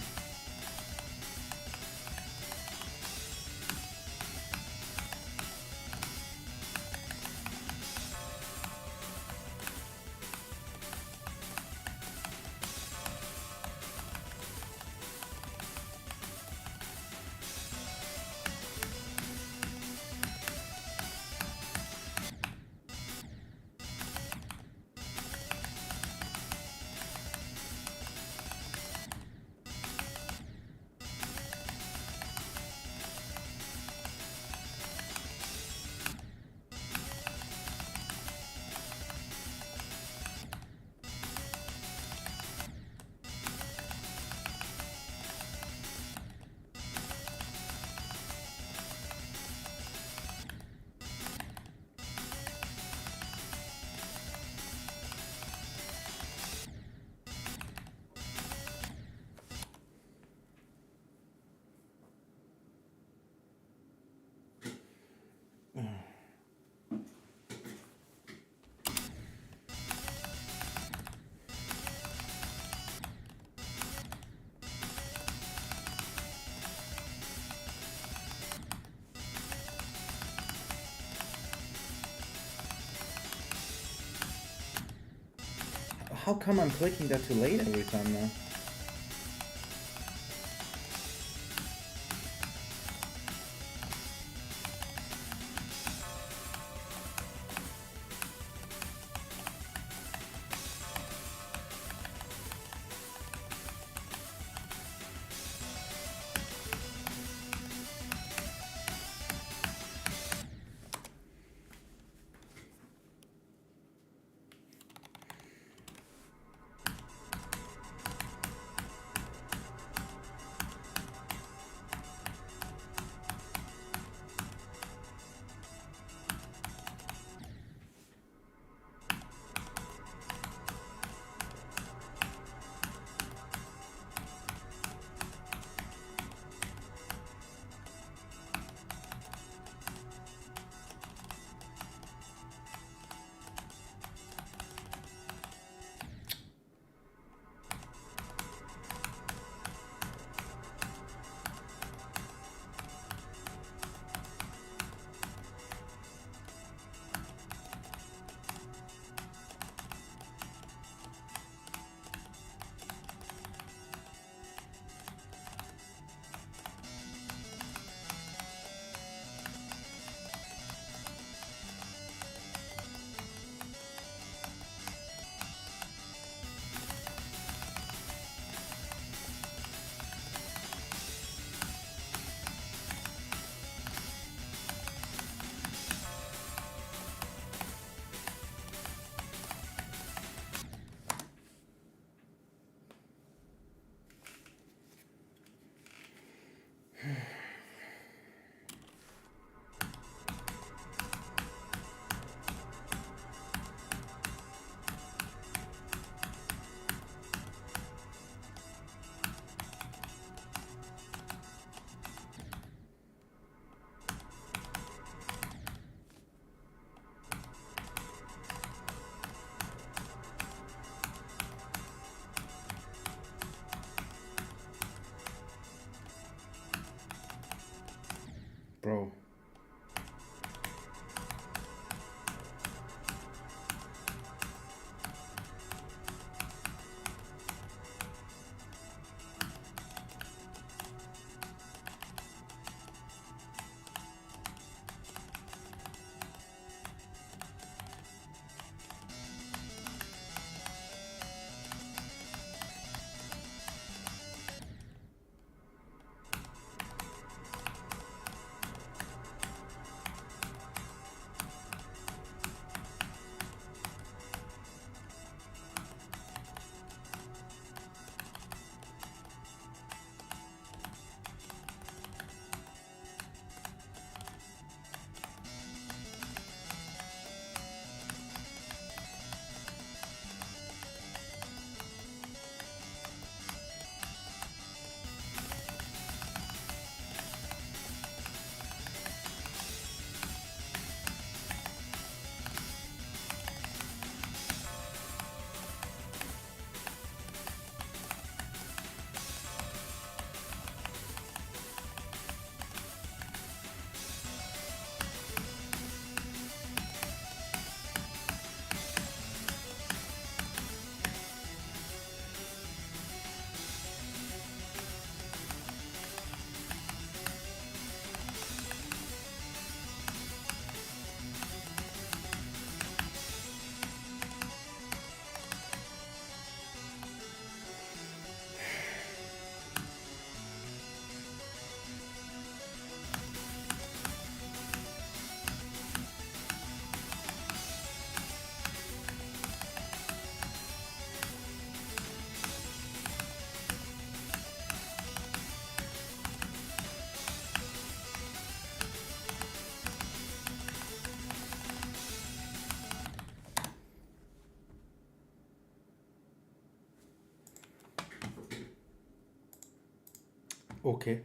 How come I'm clicking that too late every time now? Okay.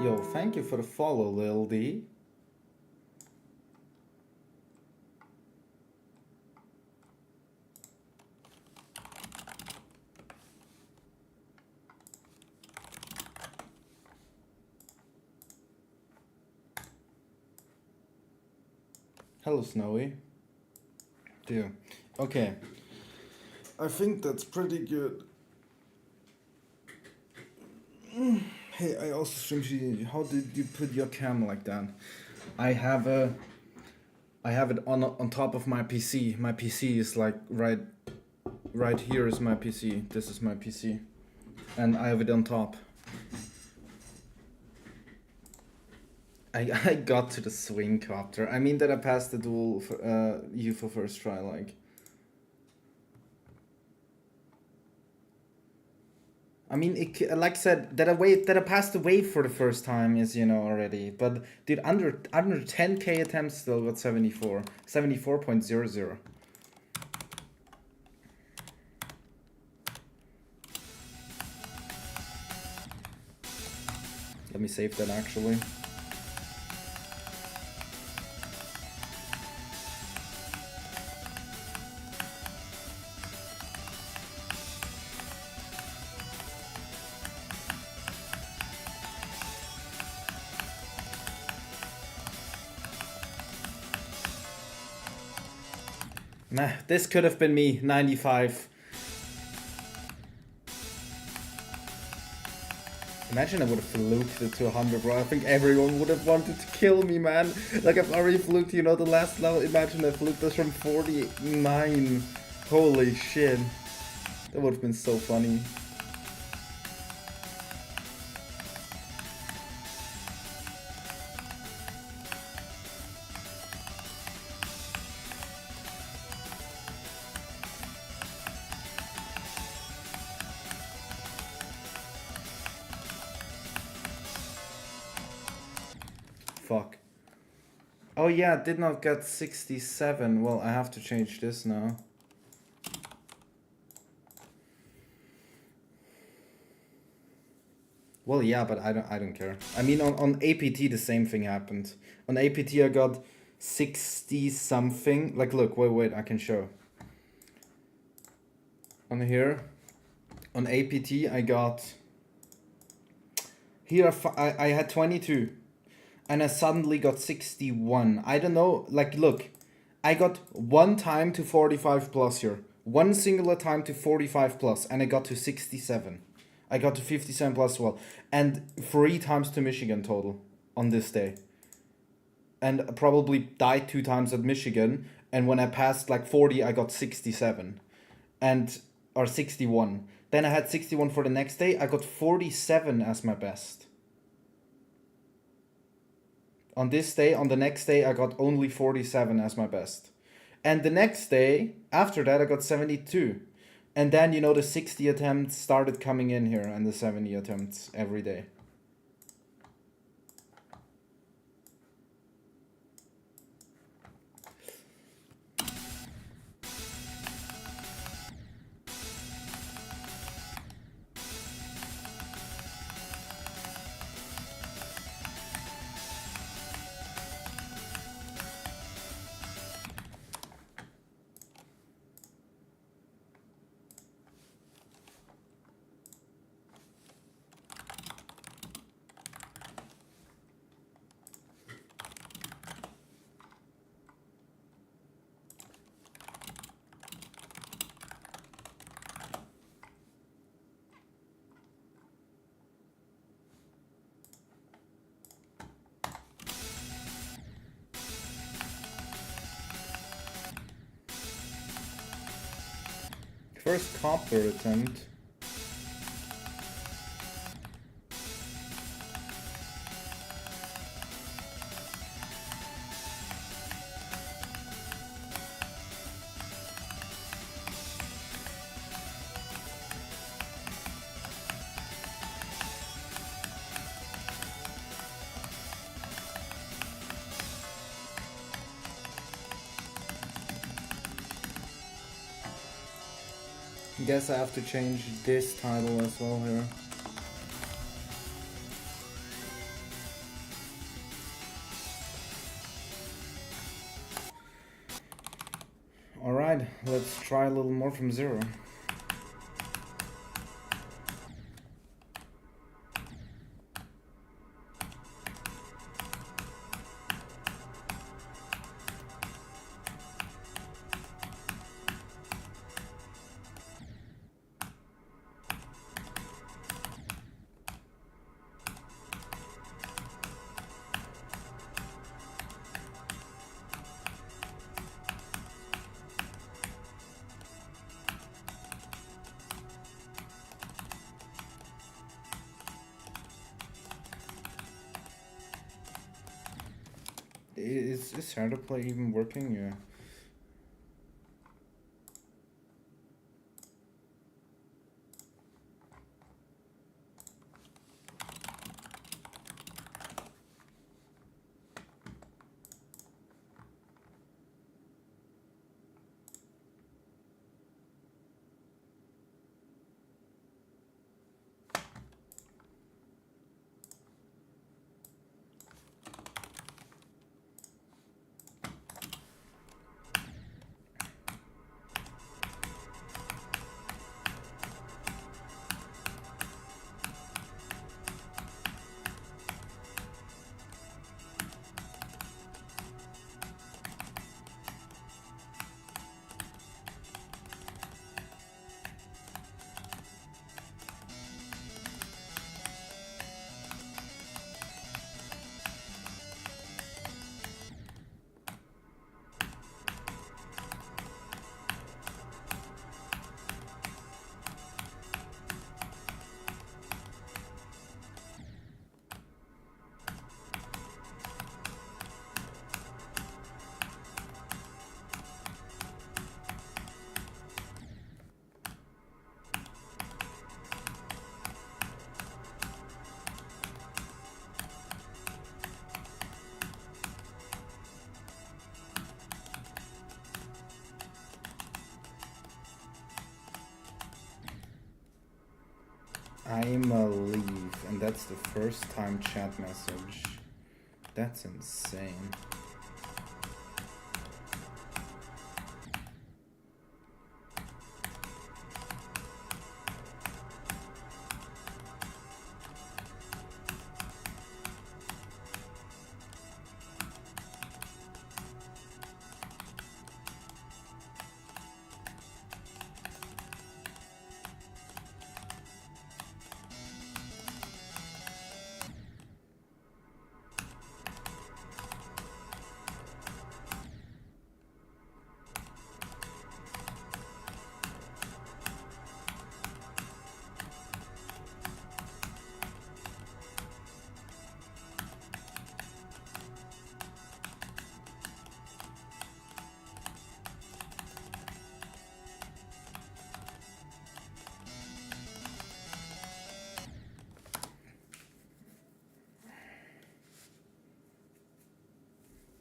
Yo, thank you for the follow, Lil D. Hello, Snowy. Dear. Okay. I think that's pretty good. Hey, I also stream. How did you put your cam like that? I have it on top of my PC. My PC is like right here is my PC. This is my PC, and I have it on top. I got to the swing copter. I mean that I passed the duel for you for first try, like. I mean, like I said, that I passed the wave for the first time is, you know, already. But dude, under 10k attempts still got 74, 74.00. Let me save that actually. Nah, this could have been me, 95. Imagine I would have fluked it to 100, bro. I think everyone would have wanted to kill me, man. Like, I've already fluked, you know, the last level. Imagine I fluked this from 49. Holy shit. That would have been so funny. Fuck. Oh yeah, did not get 67. Well, I have to change this now. Well, yeah, but I don't care. I mean, on APT the same thing happened. On APT I got 60 something. Like, look, wait, I can show. On here, on APT I got. Here I had 22. And I suddenly got 61. I don't know, like, look, I got one time to 45 plus here. One singular time to 45 plus, and I got to 67. I got to 57 plus as well. And 3 times to Michigan total on this day. And probably died 2 times at Michigan. And when I passed like 40, I got 67. Or 61. Then I had 61 for the next day. I got 47 as my best. On this day, on the next day, I got only 47 as my best. And the next day, after that, I got 72. And then, you know, the 60 attempts started coming in here, and the 70 attempts every day. First copter attempt. guess I have to change this title as well here. Alright, let's try a little more from zero. Is this hard to play even working? Yeah. I'm a leave, and that's the first time chat message. That's insane.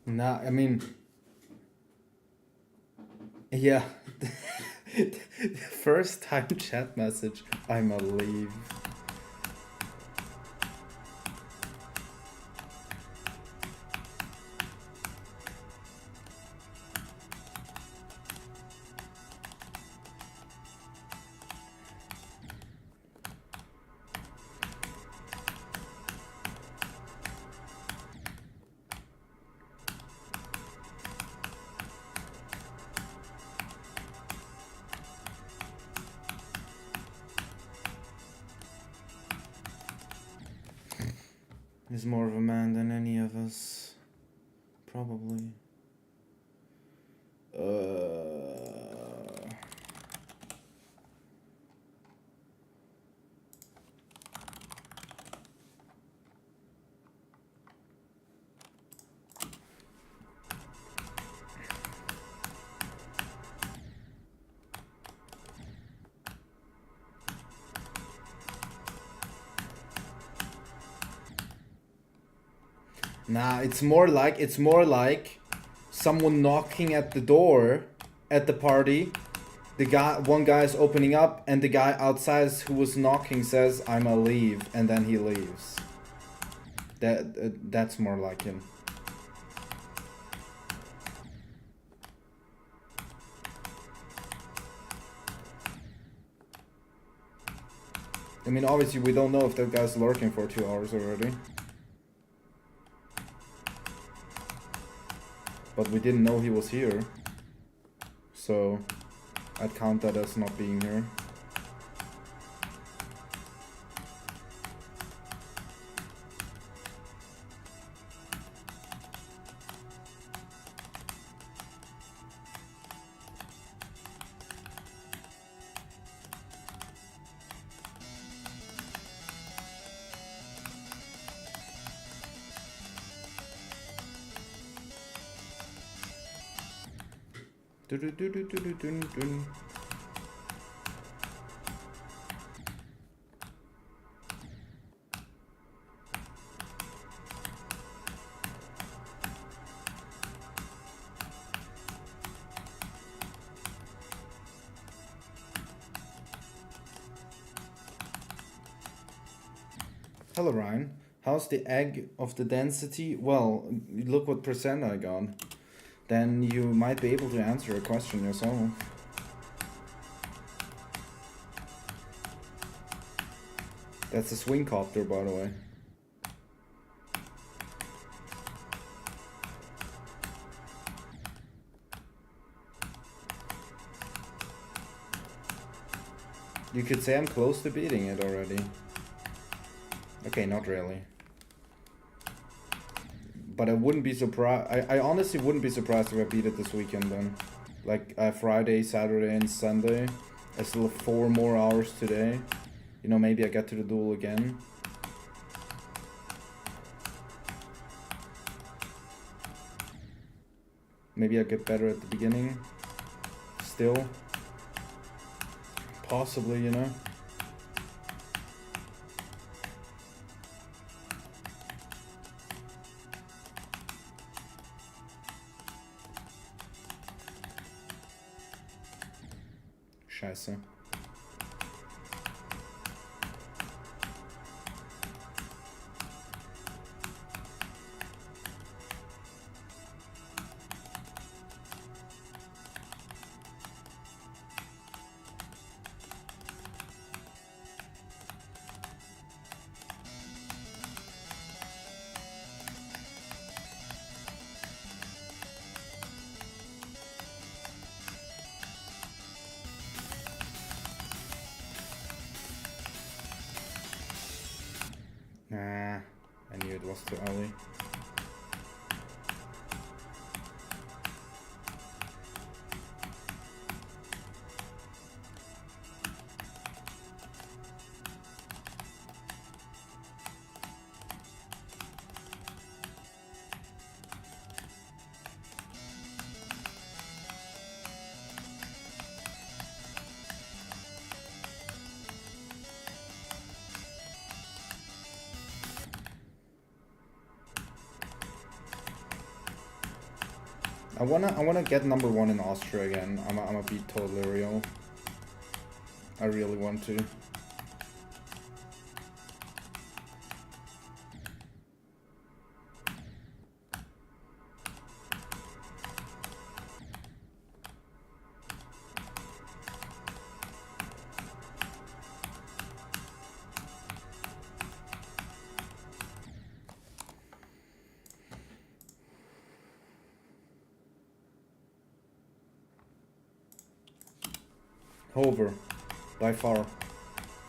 Nah, I mean, yeah. The first time chat message, I'm a leave. He's more of a man than any of us. Probably. Nah, it's more like someone knocking at the door at the party one guy is opening up, and the guy outside who was knocking says, "I'ma leave," and then he leaves. That's more like him. I mean, obviously we don't know if that guy's lurking for 2 hours already. But we didn't know he was here. So I'd count that as not being here. Hello Ryan, how's the egg of the density? Well, look what percent I got. Then you might be able to answer a question yourself. That's a swing copter, by the way. You could say I'm close to beating it already. Okay, not really. But I wouldn't be surprised. I honestly wouldn't be surprised if I beat it this weekend then. Like Friday, Saturday, and Sunday. I still have 4 more hours today. You know, maybe I get to the duel again. Maybe I get better at the beginning. Still. Possibly, you know. Scheiße. Nah, I knew it was too early. I wanna get number 1 in Austria again. I'ma beat totally real. I really want to. Hover, by far.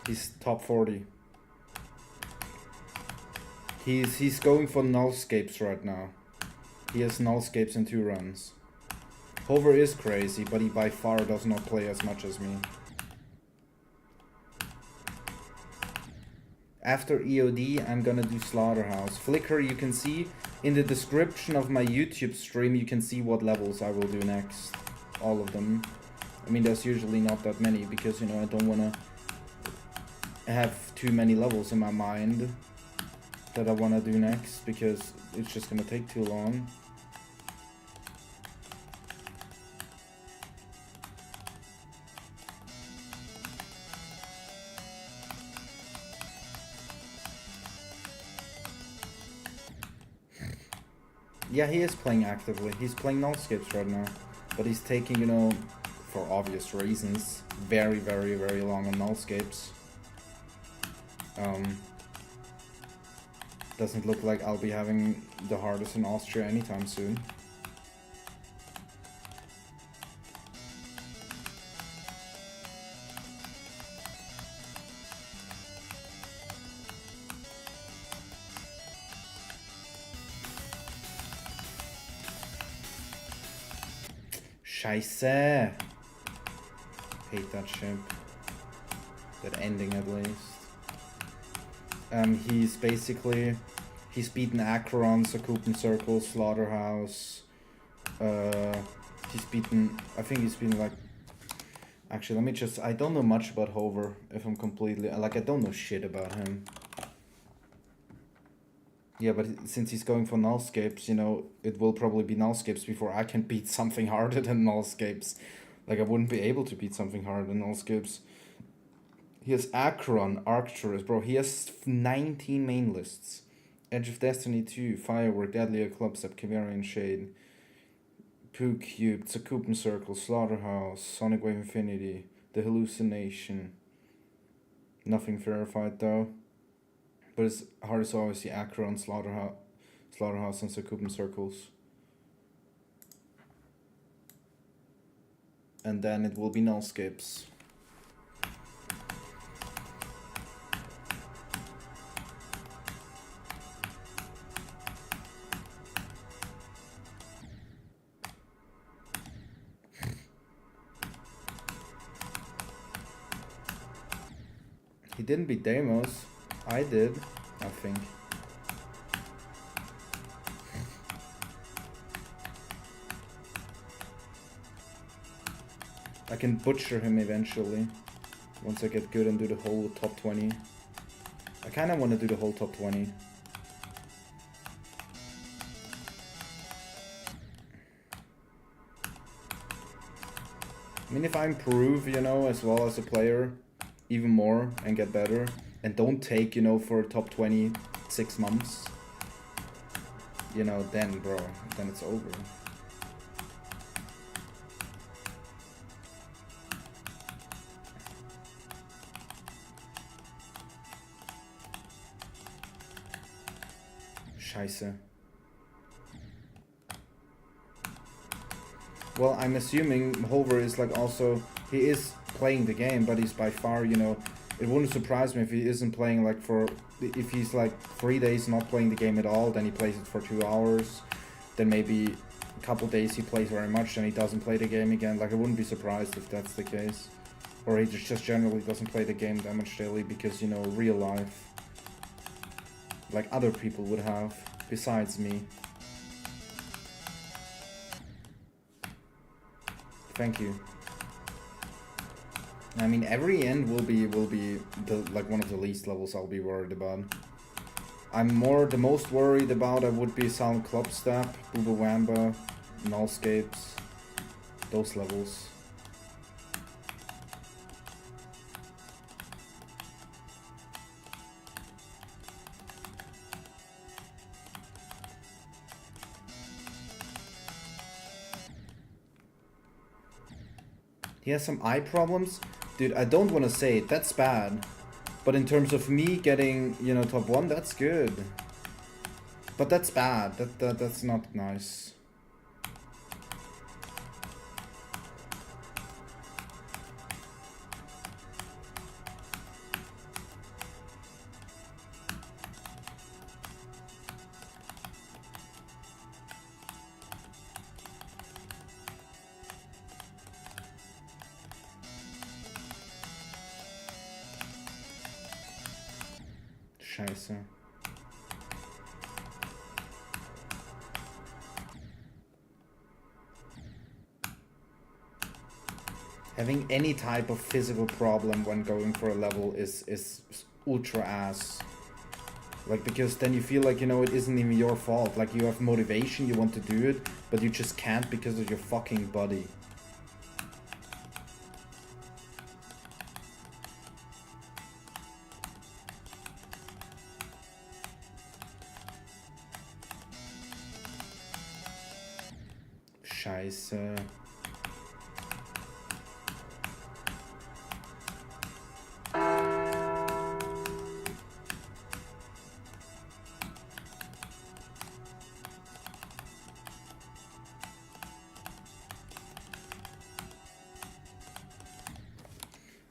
He's top 40. He's going for nullscapes right now. He has nullscapes in 2 runs. Hover is crazy, but he by far does not play as much as me. After EOD, I'm gonna do Slaughterhouse. Flickr, you can see in the description of my YouTube stream, you can see what levels I will do next. All of them. I mean, there's usually not that many because, you know, I don't want to have too many levels in my mind that I want to do next because it's just going to take too long. Yeah, he is playing actively. He's playing nullscapes right now. But he's taking, you know, for obvious reasons, very, very, very long on nullscapes. Doesn't look like I'll be having the hardest in Austria anytime soon. Scheiße! Hate that ship. That ending at least. He's basically... He's beaten Acheron, Sakupen Circle, Slaughterhouse. He's beaten... I think he's been like... Actually, let me just... I don't know much about Hover, if I'm completely... Like, I don't know shit about him. Yeah, but since he's going for nullscapes, you know, it will probably be nullscapes before I can beat something harder than nullscapes. Like, I wouldn't be able to beat something harder than nullscapes. He has Acheron, Arcturus, bro. He has 19 main lists. Edge of Destiny 2, Firework, Deadly Eclipse, Kivarian Shade, Poocubed, Sakupen Circle, Slaughterhouse, Sonic Wave Infinity, The Hallucination. Nothing verified though. But his hardest always the Acheron, Slaughterhouse, and Sakupen Circles. And then it will be nullscapes. He didn't beat Deimos. I did, I think. I can butcher him eventually. Once I get good and do the whole top 20. I kinda wanna do the whole top 20. I mean, if I improve, you know, as well as a player, even more, and get better, and don't take, you know, for top 20 6 months, you know, then, bro, then it's over. Scheiße. Well, I'm assuming Hover is like also, he is playing the game, but he's by far, you know, it wouldn't surprise me if he isn't playing like for, if he's like 3 days not playing the game at all, then he plays it for 2 hours, then maybe a couple days he plays very much, then he doesn't play the game again. Like, I wouldn't be surprised if that's the case. Or he just generally doesn't play the game that much daily because, you know, real life, like other people would have, besides me. Thank you. I mean, every end will be the, like one of the least levels I'll be worried about. The most worried about I would be Silent Clubstep, Booba Wamba, Nullscapes, those levels. He has some eye problems. Dude, I don't want to say it, that's bad. But in terms of me getting, you know, top 1, that's good. But that's bad, that's not nice. Scheiße. Having any type of physical problem when going for a level is ultra ass. Like, because then you feel like, you know, it isn't even your fault. Like, you have motivation, you want to do it, but you just can't because of your fucking body. scheiße.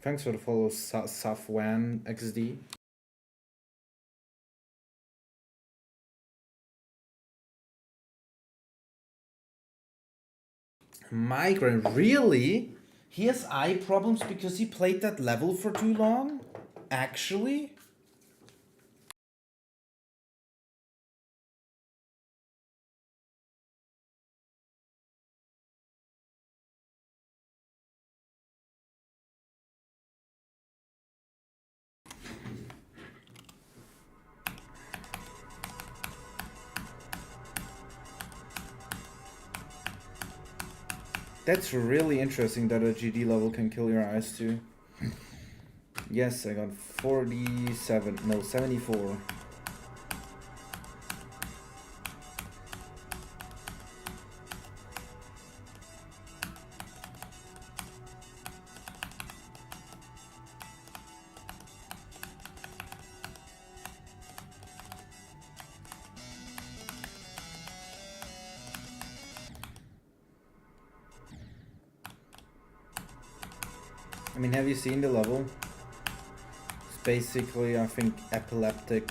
Thanks for the follow, Safwan XD. Migraine, really? He has eye problems because he played that level for too long? Actually? That's really interesting that a GD level can kill your eyes too. Yes, I got 47, no, 74. I mean, have you seen the level? It's basically, I think, epileptic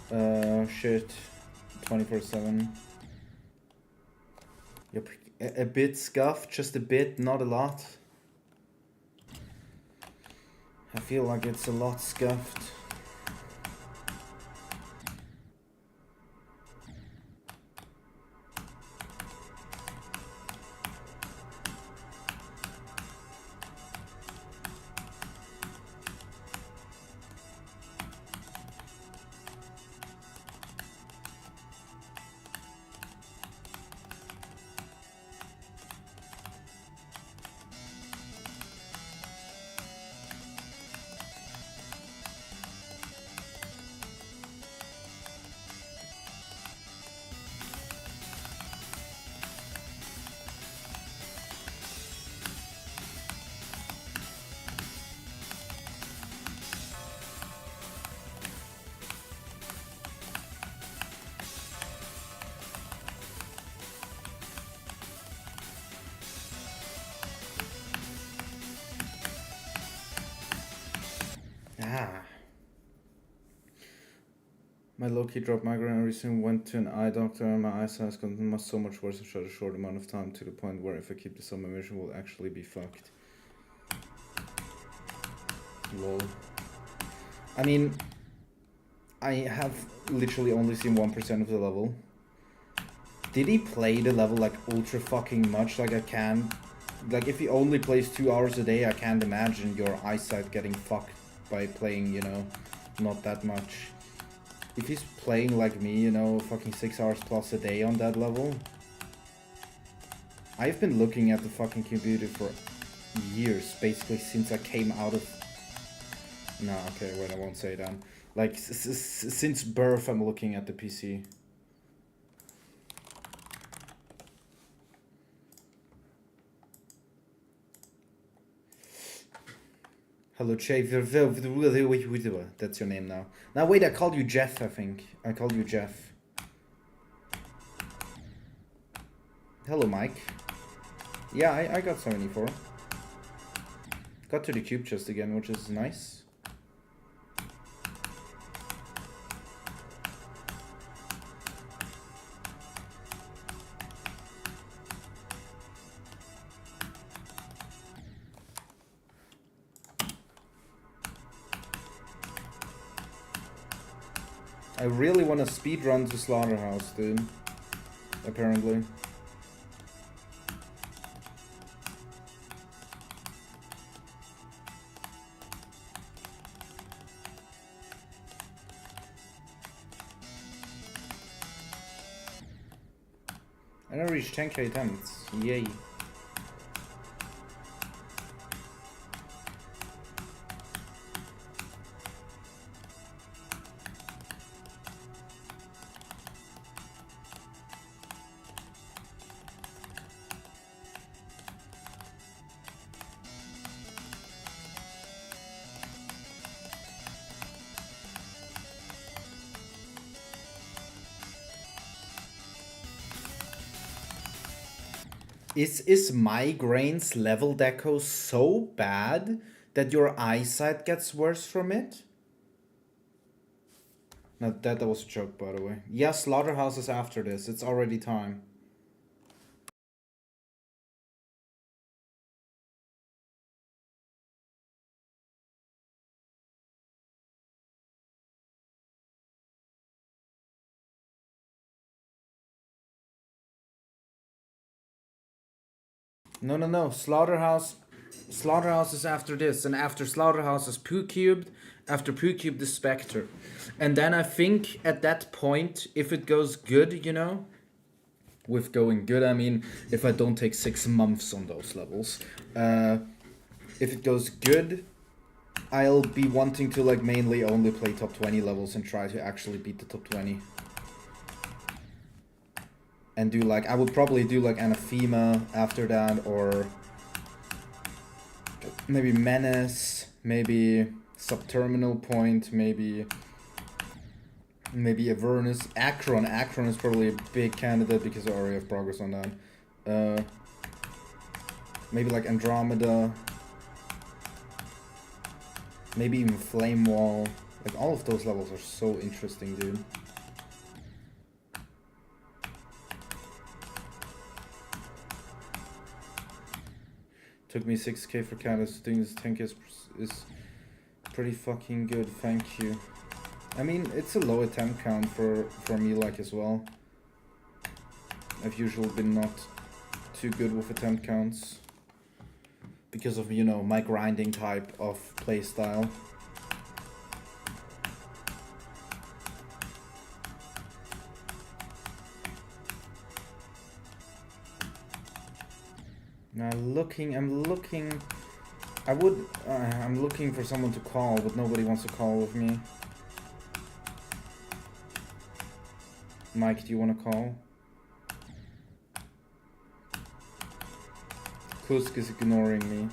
shit 24/7. Yep, a bit scuffed, just a bit, not a lot. I feel like it's a lot scuffed. My low-key dropped migraine. I recently went to an eye doctor and my eyesight has gotten so much worse in such a short amount of time, to the point where if I keep this on, my vision will actually be fucked. Lol. I mean, I have literally only seen 1% of the level. Did he play the level like ultra fucking much? Like I can, like if he only plays 2 hours a day, I can't imagine your eyesight getting fucked by playing, you know, not that much. If he's playing like me, you know, fucking 6 hours plus a day on that level. I've been looking at the fucking computer for years, basically since I came out of... No, okay, wait, I won't say that. Like, since birth I'm looking at the PC. Hello, Jay. That's your name now. Now, wait, I called you Jeff, I think. I called you Jeff. Hello, Mike. Yeah, I got 74. Got to the cube chest again, which is nice. I really want to speedrun to Slaughterhouse, dude. Apparently. I never reached 10k attempts. Yay. Is migraines level deco so bad that your eyesight gets worse from it? No, that was a joke, by the way. Yeah, Slaughterhouse is after this. It's already time. No. Slaughterhouse is after this, and after Slaughterhouse is poocubed. After poocubed is Spectre, and then I think at that point, if it goes good, you know, with going good, I mean, if I don't take 6 months on those levels, if it goes good, I'll be wanting to like mainly only play top 20 levels and try to actually beat the top 20. And do like, I would probably do like Anathema after that, or maybe Menace, maybe Subterminal Point, maybe Avernus. Akron is probably a big candidate because I already have progress on that. Maybe like Andromeda. Maybe even Flame Wall. Like all of those levels are so interesting, dude. Took me 6k for Candace. Doing this 10k is pretty fucking good, thank you. I mean, it's a low attempt count for me like as well. I've usually been not too good with attempt counts because of, you know, my grinding type of playstyle. Now I'm looking, I'm looking for someone to call, but nobody wants to call with me. Mike, do you want to call? Kusk is ignoring me.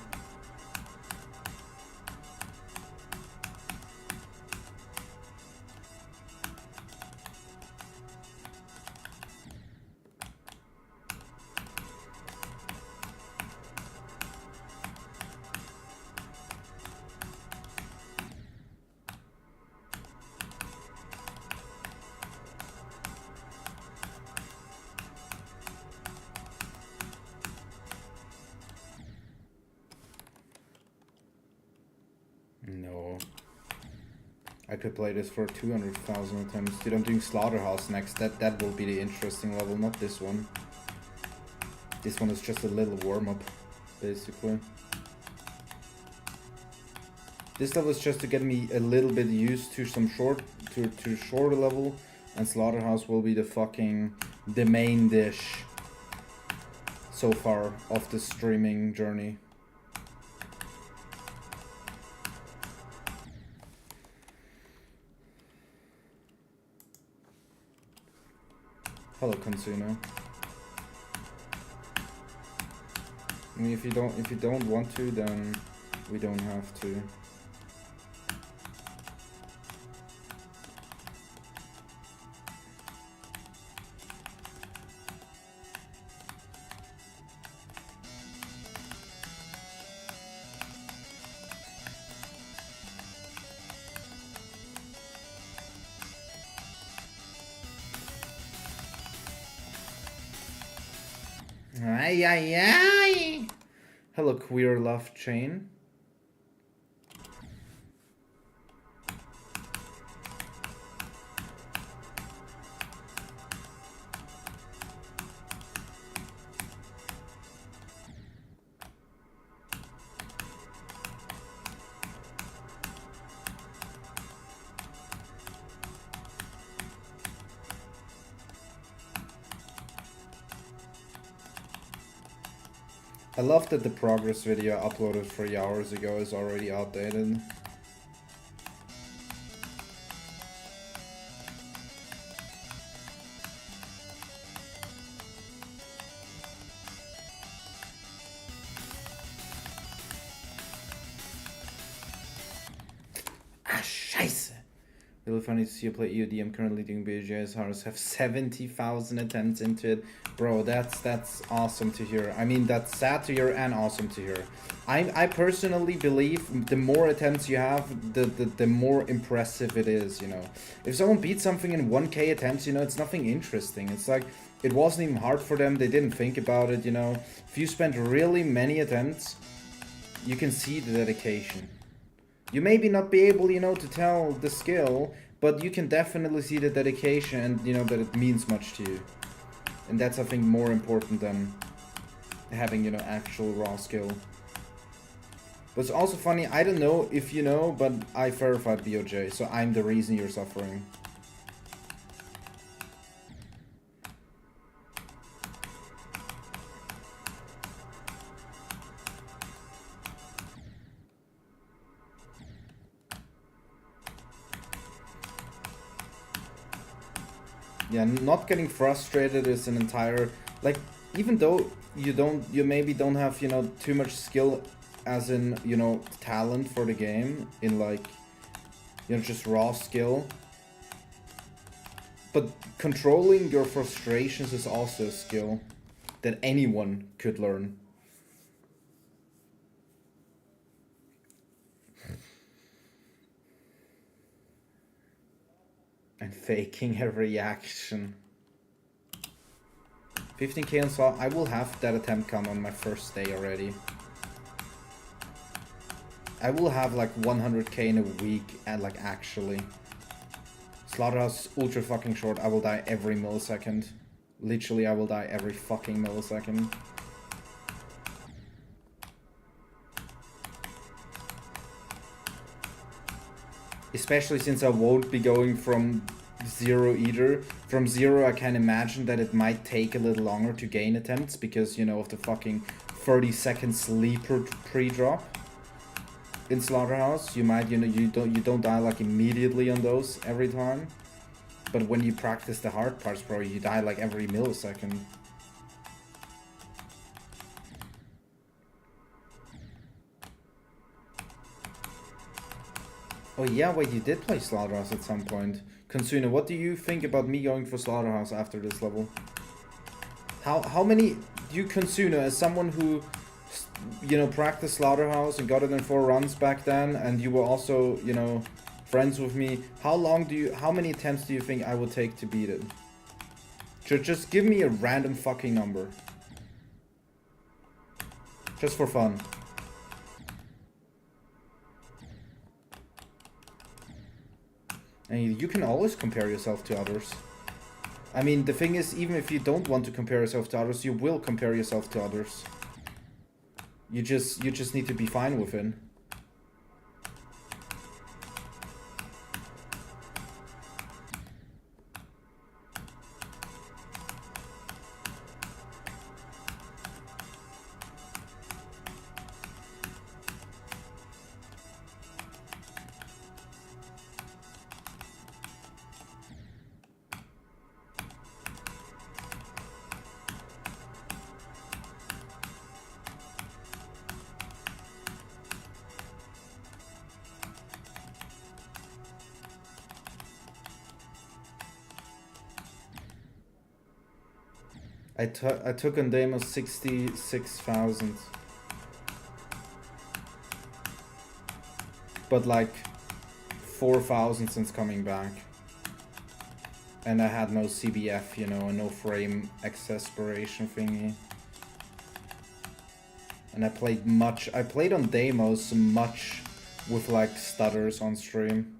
No. I could play this for 200,000 attempts. Dude, I'm doing Slaughterhouse next. That will be the interesting level, not this one. This one is just a little warm-up, basically. This level is just to get me a little bit used to some shorter level, and Slaughterhouse will be the main dish so far of the streaming journey. Hello, Consuno. I mean, if you don't want to, then we don't have to. Ay. Hello, queer love chain. I love that the progress video uploaded 3 hours ago is already outdated. Ah, scheiße! Really funny to see you play EOD. I'm currently doing BJ's. Hearts have 70,000 attempts into it. Bro, that's awesome to hear. I mean, that's sad to hear and awesome to hear. I personally believe the more attempts you have, the more impressive it is, you know. If someone beats something in 1k attempts, you know, it's nothing interesting. It's like, it wasn't even hard for them. They didn't think about it, you know. If you spend really many attempts, you can see the dedication. You maybe not be able, you know, to tell the skill, but you can definitely see the dedication and, you know, that it means much to you. And that's, I think, more important than having, you know, actual raw skill. But it's also funny, I don't know if you know, but I verified BOJ, so I'm the reason you're suffering. Yeah, not getting frustrated is an entire, like, even though you maybe don't have, you know, too much skill as in, you know, talent for the game, in like, you know, just raw skill. But controlling your frustrations is also a skill that anyone could learn. And faking every action. 15k on Saw. I will have that attempt count on my first day already. I will have like 100k in a week and like actually. Slaughterhouse ultra fucking short. I will die every millisecond. Literally, I will die every fucking millisecond. Especially since I won't be going from 0 either. From 0 I can imagine that it might take a little longer to gain attempts because, you know, of the fucking 30-second sleeper pre-drop. In Slaughterhouse, you might, you know, you don't die like immediately on those every time. But when you practice the hard parts, bro, you die like every millisecond. Oh yeah, wait, you did play Slaughterhouse at some point. Konsuna, what do you think about me going for Slaughterhouse after this level? How many... You, Konsuna, as someone who, you know, practiced Slaughterhouse and got it in 4 runs back then, and you were also, you know, friends with me, how many attempts do you think I would take to beat it? Just give me a random fucking number. Just for fun. And you can always compare yourself to others. I mean, the thing is, even if you don't want to compare yourself to others, you will compare yourself to others. You just need to be fine with it. I took on demo 66,000. But like 4,000 since coming back. And I had no CBF, you know, and no frame exasperation thingy. And I played on demos much with like stutters on stream.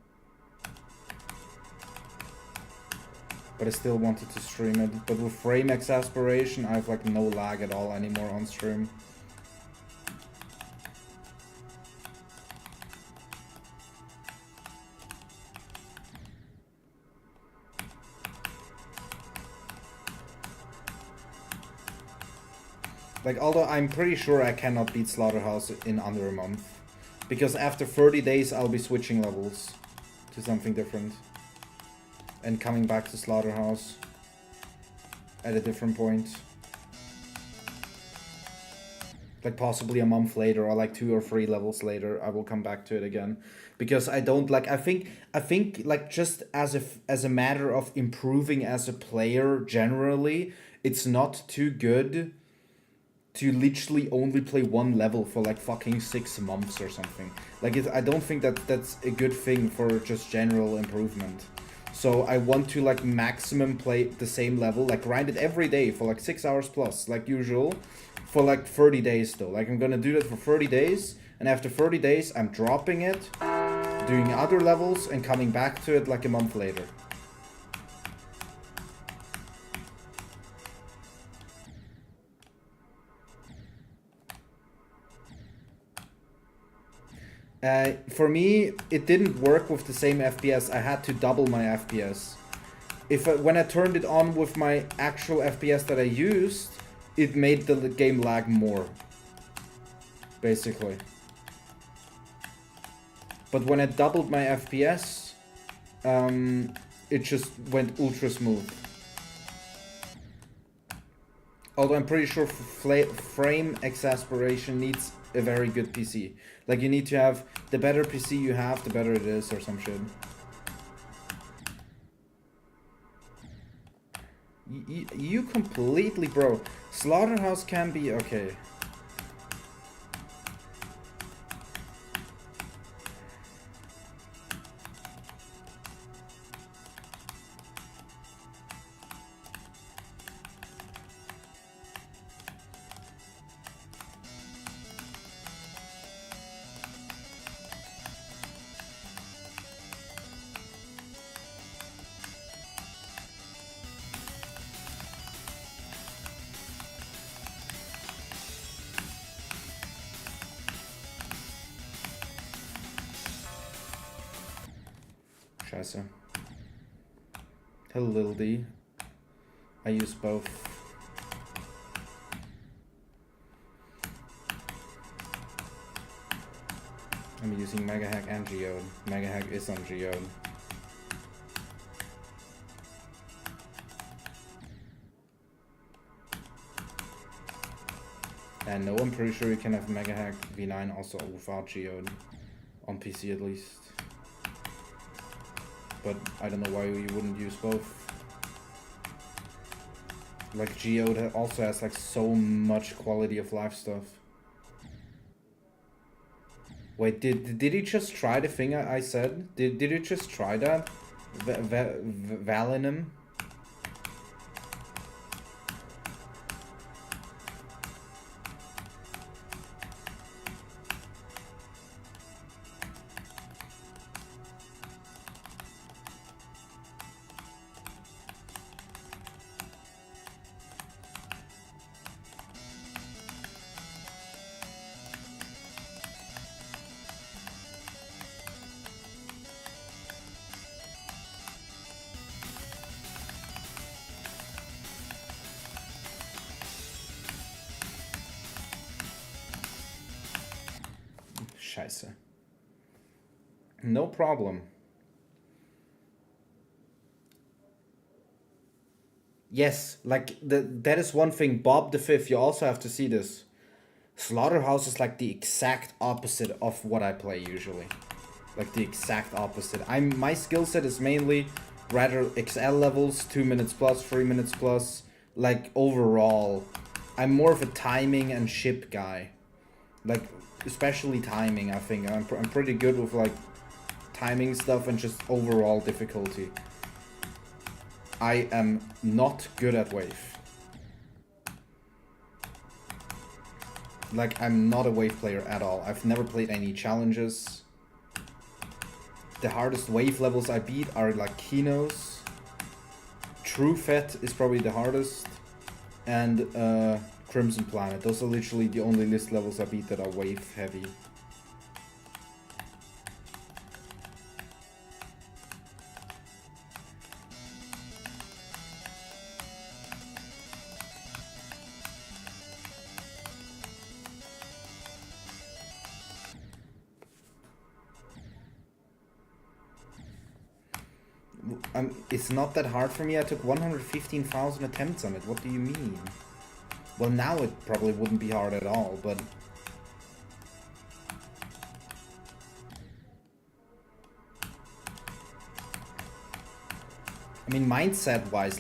But I still wanted to stream it. But with frame exasperation, I have like no lag at all anymore on stream. Like, although I'm pretty sure I cannot beat Slaughterhouse in under a month. Because after 30 days, I'll be switching levels to something different. And coming back to Slaughterhouse at a different point. Like possibly a month later or like 2 or 3 levels later, I will come back to it again, because I don't like. I think like just as a matter of improving as a player generally, it's not too good to literally only play one level for like fucking 6 months or something. Like I don't think that that's a good thing for just general improvement. So I want to like maximum play the same level, like grind it every day for like 6 hours plus, like usual, for like 30 days though. Like I'm gonna do that for 30 days, and after 30 days I'm dropping it, doing other levels, and coming back to it like a month later. For me, it didn't work with the same FPS. I had to double my FPS. When I turned it on with my actual FPS that I used, it made the game lag more, basically. But when I doubled my FPS, it just went ultra smooth. Although I'm pretty sure frame exasperation needs a very good PC. Like you need to have, the better PC you have, the better it is, or some shit. You completely, bro. Slaughterhouse can be okay. Scheiße. Hello, Lil D. I use both. I'm using Mega Hack and Geode. Mega Hack is on Geode. And no, I'm pretty sure you can have Mega Hack V9 also without Geode. On PC at least. But I don't know why you wouldn't use both. Like Geode also has like so much quality of life stuff. Wait, did he just try the thing I said? Did he just try that? Valinum? Scheiße. No problem. Yes, like that is one thing. Bob the Fifth, you also have to see this. Slaughterhouse is like the exact opposite of what I play usually. Like the exact opposite. My skill set is mainly rather XL levels, 2 minutes plus, 3 minutes plus. Like overall, I'm more of a timing and ship guy. Like especially timing, I think. I'm pretty good with like timing stuff and just overall difficulty. I am not good at wave. Like I'm not a wave player at all. I've never played any challenges. The hardest wave levels I beat are like Kinos. True Fet is probably the hardest. And Crimson Planet. Those are literally the only list levels I beat that are wave heavy. It's not that hard for me. I took 115,000 attempts on it. What do you mean? Well, now it probably wouldn't be hard at all, but... I mean, mindset-wise,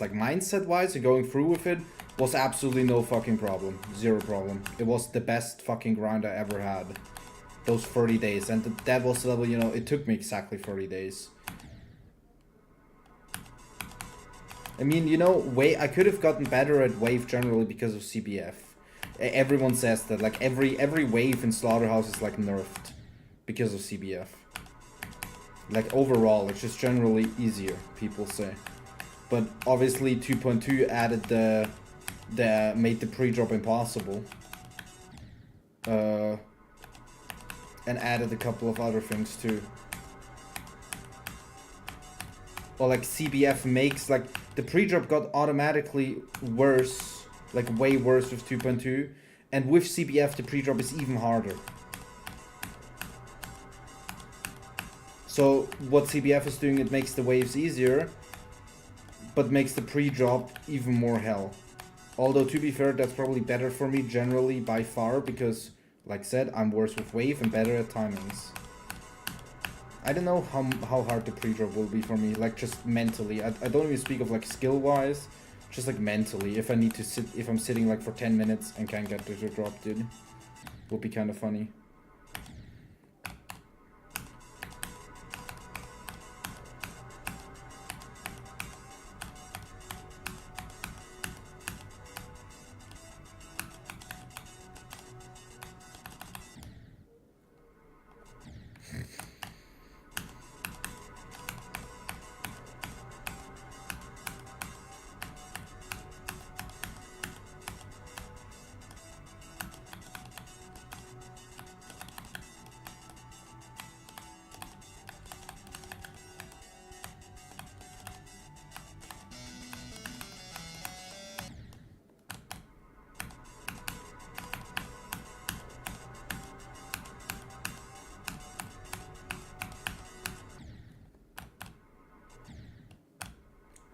and going through with it was absolutely no fucking problem. Zero problem. It was the best fucking grind I ever had. Those 30 days. And that was the level, you know, it took me exactly 30 days. I mean, you know, I could have gotten better at wave generally because of CBF. Everyone says that, like, every wave in Slaughterhouse is, like, nerfed because of CBF. Like, overall, it's just generally easier, people say. But obviously 2.2 added made the pre-drop impossible. And added a couple of other things too. Or like CBF makes, like, the pre-drop got automatically worse, like way worse with 2.2, and with CBF the pre-drop is even harder. So what CBF is doing, it makes the waves easier, but makes the pre-drop even more hell. Although, to be fair, that's probably better for me generally by far, because, like I said, I'm worse with wave and better at timings. I don't know how hard the pre-drop will be for me, like, just mentally. I don't even speak of, like, skill-wise, just, like, mentally. If I need to sit, if I'm sitting, like, for 10 minutes and can't get the drop, dude, would be kind of funny.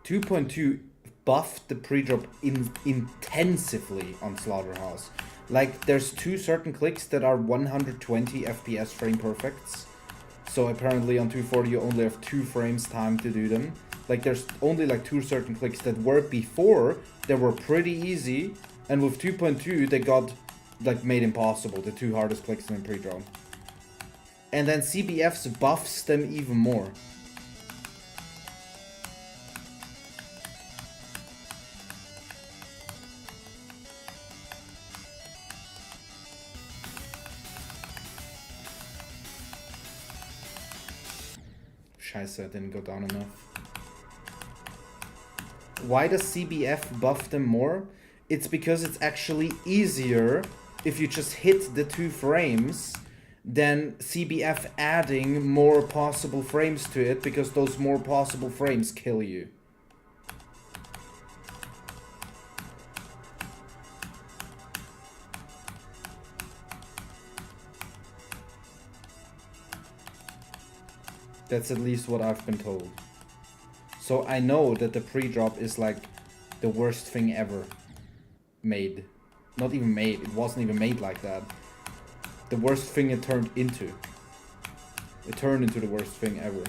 2.2 buffed the pre-drop intensively on Slaughterhouse. Like, there's two certain clicks that are 120 FPS frame perfects. So apparently on 240 you only have 2 frames time to do them. Like, there's only like 2 certain clicks that were before, they were pretty easy. And with 2.2 they got, like, made impossible, the 2 hardest clicks in the pre-drop. And then CBF's buffs them even more. Scheiße, it didn't go down enough. Why does CBF buff them more? It's because it's actually easier if you just hit the 2 frames than CBF adding more possible frames to it, because those more possible frames kill you. That's at least what I've been told. So I know that the pre-drop is like the worst thing ever made. Not even made, it wasn't even made like that. The worst thing it turned into. It turned into the worst thing ever.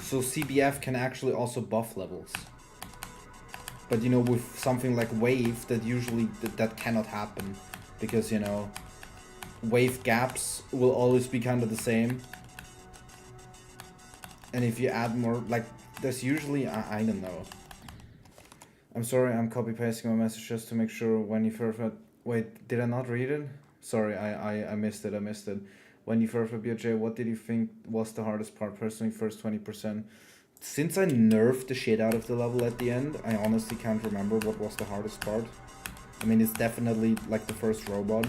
So CBF can actually also buff levels. But, you know, with something like wave, that usually that cannot happen, because, you know, wave gaps will always be kind of the same. And if you add more, like, there's usually, I don't know. I'm sorry, I'm copy pasting my message just to make sure when you first, wait, did I not read it? Sorry, I missed it, When you first BOJ, what did you think was the hardest part? Personally, first 20%. Since I nerfed the shit out of the level at the end, I honestly can't remember what was the hardest part. I mean, it's definitely like the first robot.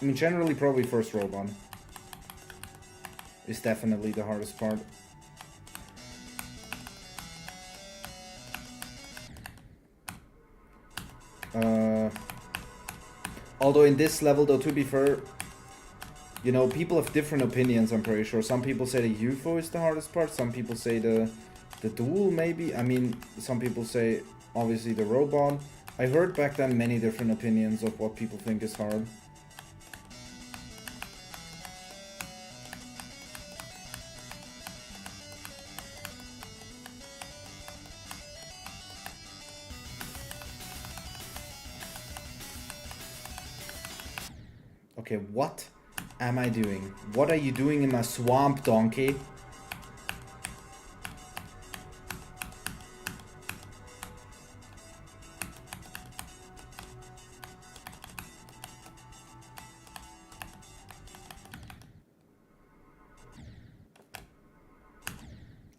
I mean, generally probably first robot is definitely the hardest part. Although in this level, though, to be fair, you know, people have different opinions, I'm pretty sure. Some people say the UFO is the hardest part. Some people say the duel, maybe. I mean, some people say, obviously, the robot. I heard back then many different opinions of what people think is hard. Okay, what am I doing? What are you doing in my swamp, donkey?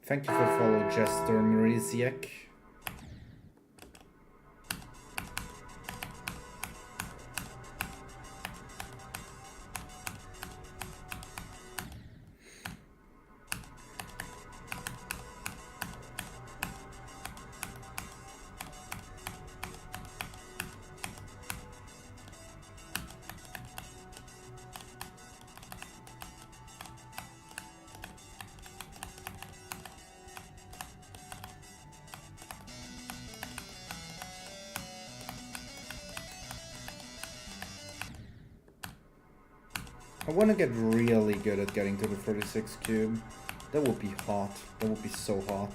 Thank you for follow, Jester Marisiak. I want to get really good at getting to the 36 cube. That would be hot. That would be so hot.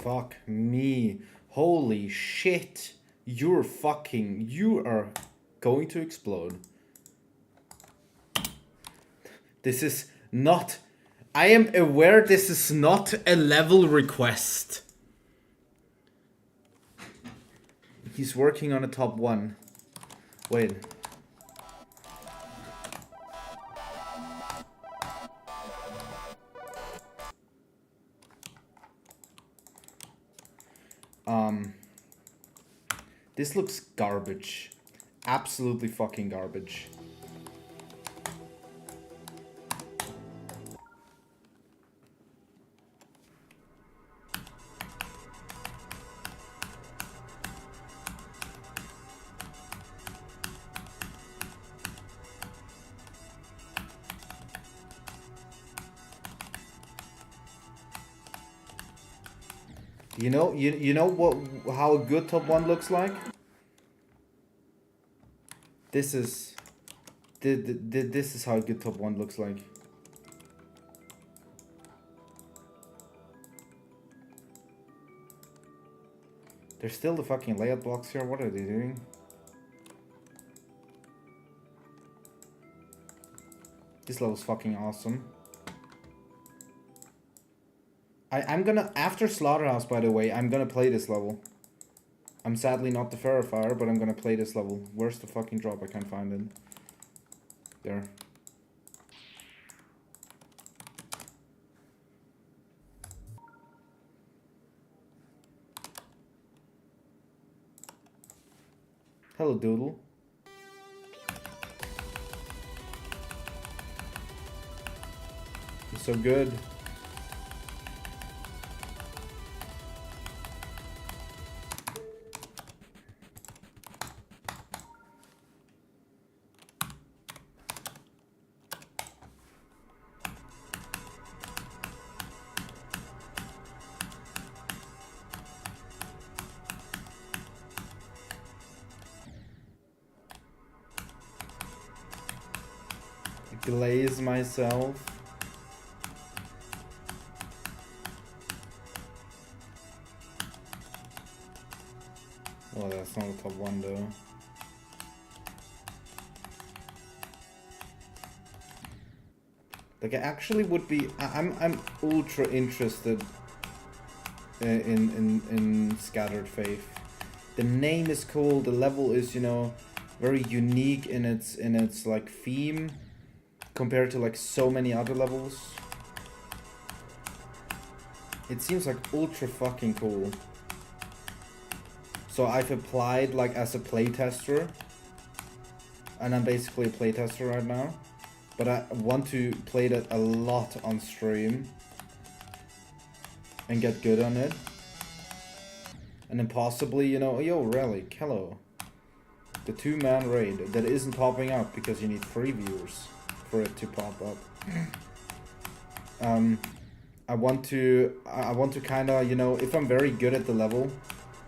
Fuck me. Holy shit. You are going to explode. This is not... I am aware this is not a level request. He's working on a top 1. Wait. This looks garbage. Absolutely fucking garbage. You know what? How a good top 1 looks like. This is how a good top 1 looks like. There's still the fucking layout blocks here. What are they doing? This level's fucking awesome. I'm gonna, after Slaughterhouse, by the way, I'm gonna play this level. I'm sadly not the verifier, but I'm gonna play this level. Where's the fucking drop? I can't find it. There. Hello, Doodle. You're so good. glaze myself. Well, that's not a top 1 though. Like, I actually would be. I'm ultra interested in Scattered Faith. The name is cool. The level is, you know, very unique in its like theme compared to like so many other levels. It seems like ultra fucking cool. So I've applied like as a playtester, and I'm basically a playtester right now. But I want to play that a lot on stream and get good on it. And then possibly, you know, yo, Relic, hello. The 2-man raid that isn't popping up because you need 3 viewers for it to pop up. I want to kinda, you know, if I'm very good at the level,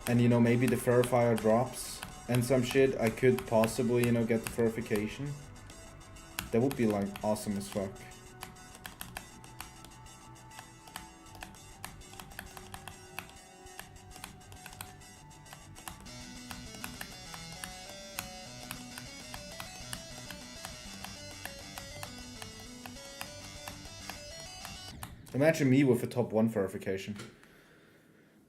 and you know, maybe the verifier drops and some shit, I could possibly, you know, get the verification. That would be like awesome as fuck. Imagine me with a top 1 verification.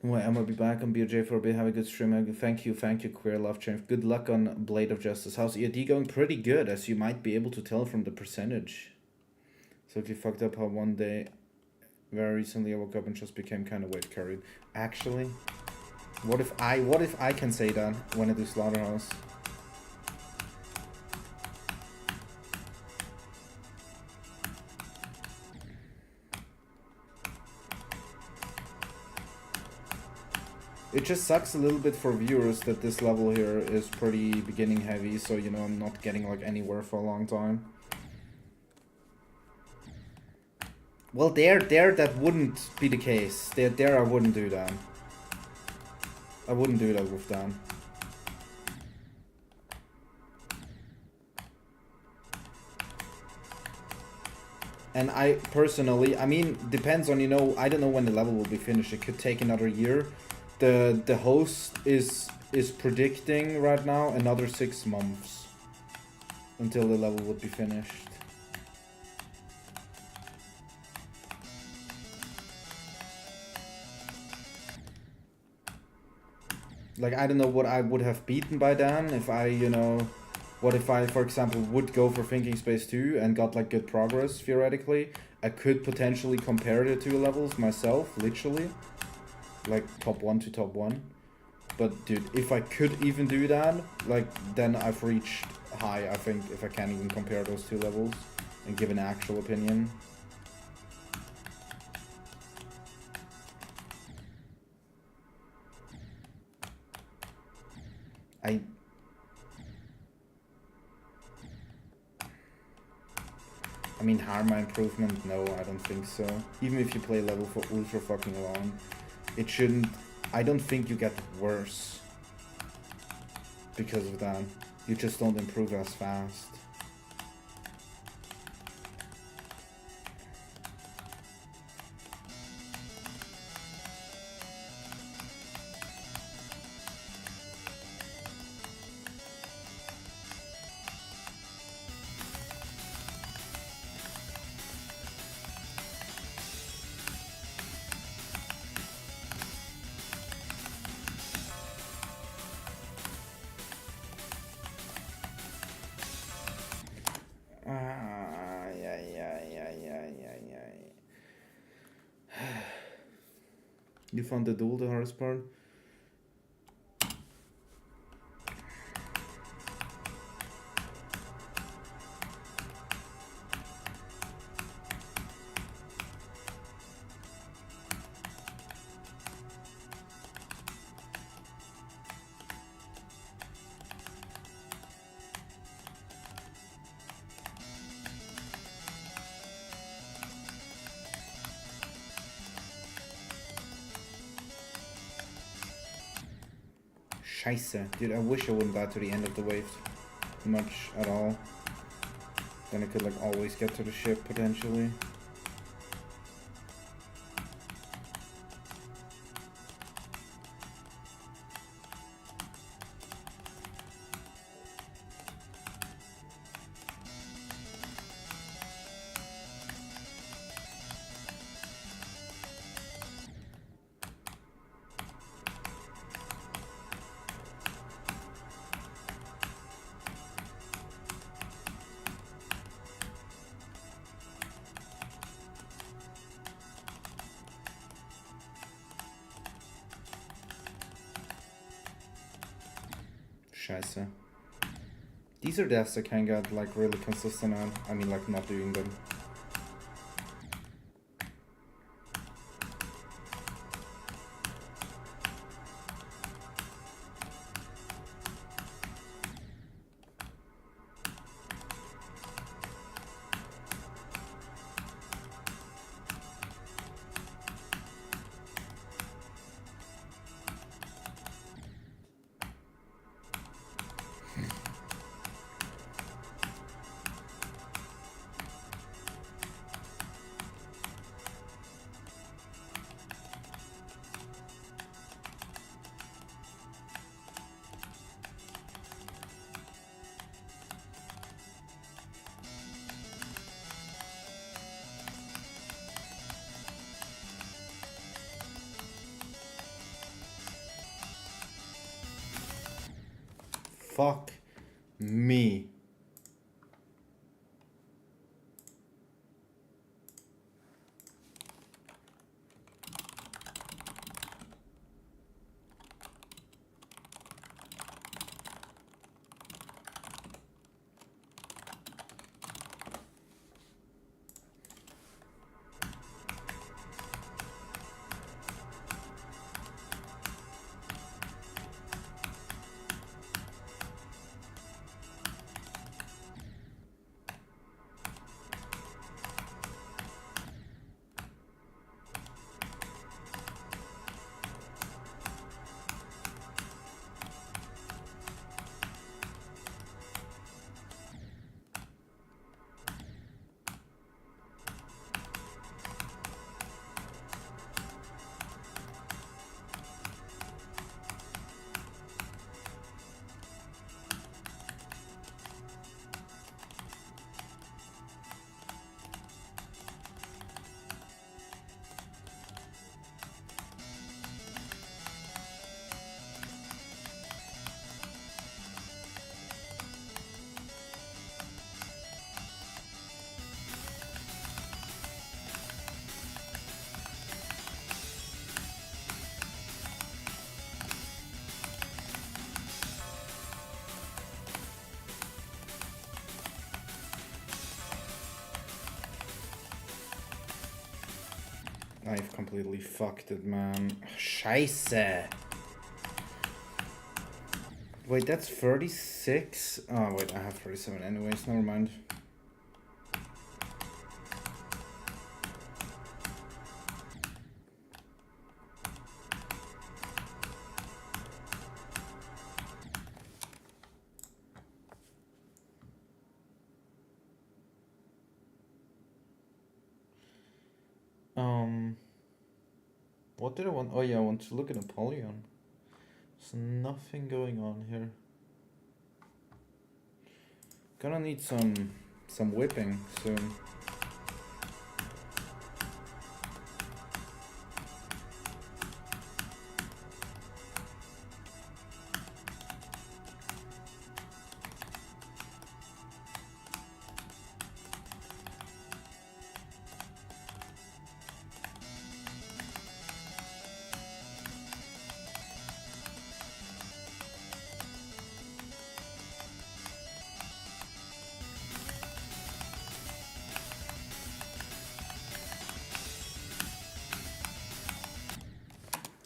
Well, I'm gonna be back on BOJ for a bit. Have a good stream. Thank you, Queer Love Chain. Good luck on Blade of Justice. How's EAD going? Pretty good, as you might be able to tell from the percentage. So if you fucked up how one day, very recently I woke up and just became kind of wave carried. Actually, what if I can say that when I do Slaughterhouse? It just sucks a little bit for viewers that this level here is pretty beginning heavy, so you know I'm not getting like anywhere for a long time. Well, there that wouldn't be the case. There I wouldn't do that. I wouldn't do that with Dan. And I personally, I mean, depends on, you know, I don't know when the level will be finished. It could take another year. The host is predicting right now another 6 months until the level would be finished. Like, I don't know what I would have beaten by then if I, you know, what if I, for example, would go for Thinking Space 2 and got like good progress theoretically. I could potentially compare the 2 levels myself, literally. Like top 1 to top 1. But dude, if I could even do that, like, then I've reached high, I think, if I can't even compare those 2 levels and give an actual opinion. I mean, Harma improvement, no, I don't think so. Even if you play level for ultra fucking long, it shouldn't, I don't think you get worse because of that. You just don't improve as fast. You found the duel the hardest part? Scheiße. Dude, I wish I wouldn't die to the end of the wave much at all. Then I could like always get to the ship potentially. Scheiße. These are deaths I can get like really consistent at. I mean like not doing them. Fuck me. I've completely fucked it, man. Scheiße. Wait, that's 36? Oh, wait, I have 37 anyways, never mind. What did I want? Oh yeah, I want to look at Napoleon. There's nothing going on here. Gonna need some whipping soon.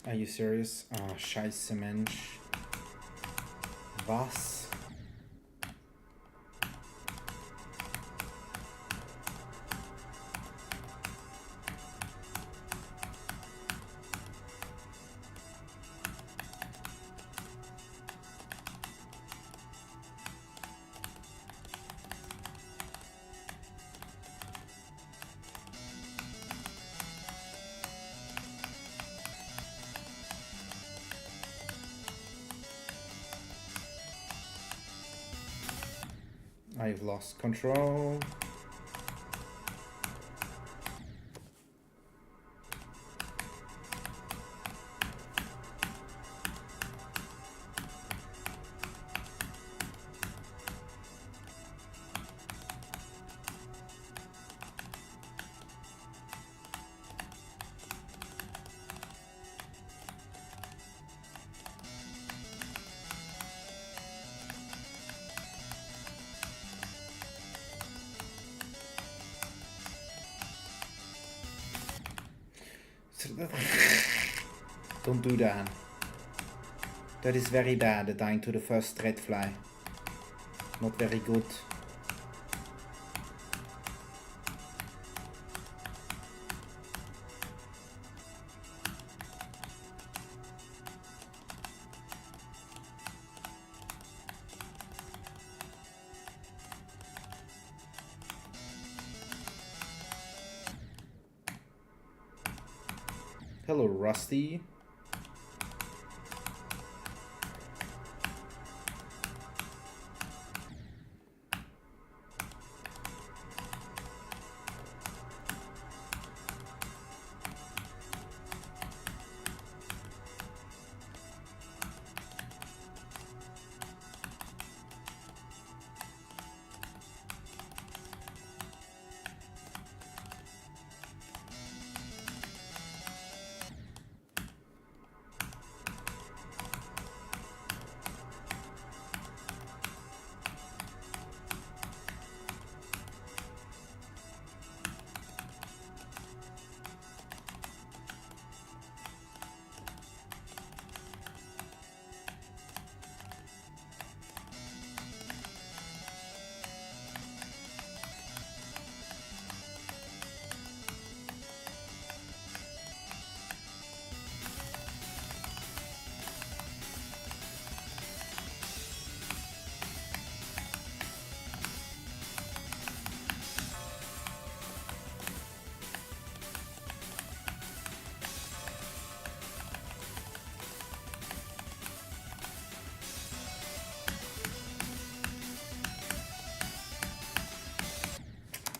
Are you serious? Ah, scheiße, Mensch. Was? I've lost control. Don't do that. That is very bad, dying to the first red fly. Not very good. Hello, Rusty.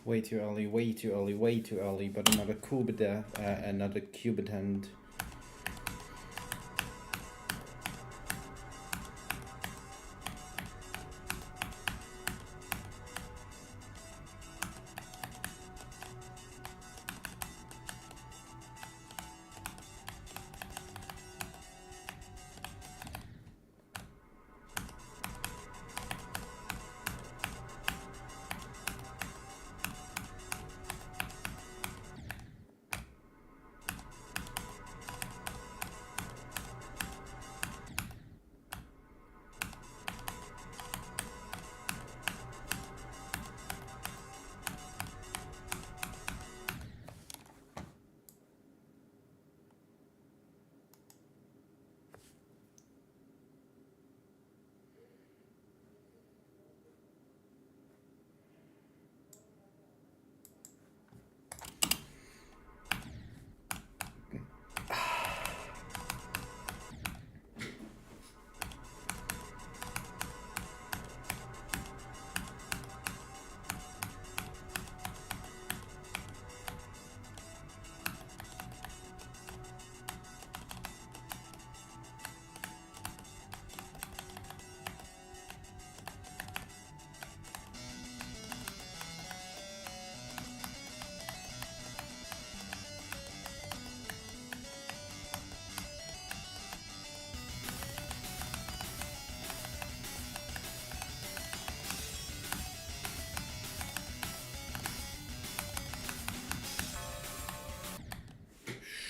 Way too early, way too early, way too early, but another cubed there, another cubed hand.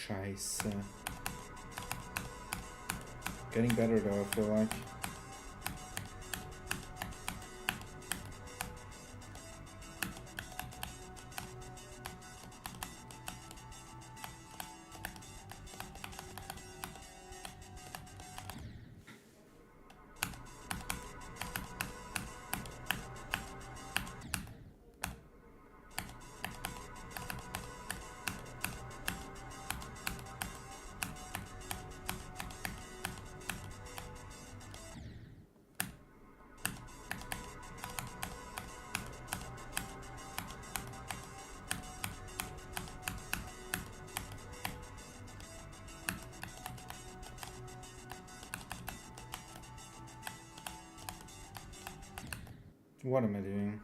Scheiße. Getting better though, I feel like. What am I doing?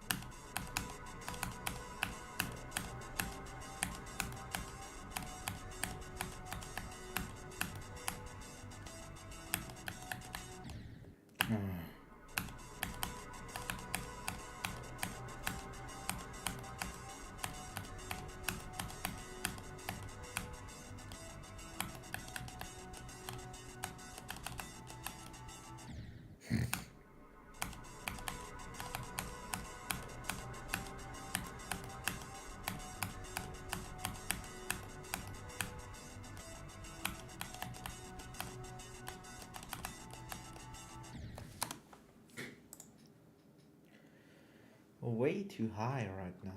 Way too high right now.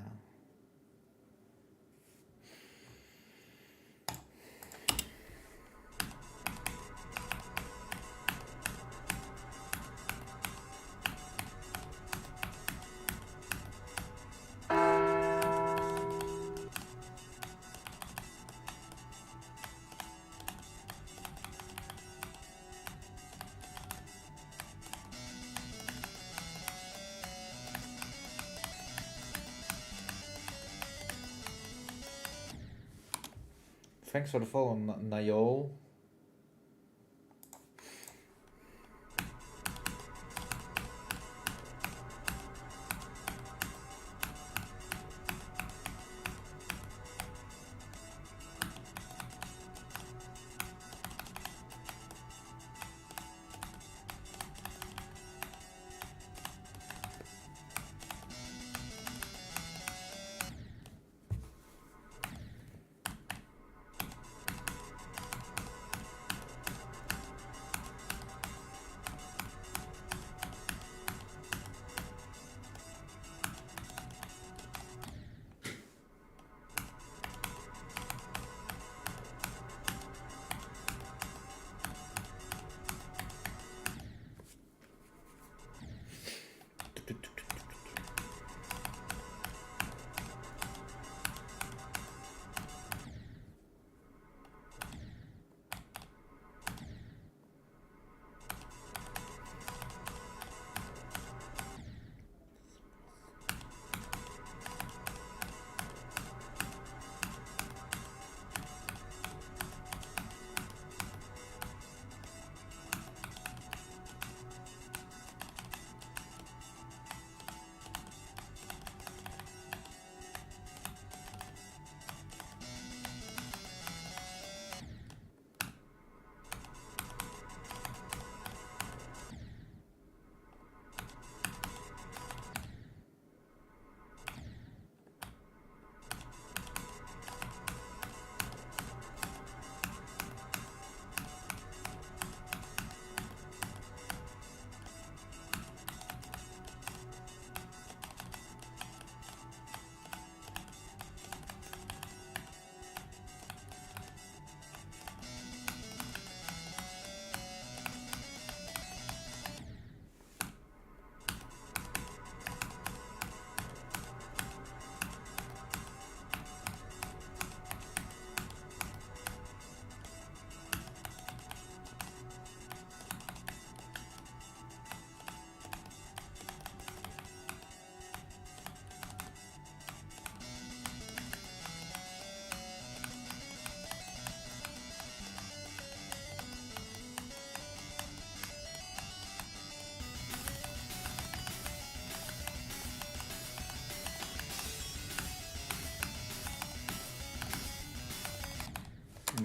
Thanks for the follow, Nayol.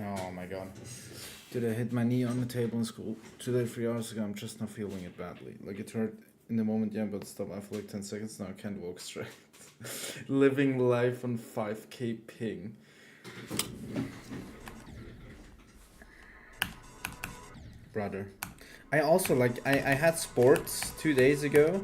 Oh my god. Did I hit my knee on the table in school today 3 hours ago? I'm just not feeling it badly. Like it hurt in the moment, yeah, but stop after like 10 seconds now. I can't walk straight. Living life on 5k ping. Brother. I also like, I had sports 2 days ago.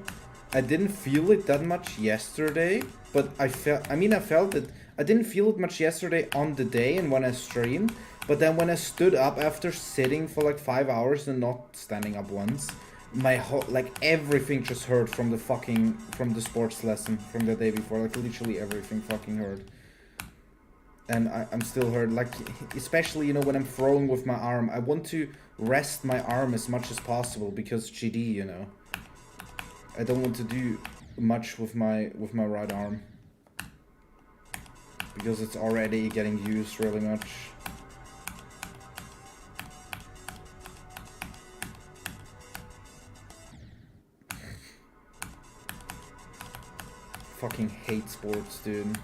I didn't feel it that much yesterday, but I felt it. I didn't feel it much yesterday on the day and when I streamed, but then when I stood up after sitting for like 5 hours and not standing up once, my whole, like everything just hurt from the sports lesson from the day before. Like literally everything fucking hurt. And I'm still hurt, like especially, you know, when I'm throwing with my arm. I want to rest my arm as much as possible because GD, you know. I don't want to do much with my right arm because it's already getting used really much. Fucking hate sports, dude.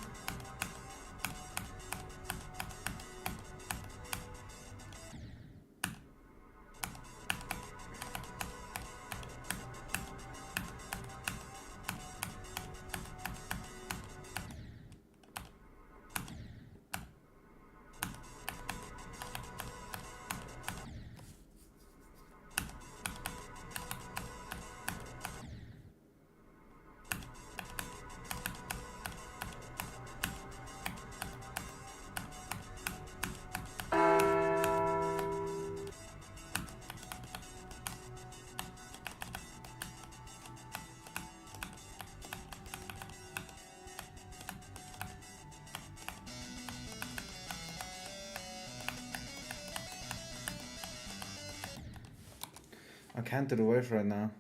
I can't do the wave right now.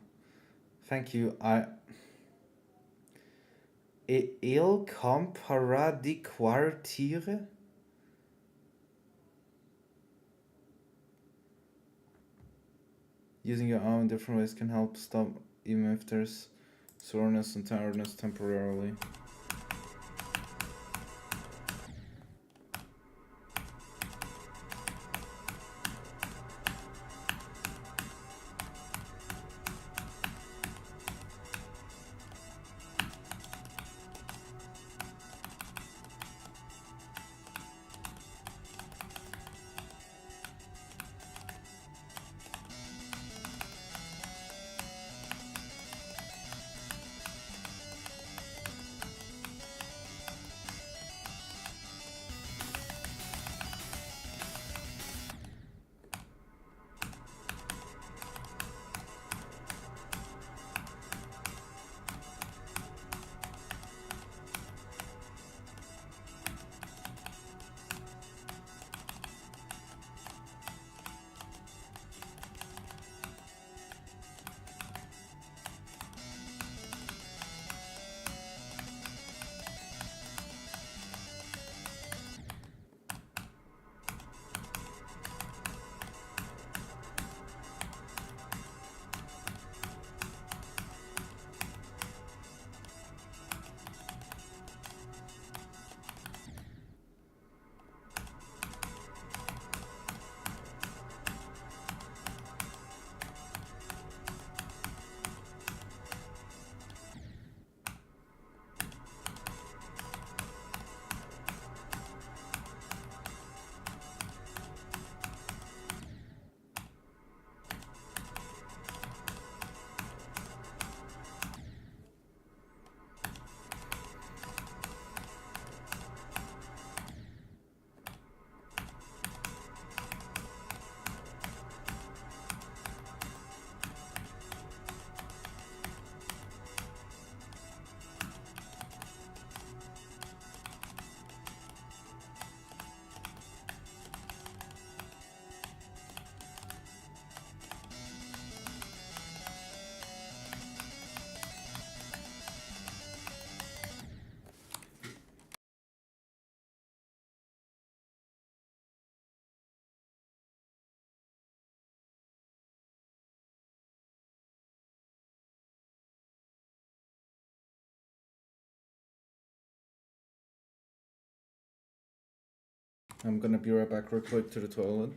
Thank you. Il compara di quartiere? Using your arm in different ways can help stop even if there's soreness and tiredness temporarily. I'm gonna be right back real quick to the toilet.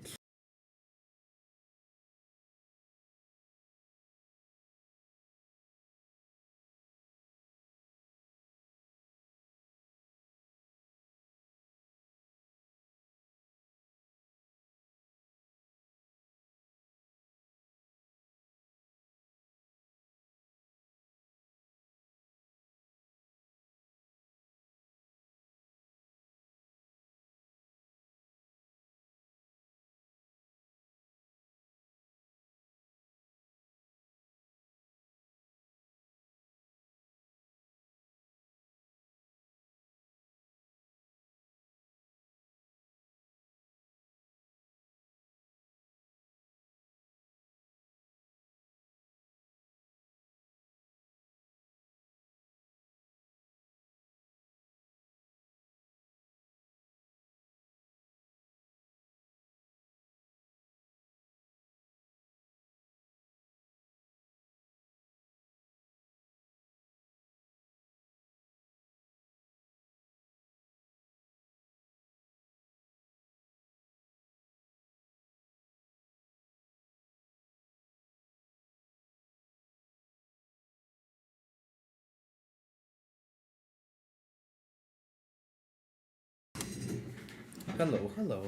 Hello, hello.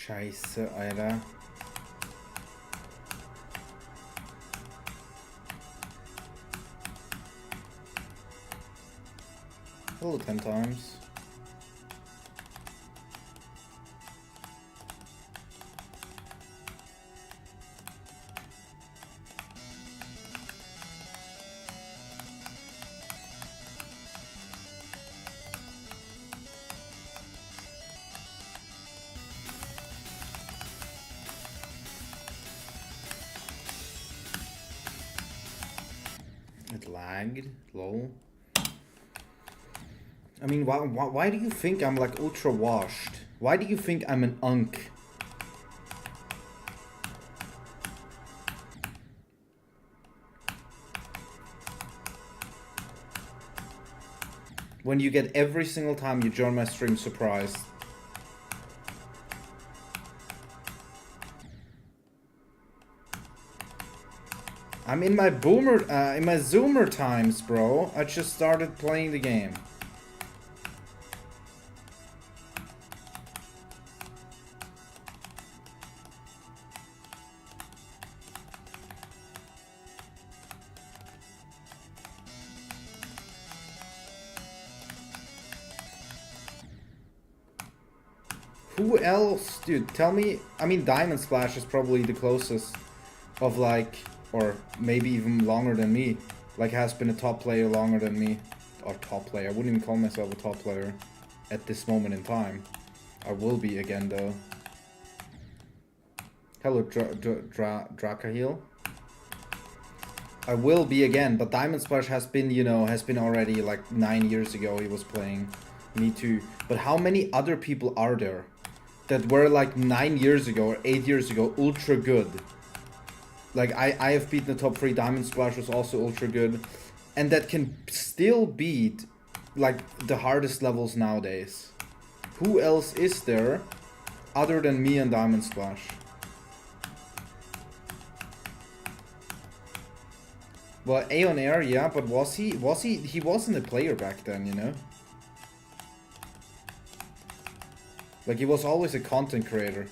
Scheiße, Alter. Hello, 10 times. It lagged, lol. I mean, why do you think I'm like ultra washed? Why do you think I'm an unk? When you get every single time you join my stream surprised. I'm in my Zoomer times, bro. I just started playing the game. Who else? Dude, tell me. I mean, Diamond Splash is probably the closest of like, or maybe even longer than me. Like, has been a top player longer than me. Or top player. I wouldn't even call myself a top player at this moment in time. I will be again, though. Hello, Drakaheel. I will be again, but Diamond Splash has been, you know, has been already like 9 years ago he was playing. Me too. But how many other people are there that were like 9 years ago or 8 years ago ultra good? Like, I have beaten the top 3. Diamond Splash was also ultra good. And that can still beat, like, the hardest levels nowadays. Who else is there other than me and Diamond Splash? Well, Aeon Air, yeah, but was he? He wasn't a player back then, you know? Like, he was always a content creator.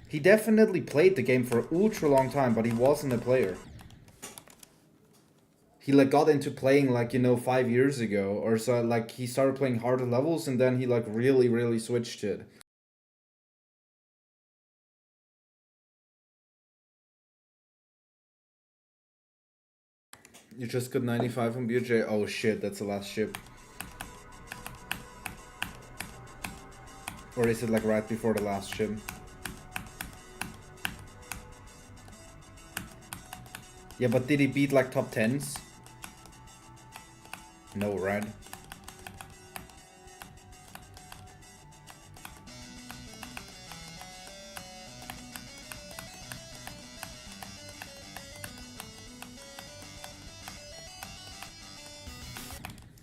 He definitely played the game for an ultra long time, but he wasn't a player. He like got into playing like, you know, 5 years ago or so. Like, he started playing harder levels and then he like really switched it. You just got 95 on BJ. Oh shit, that's the last ship. Or is it like right before the last ship? Yeah, but did he beat like top 10s? No, right?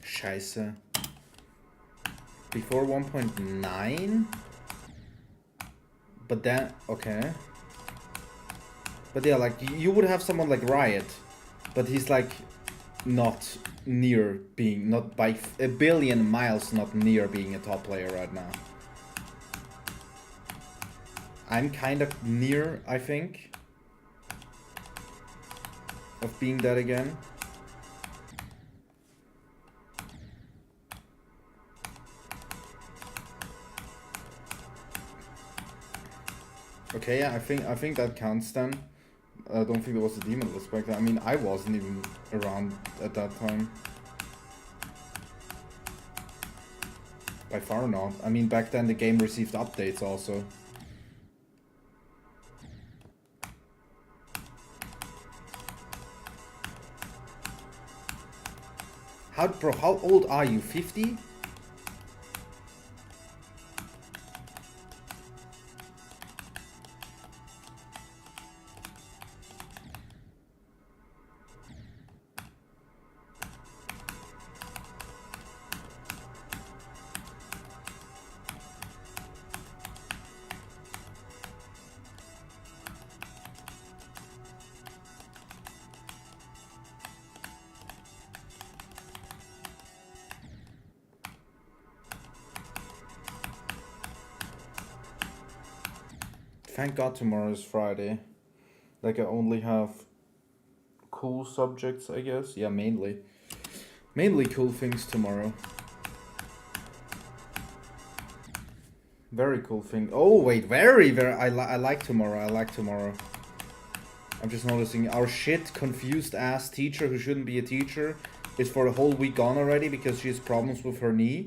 Scheiße. Before 1.9? But then, okay. But yeah, like, you would have someone like Riot. But he's like, not near being, not by a billion miles not near being a top player right now. I'm kind of near, I think, of being that again. Okay, yeah, I think that counts then. I don't think there was a demon that was Spectre. I mean, I wasn't even around at that time. By far not. I mean, back then the game received updates also. Bro, how old are you? 50? Thank God tomorrow is Friday. Like, I only have cool subjects, I guess. Yeah, mainly. Mainly cool things tomorrow. Very cool thing. Oh, wait, very. I like tomorrow. I like tomorrow. I'm just noticing our shit confused ass teacher who shouldn't be a teacher is for the whole week gone already because she has problems with her knee.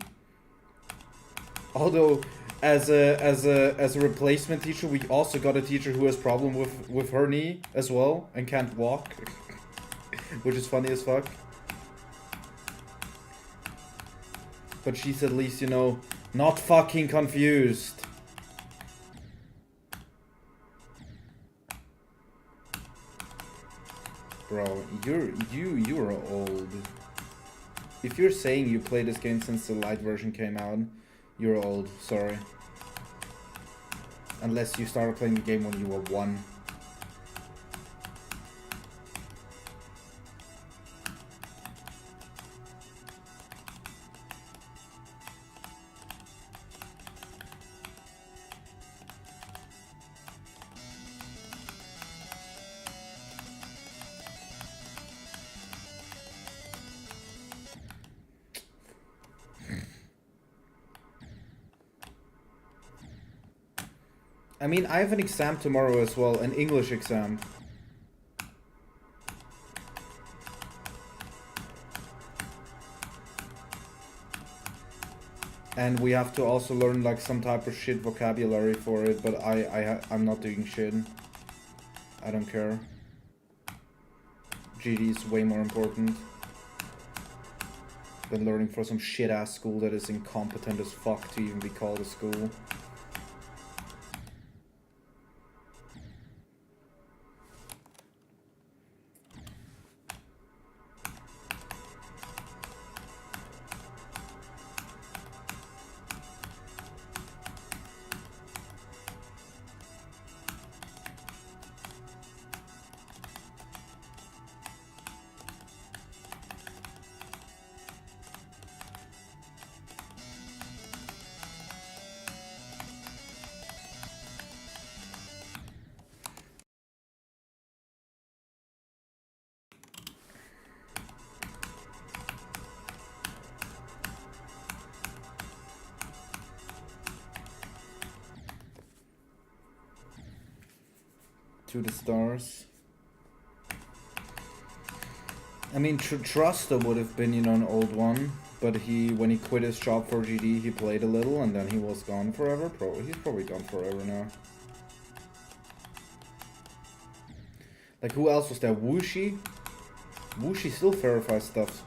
Although, as a replacement teacher, we also got a teacher who has problem with her knee as well and can't walk, which is funny as fuck. But she's at least, you know, not fucking confused. Bro, you're old. If you're saying you played this game since the light version came out, you're old. Sorry. Unless you started playing the game when you were 1. I mean, I have an exam tomorrow as well, an English exam. And we have to also learn like some type of shit vocabulary for it, but I'm not doing shit. I don't care. GD is way more important than learning for some shit ass school that is incompetent as fuck to even be called a school. To the stars. I mean, Trusta would have been, you know, an old one, but when he quit his job for GD, he played a little, and then he was gone forever. He's probably gone forever now. Like, who else was there? Wushi? Wushi still verifies stuff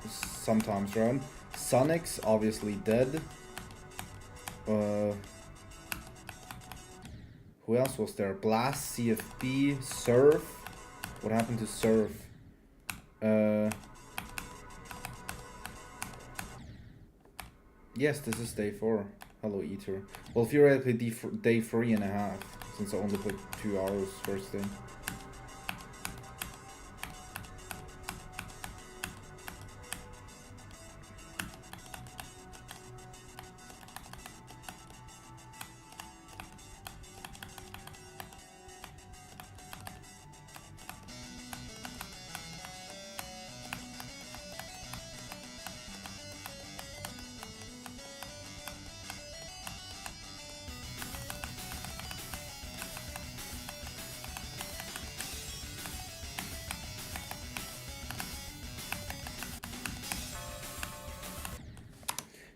sometimes, right? Sonic's obviously dead. Who else was there? Blast, CFB, Surf. What happened to Surf? Yes, this is day 4. Hello, Eater. Well, theoretically, day 3.5, since I only played 2 hours first day.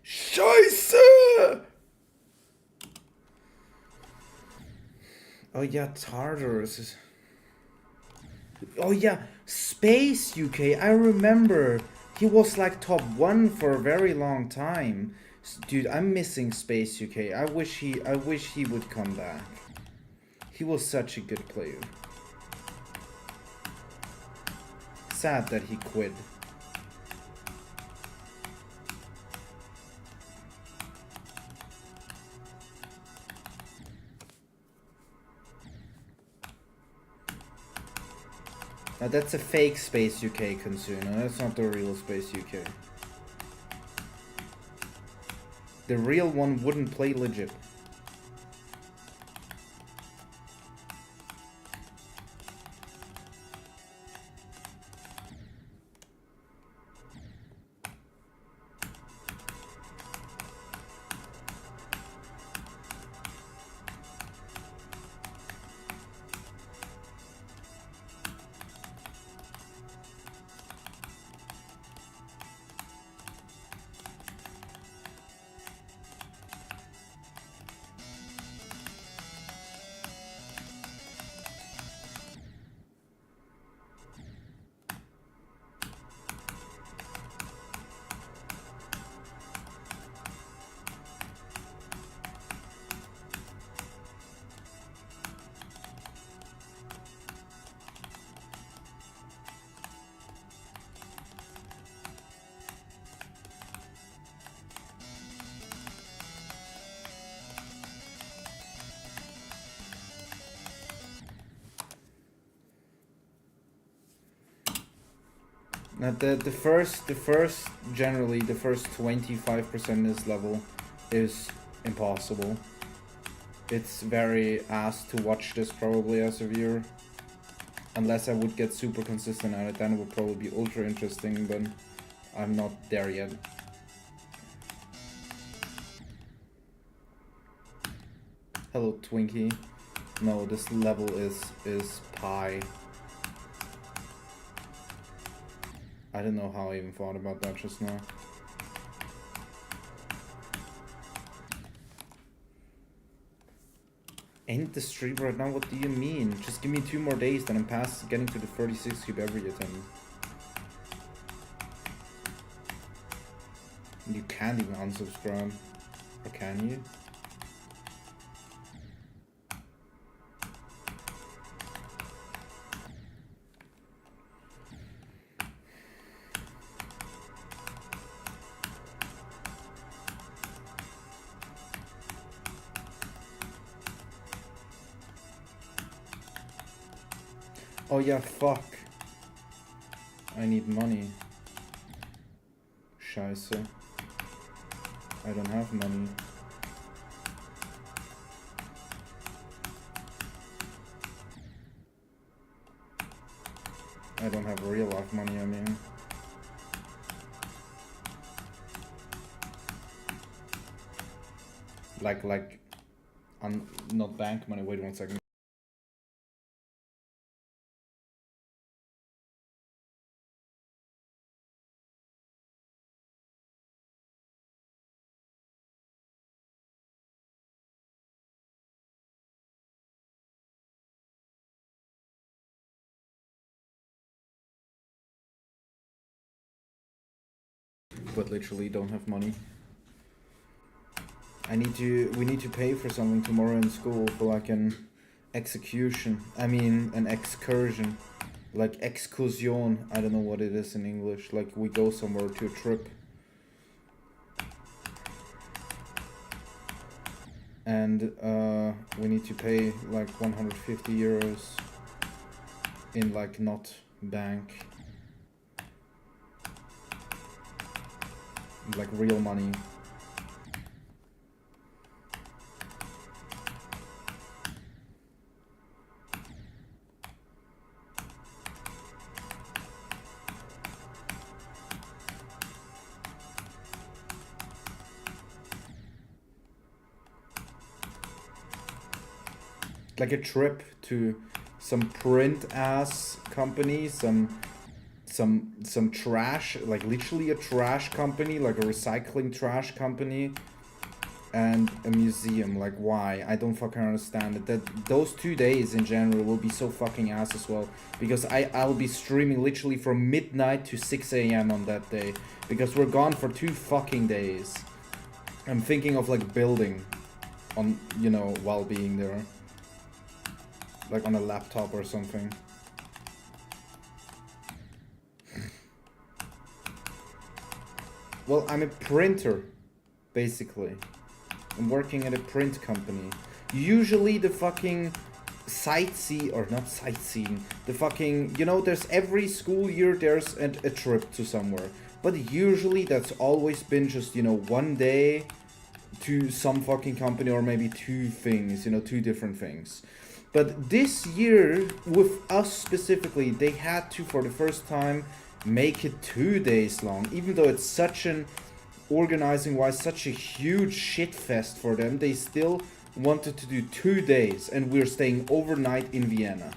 Scheiße! Oh yeah, Tartarus. Oh yeah, Space UK. I remember. He was like top 1 for a very long time. Dude, I'm missing Space UK. I wish he would come back. He was such a good player. Sad that he quit. Now that's a fake Space UK consumer. That's not the real Space UK. The real one wouldn't play legit. Now generally the first 25% this level is impossible. It's very ass to watch this probably as a viewer. Unless I would get super consistent at it, then it would probably be ultra interesting, but I'm not there yet. Hello, Twinkie. No, this level is pie. I don't know how I even thought about that just now. End the stream right now? What do you mean? Just give me 2 more days, then I'm past getting to the 36 cube every attempt. You can't even unsubscribe. Or can you? Oh yeah, fuck. I need money. Scheiße. I don't have money. I don't have real life money, I mean. Like, not bank money. Wait 1 second. but literally don't have money. We need to pay for something tomorrow in school for like an execution. I mean, an excursion. Like excursion. I don't know what it is in English. Like we go somewhere to a trip. And we need to pay like 150 euros in like not bank. Like real money. Like a trip to some print ass company, some trash, like literally a trash company, like a recycling trash company, and a museum. Like why? I don't fucking understand it. That those 2 days in general will be so fucking ass as well, because I'll be streaming literally from midnight to 6 a.m. on that day, because we're gone for 2 fucking days. I'm thinking of like building on, you know, while being there. Like on a laptop or something. Well, I'm a printer, basically. I'm working at a print company. Usually the fucking sightseeing, the fucking, you know, there's every school year there's a trip to somewhere. But usually that's always been just, you know, 1 day to some fucking company, or maybe 2 things, you know, 2 different things. But this year, with us specifically, they had to, for the first time, make it 2 days long. Even though it's such an, organizing-wise, such a huge shit fest for them, they still wanted to do 2 days, and we're staying overnight in Vienna.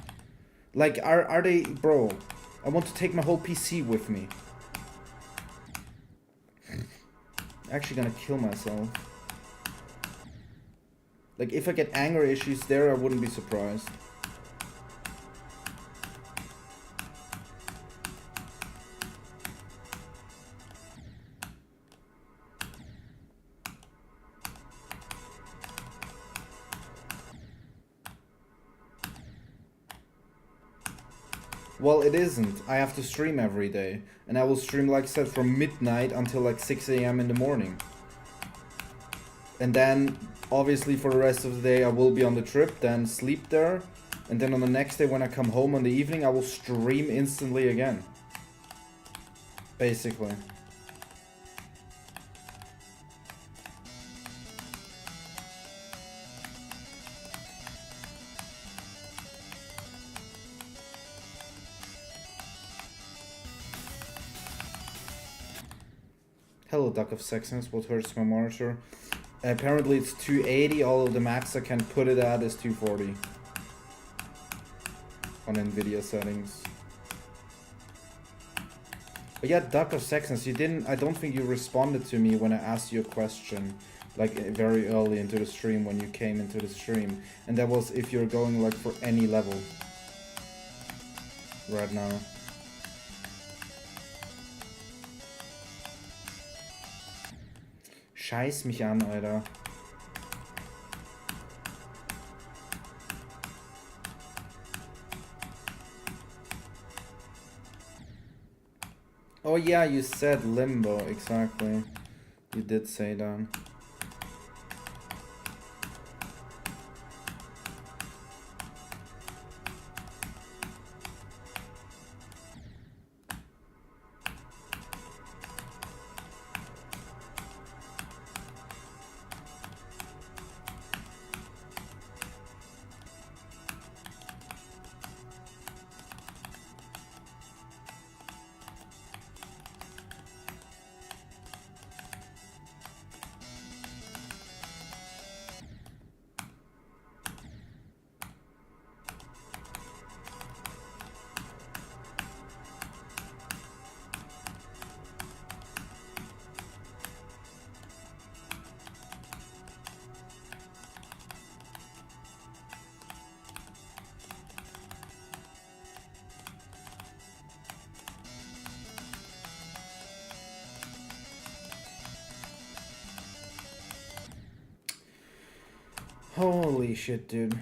Like, are they... Bro, I want to take my whole PC with me. Actually gonna kill myself. Like, if I get anger issues there, I wouldn't be surprised. Well, it isn't. I have to stream every day. And I will stream, like I said, from midnight until like 6 a.m. in the morning. And then, obviously, for the rest of the day, I will be on the trip, then sleep there. And then on the next day, when I come home in the evening, I will stream instantly again. Basically. Hello, Duck of Saxons. What hurts my monitor? Apparently it's 280, although the max I can put it at is 240 on Nvidia settings. But yeah, Duck of Saxons, you didn't... I don't think you responded to me when I asked you a question, like very early into the stream, when you came into the stream. And that was if you're going like for any level right now. Scheiß mich an, Alter. Oh yeah, you said limbo, exactly. You did say that. Holy shit, dude.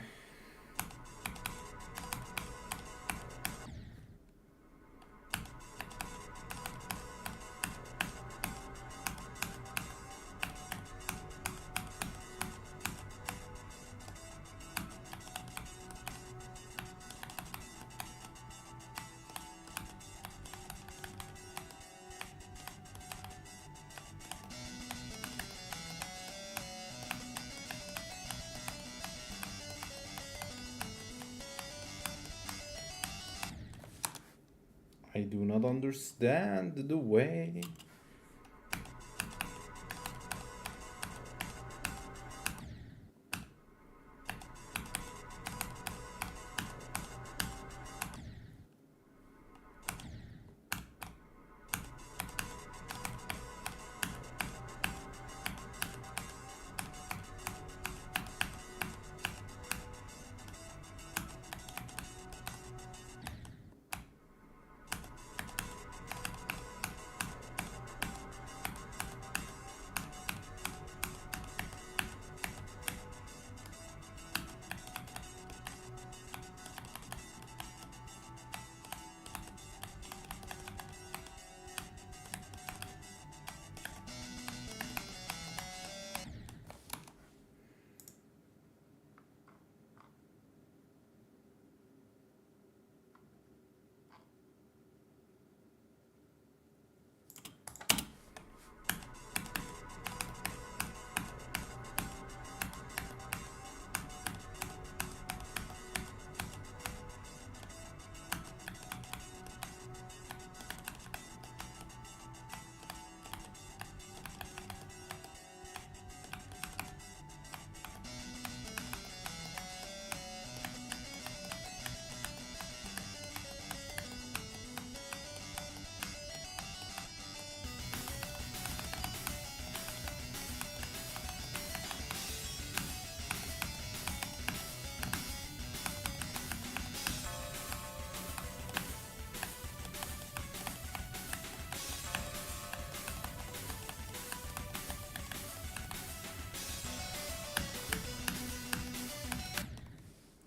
I do not understand the way.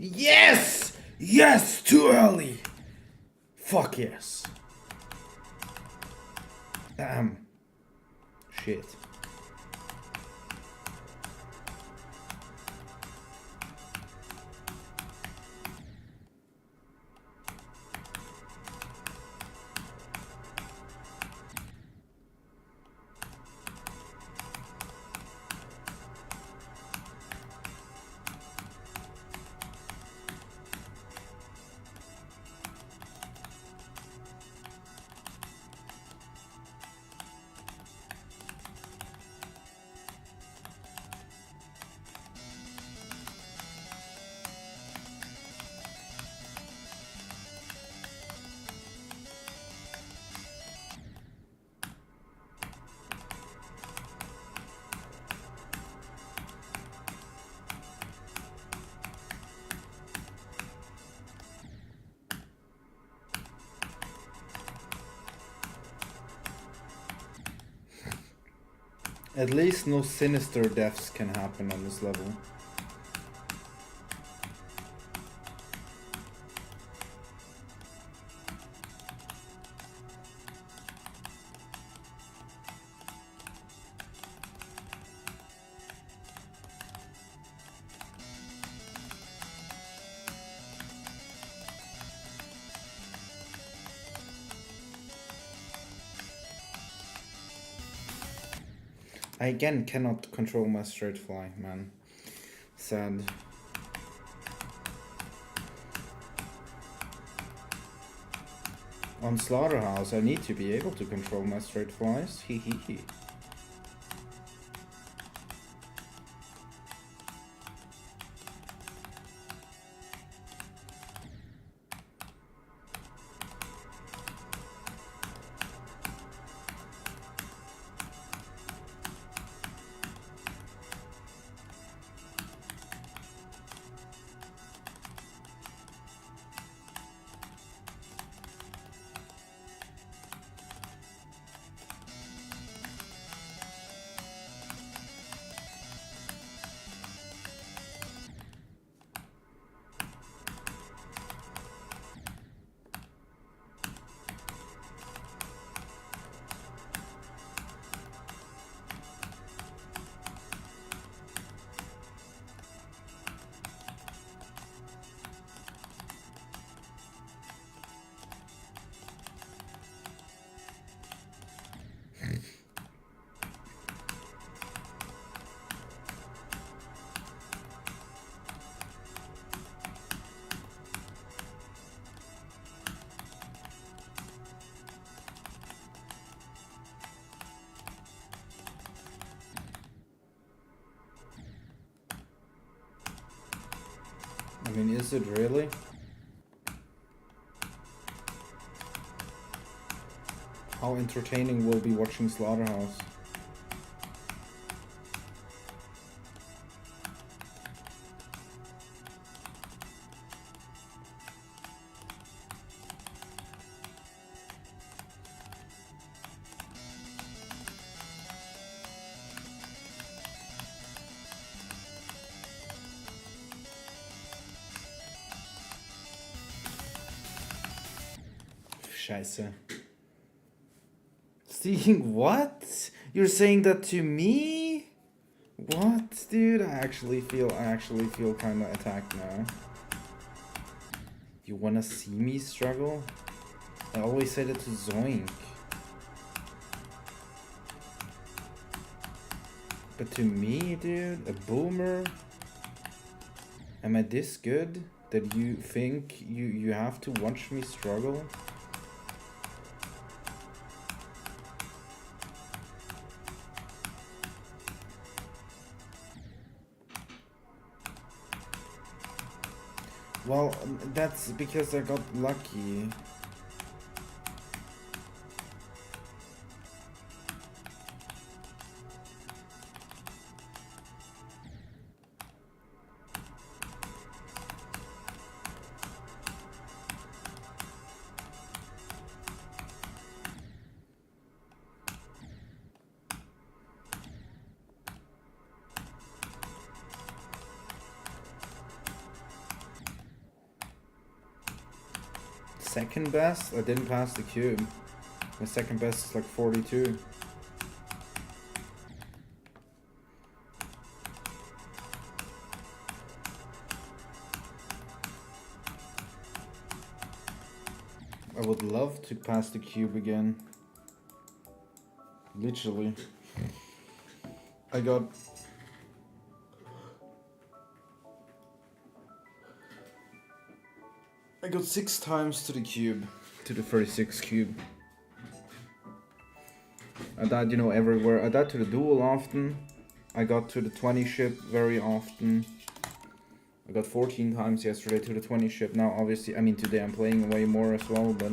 Yes! Yes! Too early! Fuck yes. Damn. Shit. At least no sinister deaths can happen on this level. I again cannot control my straight fly, man. Sad. On Slaughterhouse, I need to be able to control my straight flies. Hee hee hee. mean, is it really? How entertaining will be watching Slaughterhouse? Scheiße. Seeing what? You're saying that to me? What, dude? I actually feel kind of attacked now. You wanna see me struggle? I always said it to Zoink. But to me, dude, a boomer? Am I this good that you think you have to watch me struggle? Well, that's because I got lucky. Second best? I didn't pass the cube. My second best is like 42. I would love to pass the cube again. Literally. I got... I got 6 times to the cube, to the 36 cube. I died, you know, everywhere. I died to the duel often. I got to the 20 ship very often. I got 14 times yesterday to the 20 ship. Now, obviously, I mean, today I'm playing way more as well, but...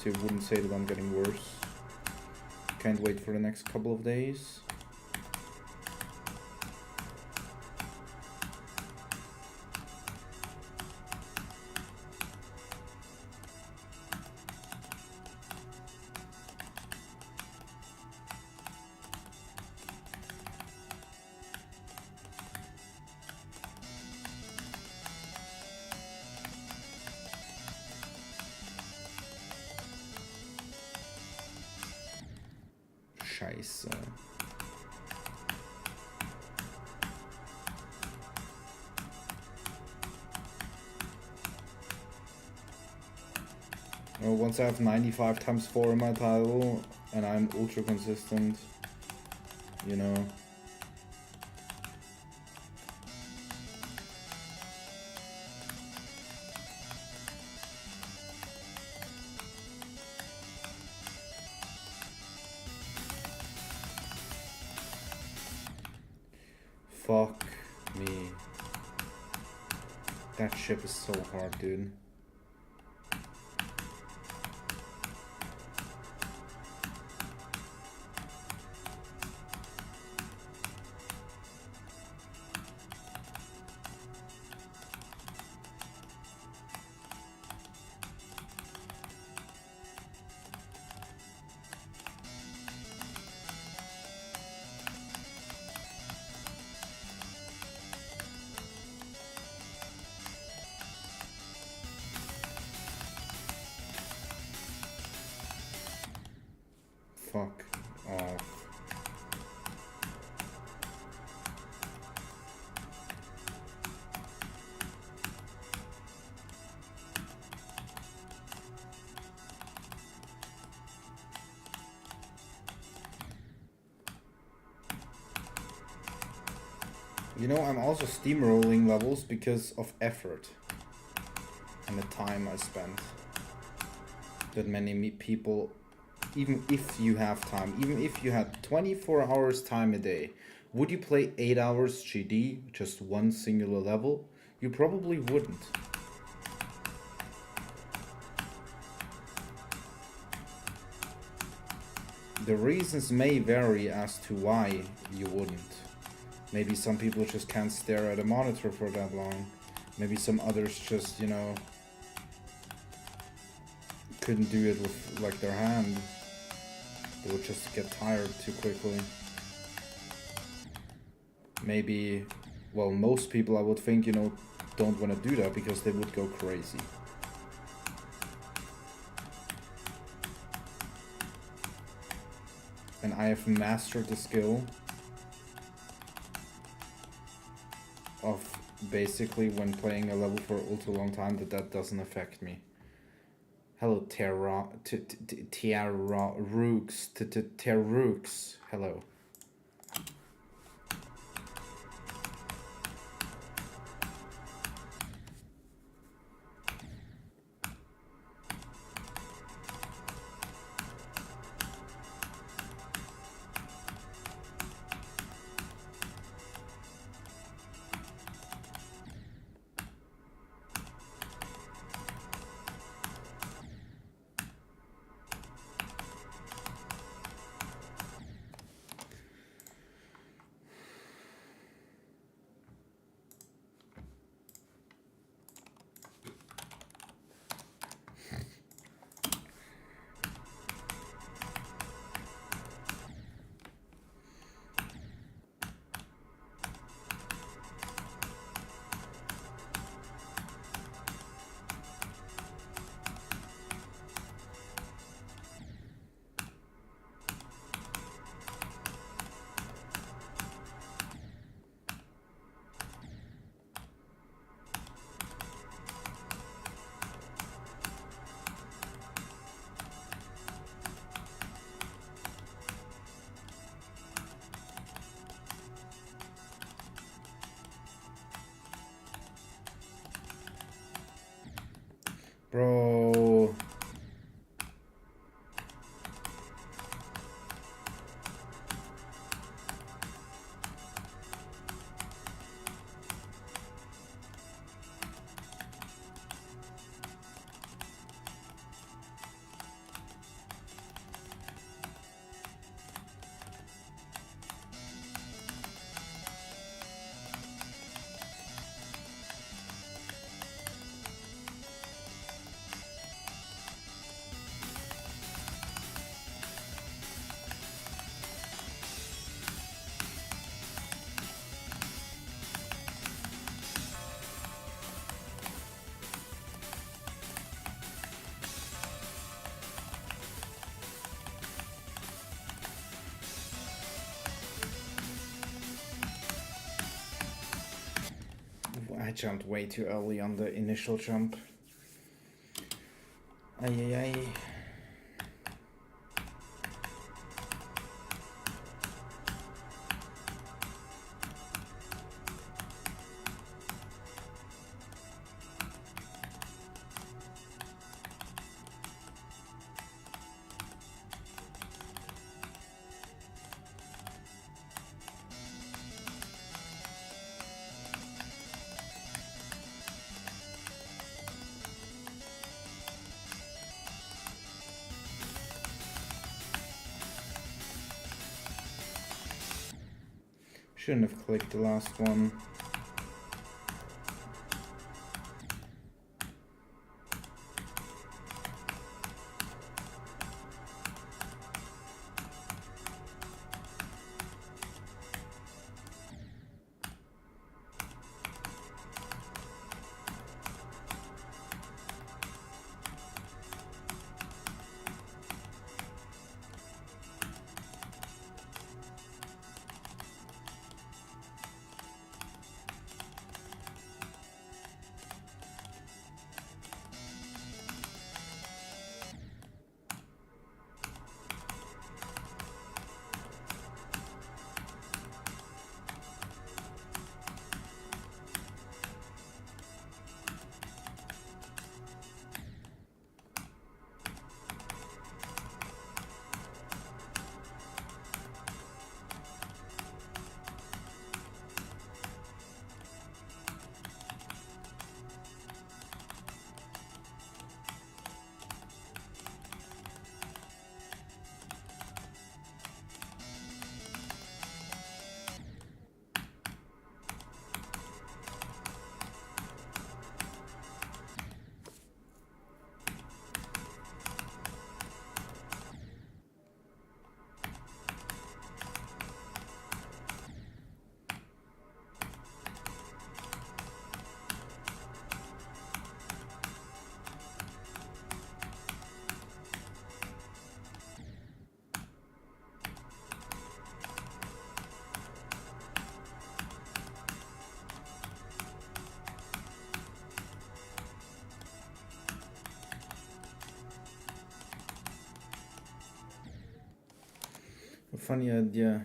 I wouldn't say that I'm getting worse. Can't wait for the next couple of days. Scheiße. Well, once I have 95 times 4 in my title and I'm ultra consistent, you know. Fuck me. That ship is so hard, dude. Fuck off. You know, I'm also steamrolling levels because of effort and the time I spent. That many people, even if you have time, even if you had 24 hours time a day, Would you play 8 hours GD, just one singular level? You probably wouldn't. The reasons may vary as to why you wouldn't. Maybe some people just can't stare at a monitor for that long. Maybe some others just, you know, couldn't do it with like their hand. They would just get tired too quickly. Maybe, well, most people I would think, you know, don't want to do that because they would go crazy. And I have mastered the skill of basically when playing a level for ultra long time that doesn't affect me. Hello, Terrooks. Hello. Bro. I jumped way too early on the initial jump. Ay, ay, ay. Shouldn't have clicked the last one. Funny idea.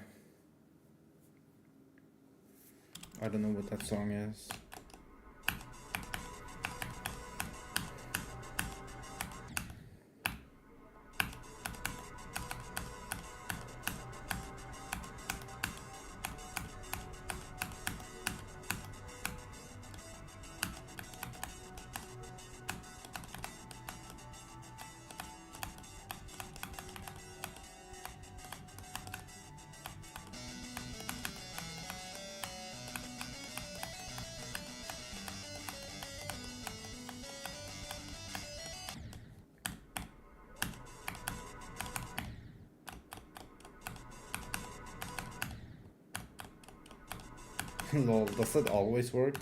I don't know what that song is. Lol, does that always work?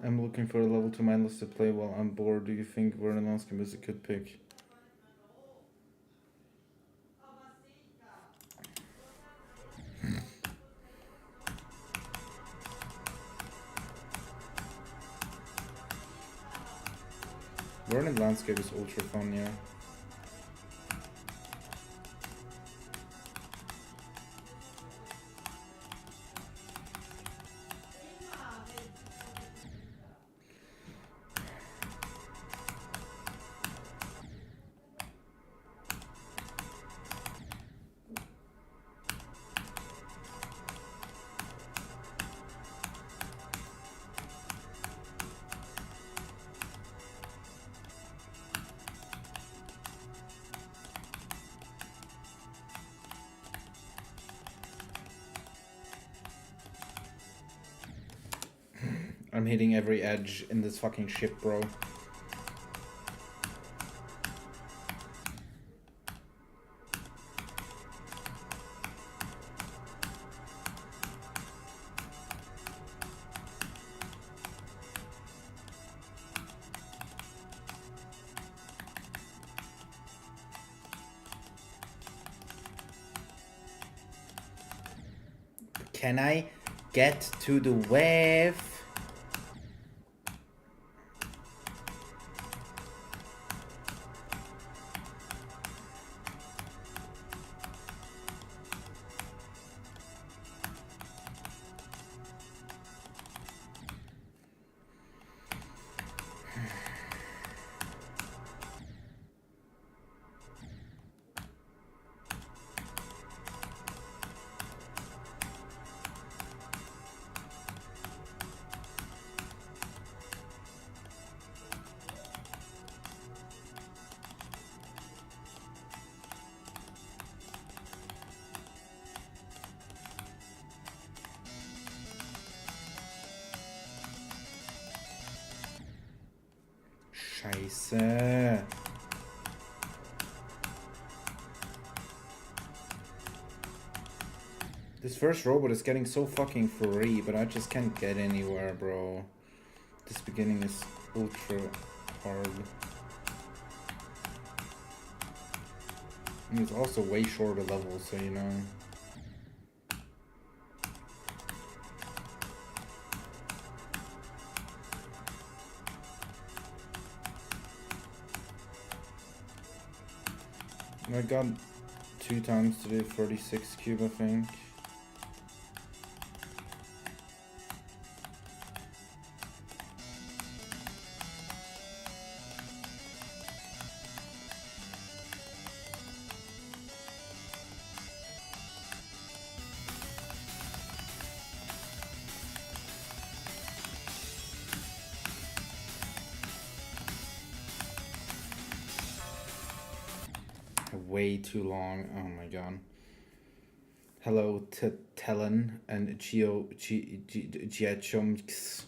I'm looking for a level 2 mindless to play while I'm bored. Do you think Vernalanski is a good pick? Vernon Landscape is ultra fun, yeah. I'm hitting every edge in this fucking ship, bro. Can I get to the wave? Scheiße. This first robot is getting so fucking free, but I just can't get anywhere, bro. This beginning is ultra hard. And it's also way shorter levels, so you know. I got 2 times to do 36 cube, I think. Way too long. Oh my god. Hello to Tellen and Giachomx.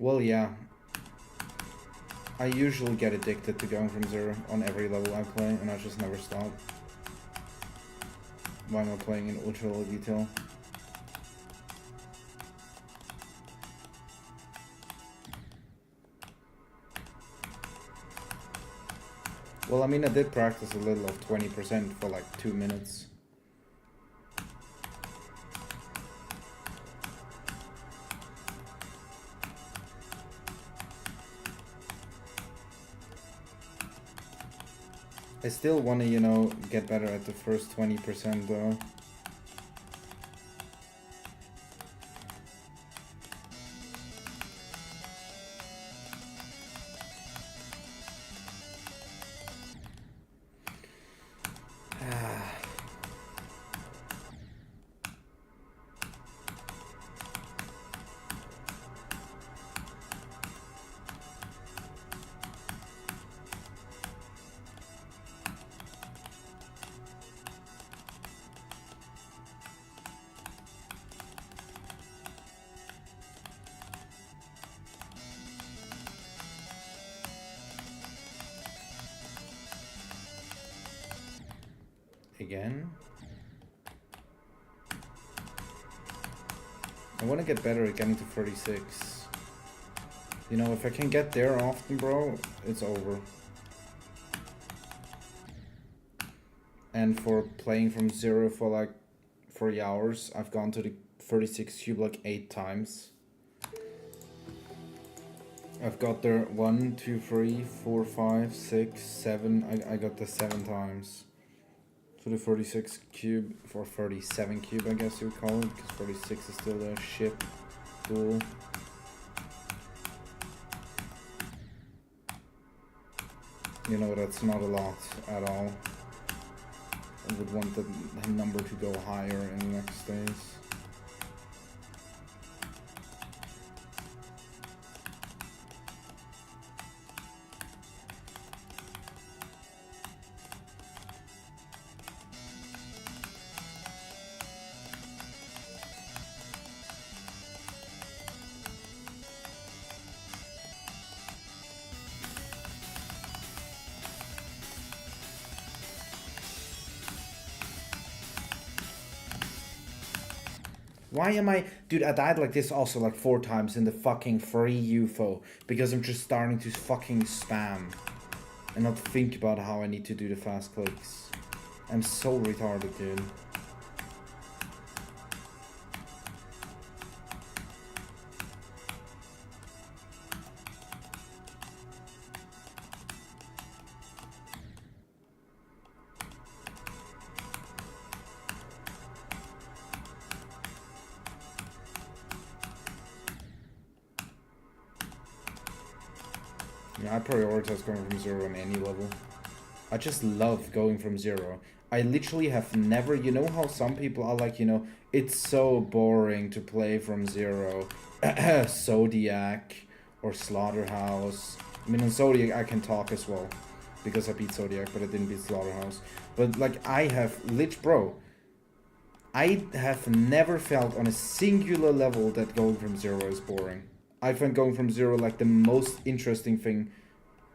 Well, yeah. I usually get addicted to going from 0 on every level I play, and I just never stop. Why am I playing in ultra low detail? Well, I mean, I did practice a little of 20% for like 2 minutes. I still want to, you know, get better at the first 20% though. Again. I want to get better at getting to 36. You know, if I can get there often, bro, it's over. And for playing from 0 for like 40 hours, I've gone to the 36 cube like 8 times. I've got there 1, 2, 3, 4, 5, 6, 7. I got there 7 times. To the 46 cube, for 37 cube I guess you would call it, because 46 is still a ship duel. You know, that's not a lot at all. I would want the number to go higher in the next days. Why am I... Dude, I died like this also like 4 times in the fucking free UFO. Because I'm just starting to fucking spam. And not think about how I need to do the fast clicks. I'm so retarded, dude. Yeah, I prioritize going from 0 on any level. I just love going from 0. I literally have never, you know how some people are like, you know, it's so boring to play from 0. Zodiac or Slaughterhouse. I mean, on Zodiac I can talk as well, because I beat Zodiac, but I didn't beat Slaughterhouse. But like, I have, bro, I have never felt on a singular level that going from 0 is boring. I find going from 0 like the most interesting thing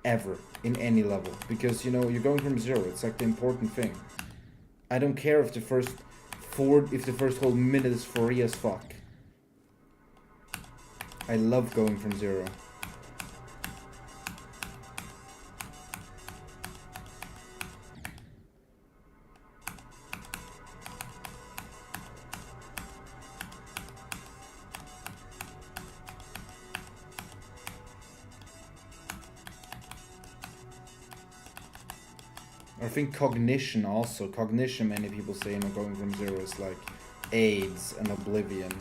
ever in any level, because, you know, you're going from 0. It's like the important thing. I don't care if the first whole minute is free as fuck. I love going from 0. I think cognition also. Cognition, many people say, you know, going from 0 is like AIDS and Oblivion.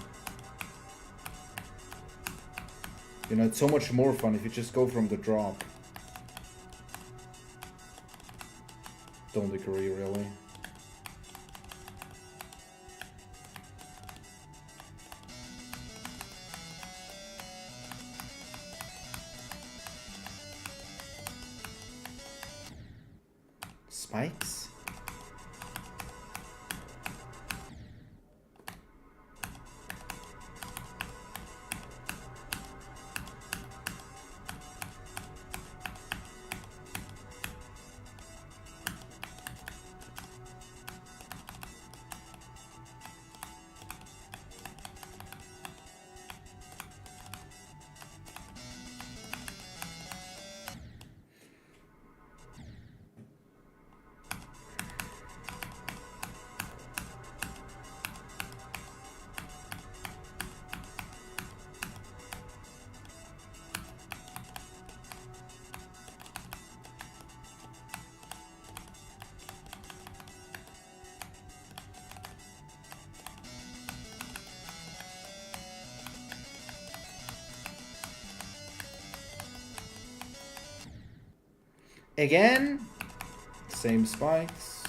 You know, it's so much more fun if you just go from the drop. Don't agree, really. Spikes? Again? Same spikes.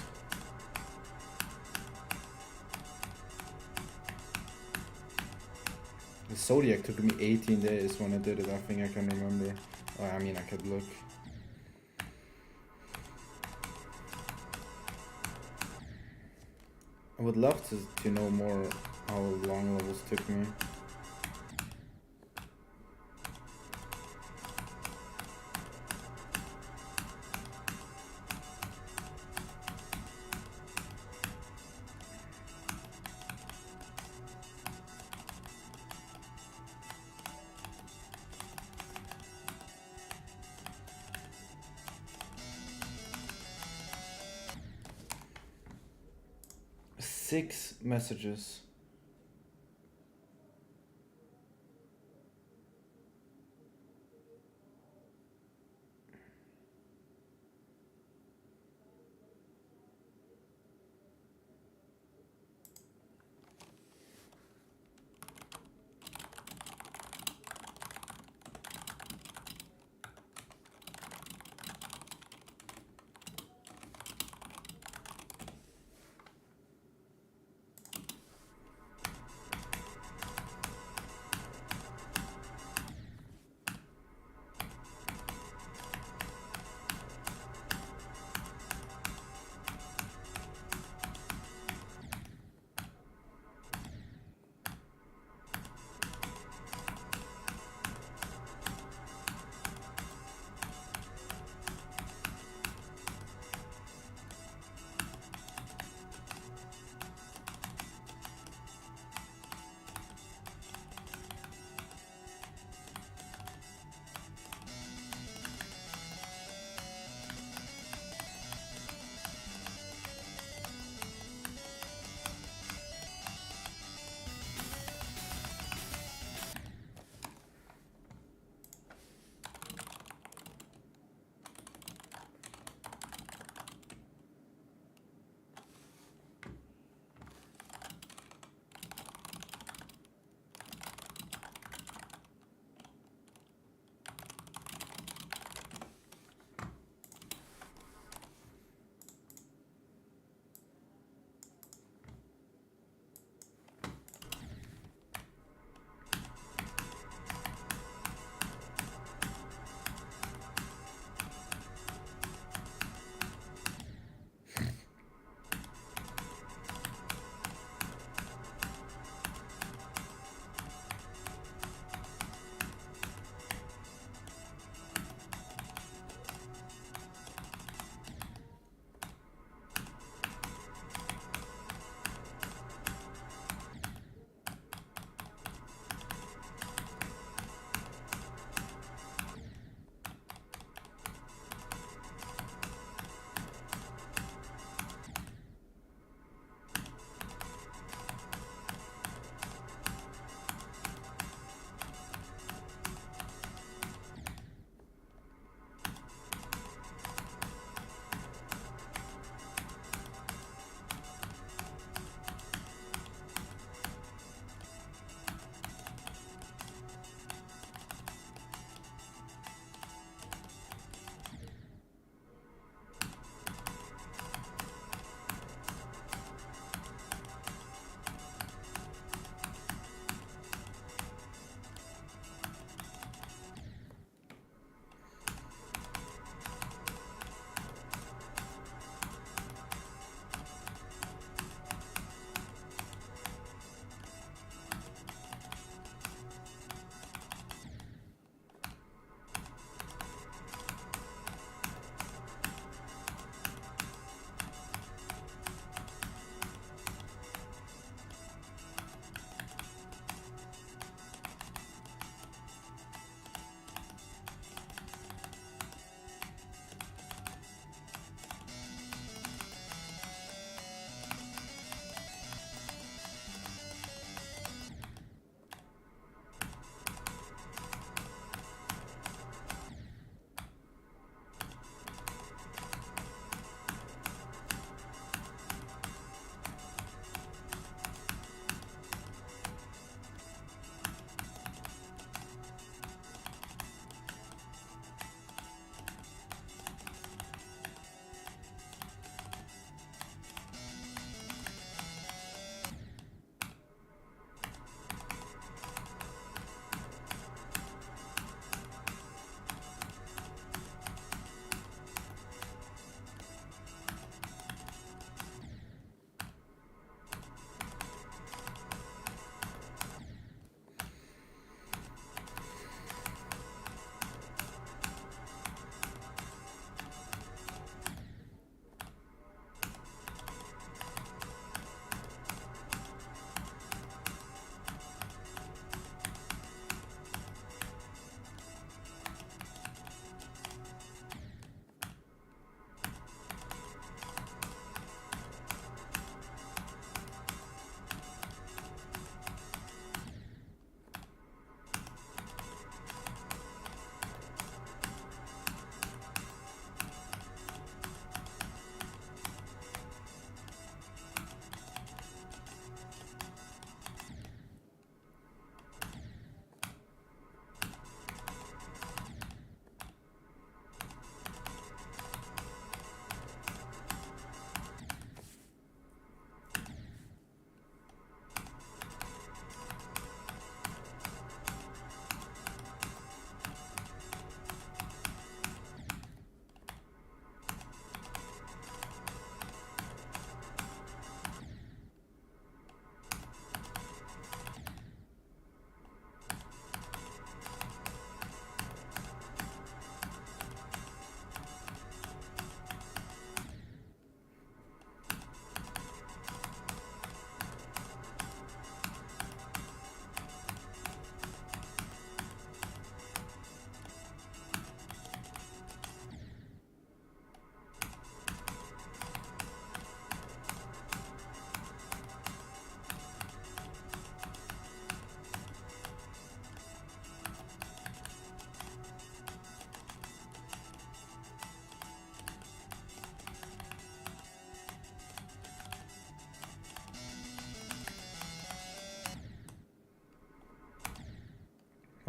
The Zodiac took me 18 days when I did it, I think I can remember. Oh, I mean, I could look. I would love to know more how long levels took me. Six messages.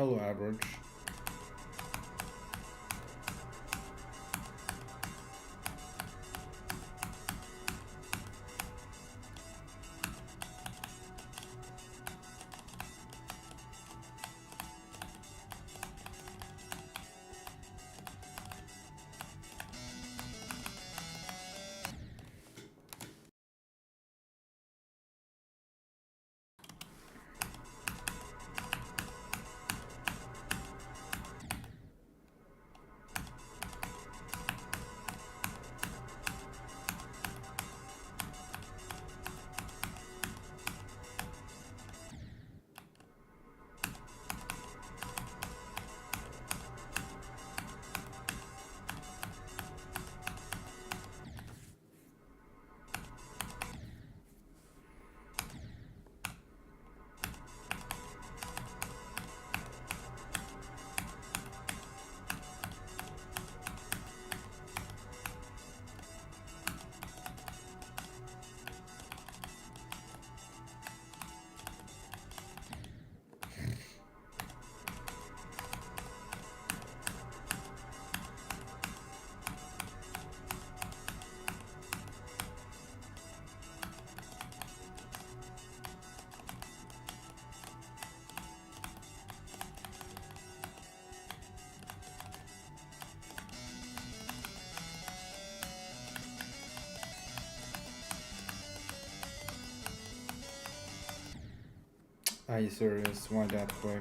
Hello, average. Are you serious? Why that quick?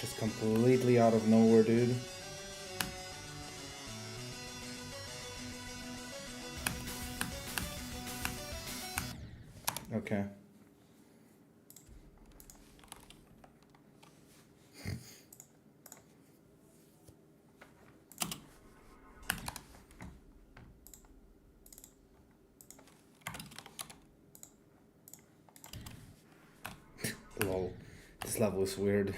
Just completely out of nowhere, dude. Okay. Lol. This level is weird.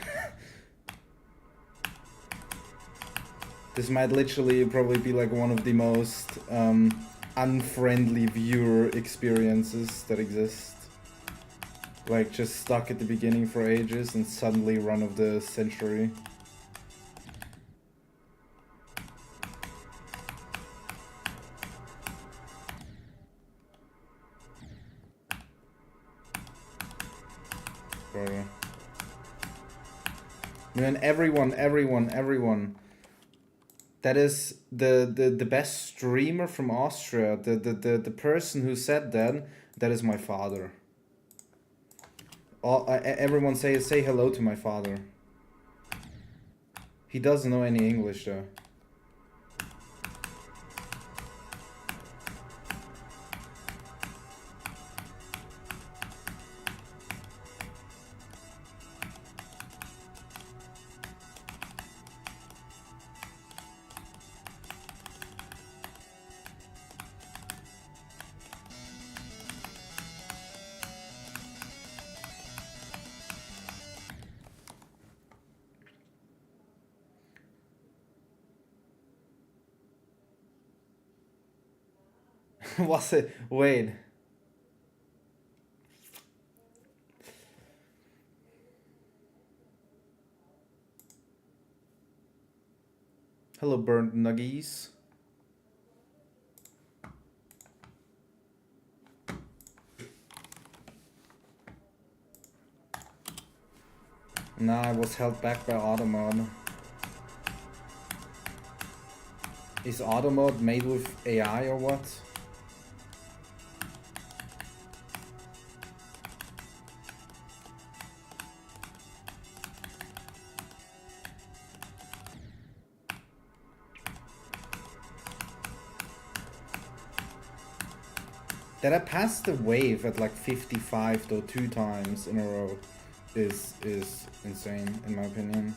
This might literally probably be like one of the most unfriendly viewer experiences that exist. Like just stuck at the beginning for ages and suddenly run of the century. Bro. Man, everyone. That is the best streamer from Austria. The person who said that is my father. Everyone say hello to my father. He doesn't know any English though. Was it? Wait. Hello, burnt nuggies. Nah, I was held back by automod. Is automod made with AI or what? That I passed the wave at like 55 though 2 times in a row is insane in my opinion.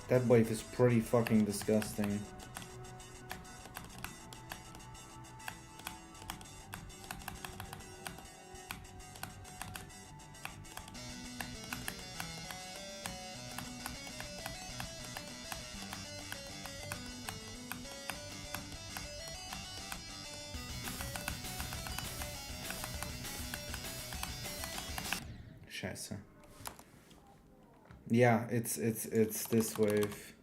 That wave is pretty fucking disgusting. Scheiße. Yeah, it's this wave.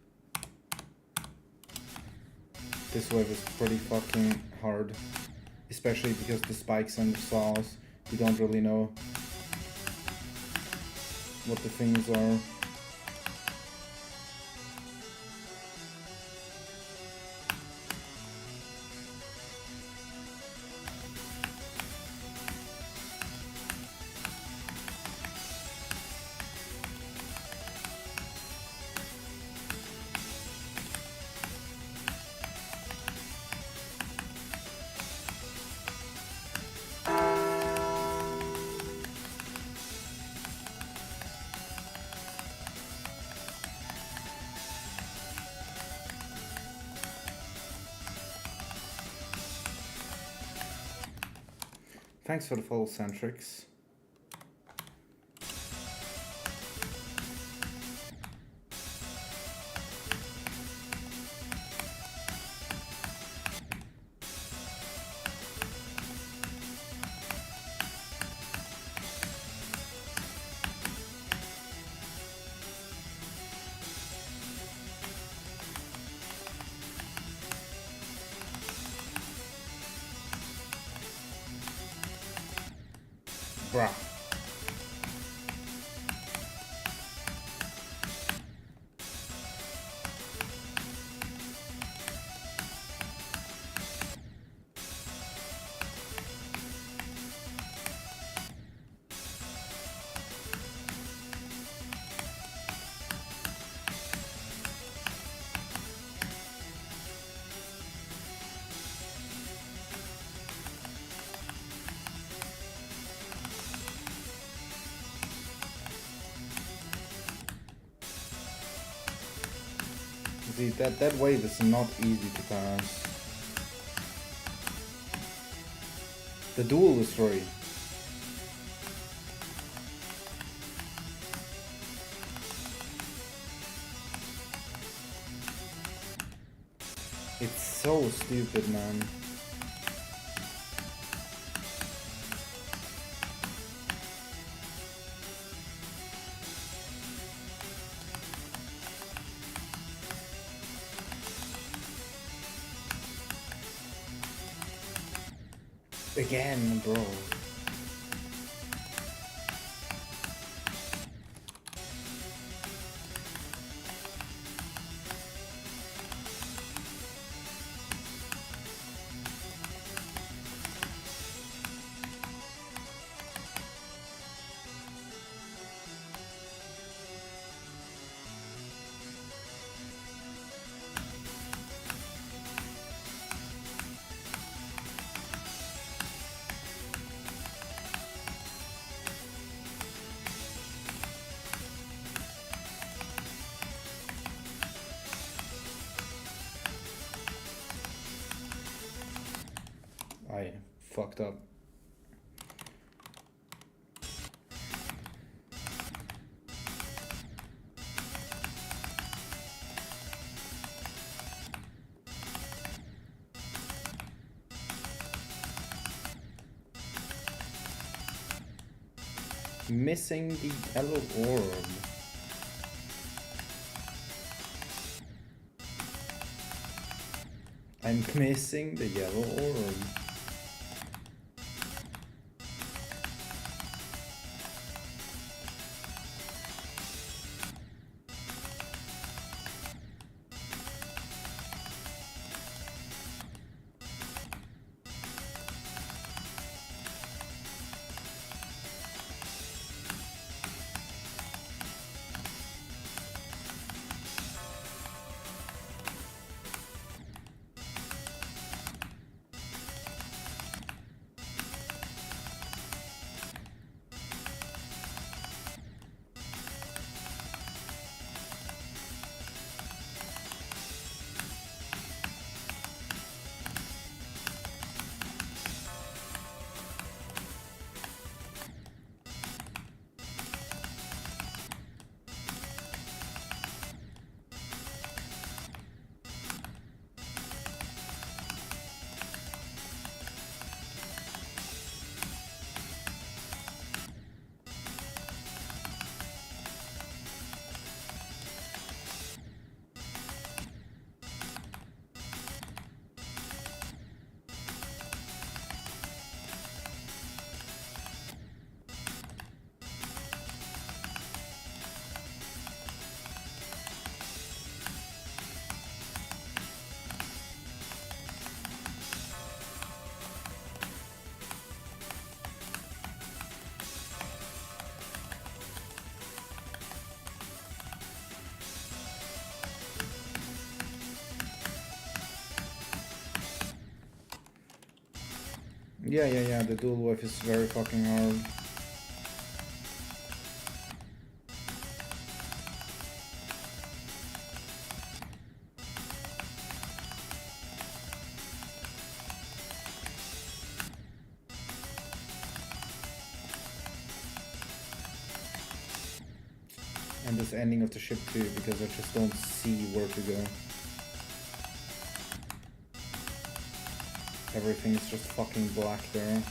This wave is pretty fucking hard. Especially because the spikes and the saws, you don't really know what the things are. Thanks for the follow, Centrix. Bruh. See, that wave is not easy to pass. The duel is free. It's so stupid, man. Again, bro. I fucked up. Missing the yellow orb. I'm missing the yellow orb. Yeah, the dual wipe is very fucking hard. And this ending of the ship too, because I just don't see where to go. Everything is just fucking black there.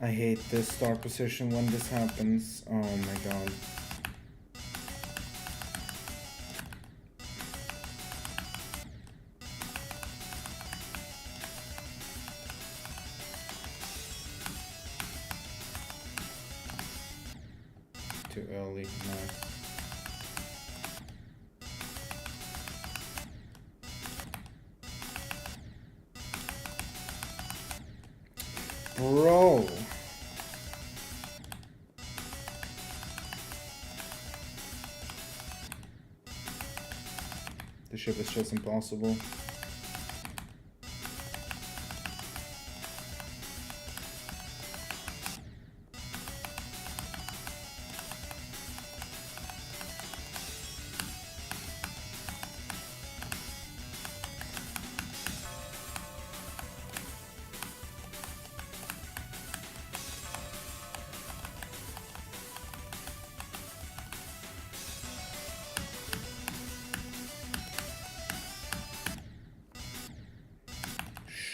I hate this start position when this happens. Oh my god. Too early, nice. Bro! The ship is just impossible.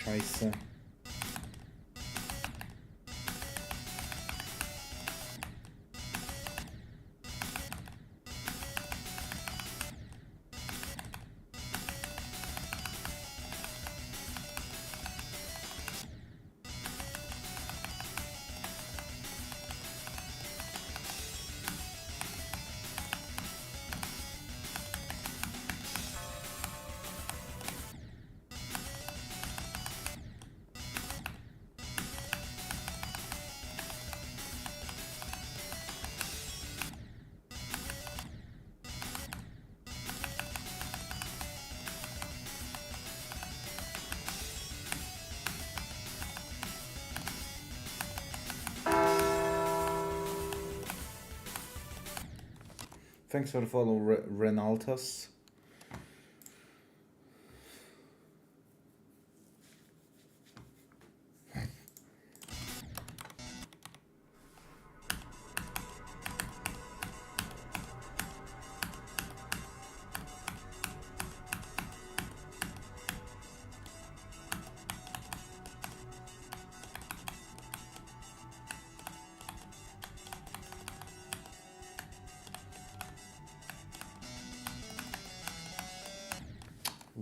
Scheiße. Thanks for the follow, Renaltus.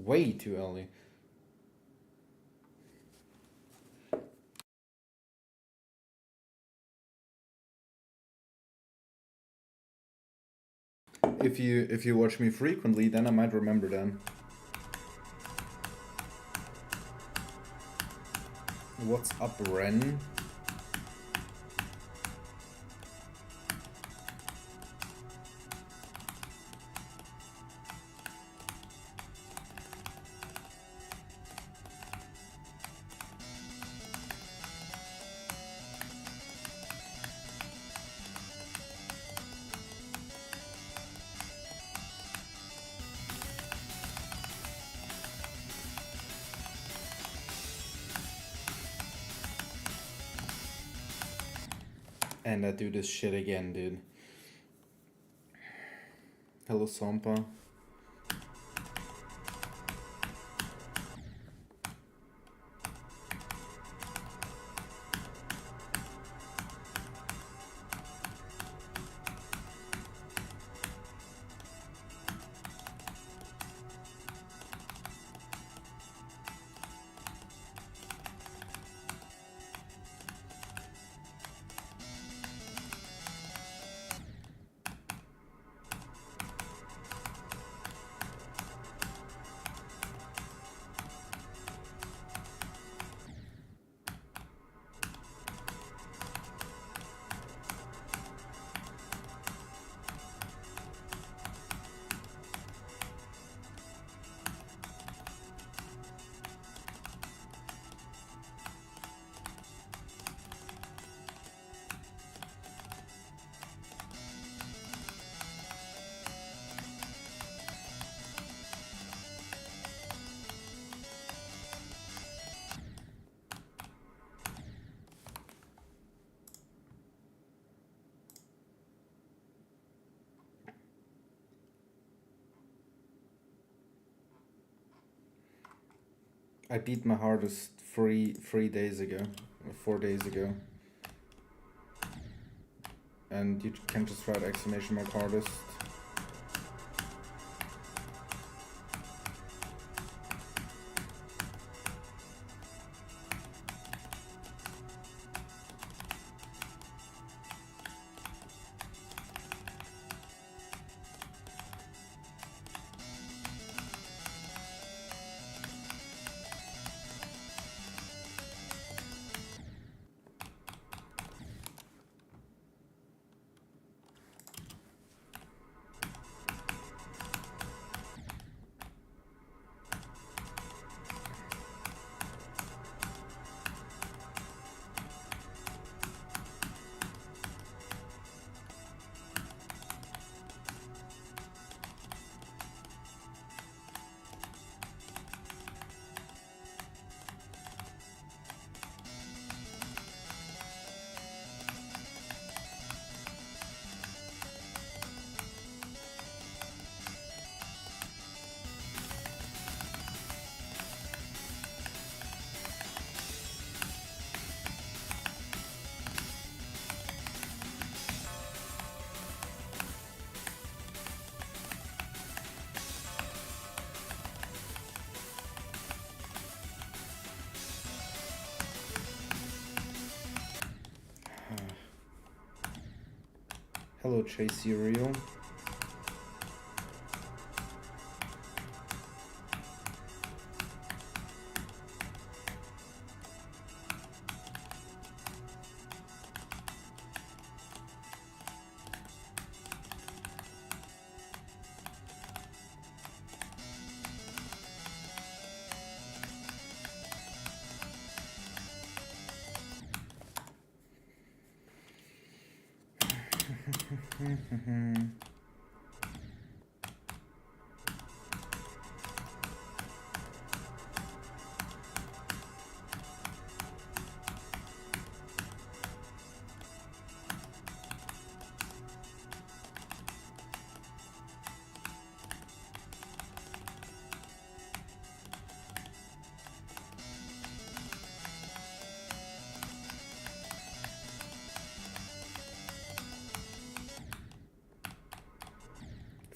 way too early. If you watch me frequently, then I might remember them. What's up, Ren? And I do this shit again, dude. Hello, Sampa. I beat my hardest 3 days ago, or 4 days ago. And you can just write exclamation mark hardest. Hello, Chase Cereal.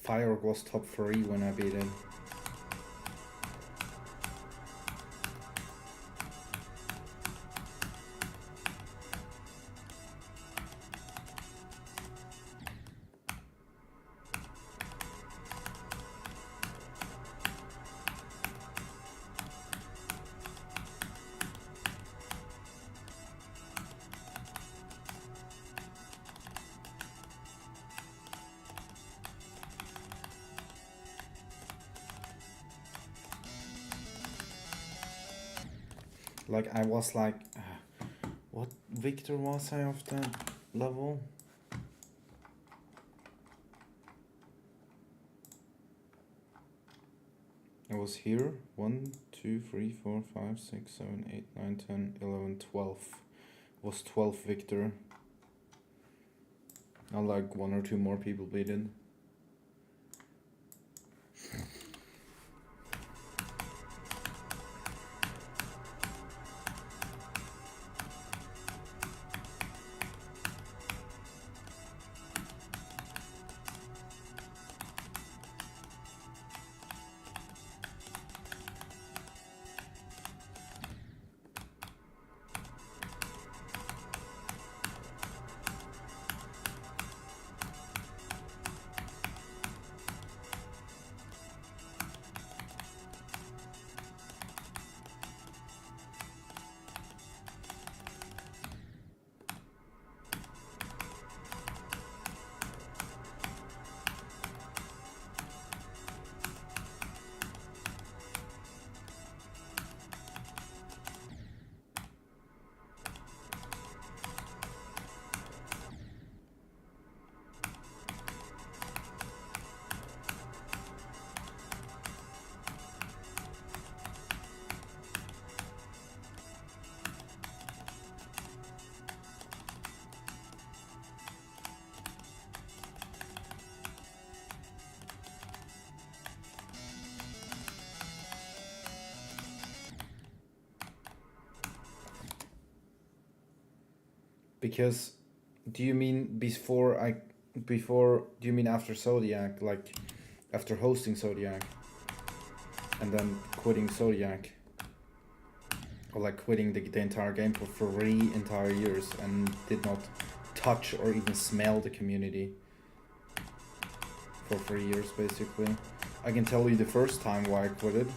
Firework was top 3 when I beat it. Like, I was like, what victor was I of that level? I was here 1, 2, 3, 4, 5, 6, 7, 8, 9, 10, 11, 12. Was 12 victor. Not like 1 or 2 more people beat it. Because, do you mean do you mean after Zodiac, like after hosting Zodiac and then quitting Zodiac? Or like quitting the entire game for 3 entire years and did not touch or even smell the community for 3 years basically. I can tell you the first time why I quitted.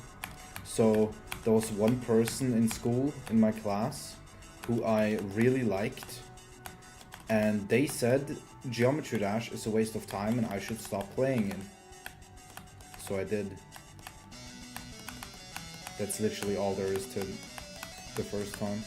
So there was one person in school, in my class, who I really liked, and they said Geometry Dash is a waste of time and I should stop playing it. So I did. That's literally all there is to the first time.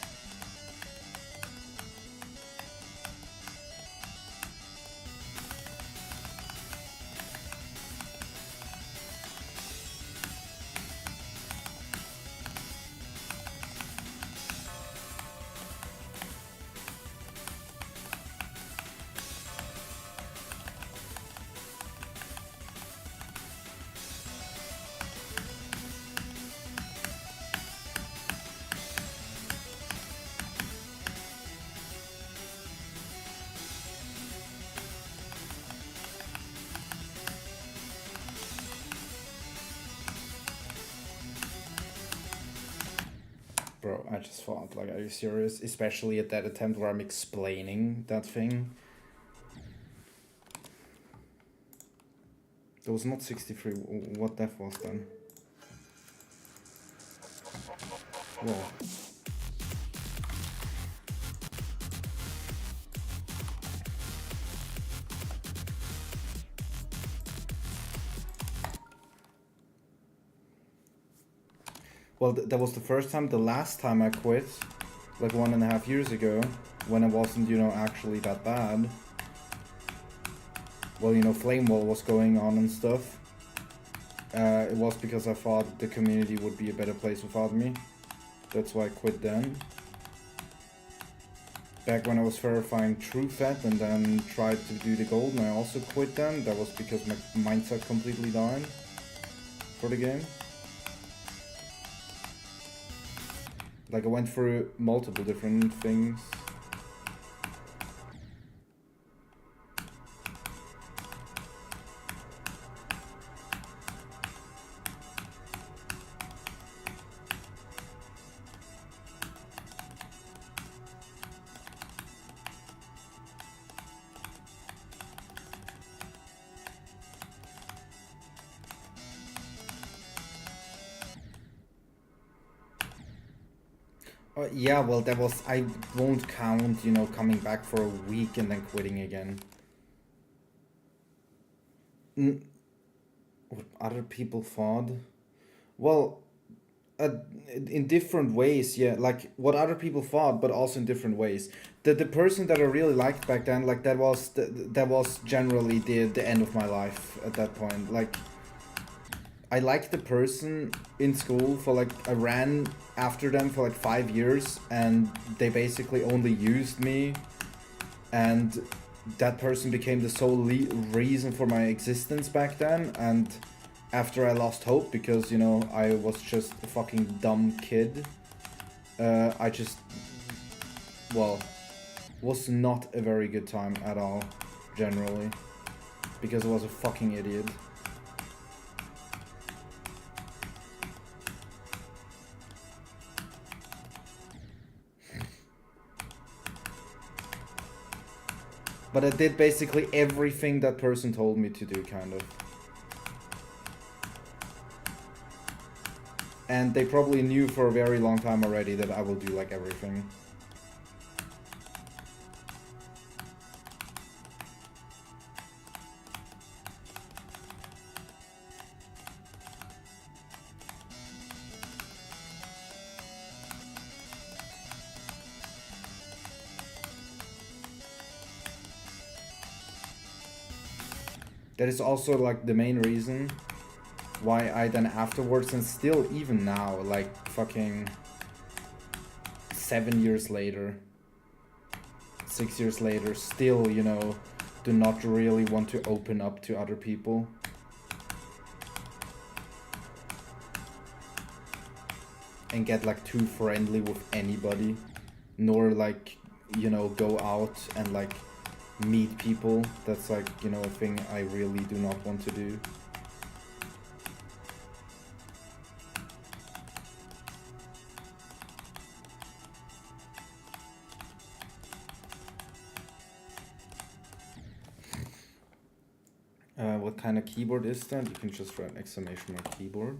Bro, I just thought, like, are you serious? Especially at that attempt where I'm explaining that thing. There was not 63. What death was then? Whoa. Well, that was the first time. The last time I quit, like 1.5 years ago, when I wasn't, actually that bad. Well, Flame Wall was going on and stuff. It was because I thought the community would be a better place without me. That's why I quit then. Back when I was verifying TrueFet and then tried to do the gold, and I also quit then. That was because my mindset completely died for the game. Like, I went through multiple different things. Yeah, well, that was, I won't count, coming back for a week and then quitting again. What other people thought? Well, uh, in different ways, yeah, like what other people thought, but also in different ways. The person that I really liked back then, like that was generally the end of my life at that point. Like I liked the person in school for like I ran after them for like 5 years, and they basically only used me, and that person became the sole reason for my existence back then. And after I lost hope because, you know, I was just a fucking dumb kid, I just, well, was not a very good time at all, generally, because I was a fucking idiot. But I did basically everything that person told me to do, kind of. And they probably knew for a very long time already that I will do like everything. That is also like the main reason why I then afterwards, and still even now, like fucking 7 years later, 6 years later, still, you know, do not really want to open up to other people. And get like too friendly with anybody, nor like, you know, go out and like meet people. That's like, you know, a thing I really do not want to do. What kind of keyboard is that? You can just write exclamation mark keyboard.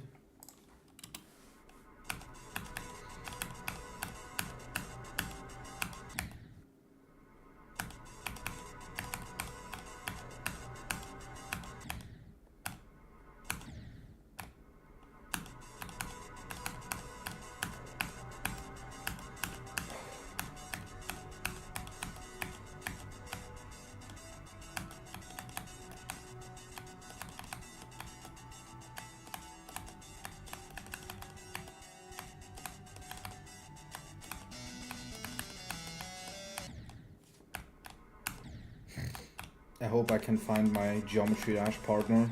I hope I can find my Geometry Dash partner.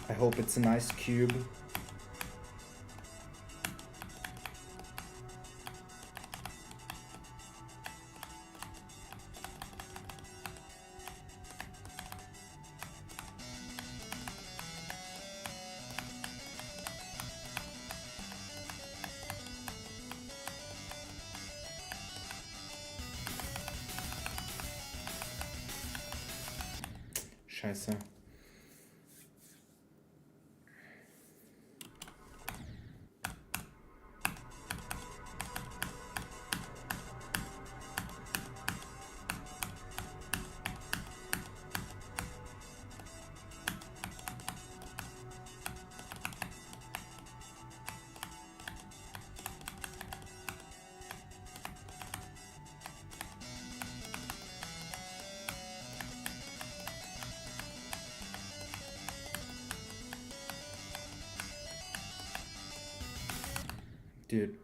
I hope it's a nice cube. Scheiße. Dude.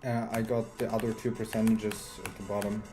I got the other 2 percentages at the bottom.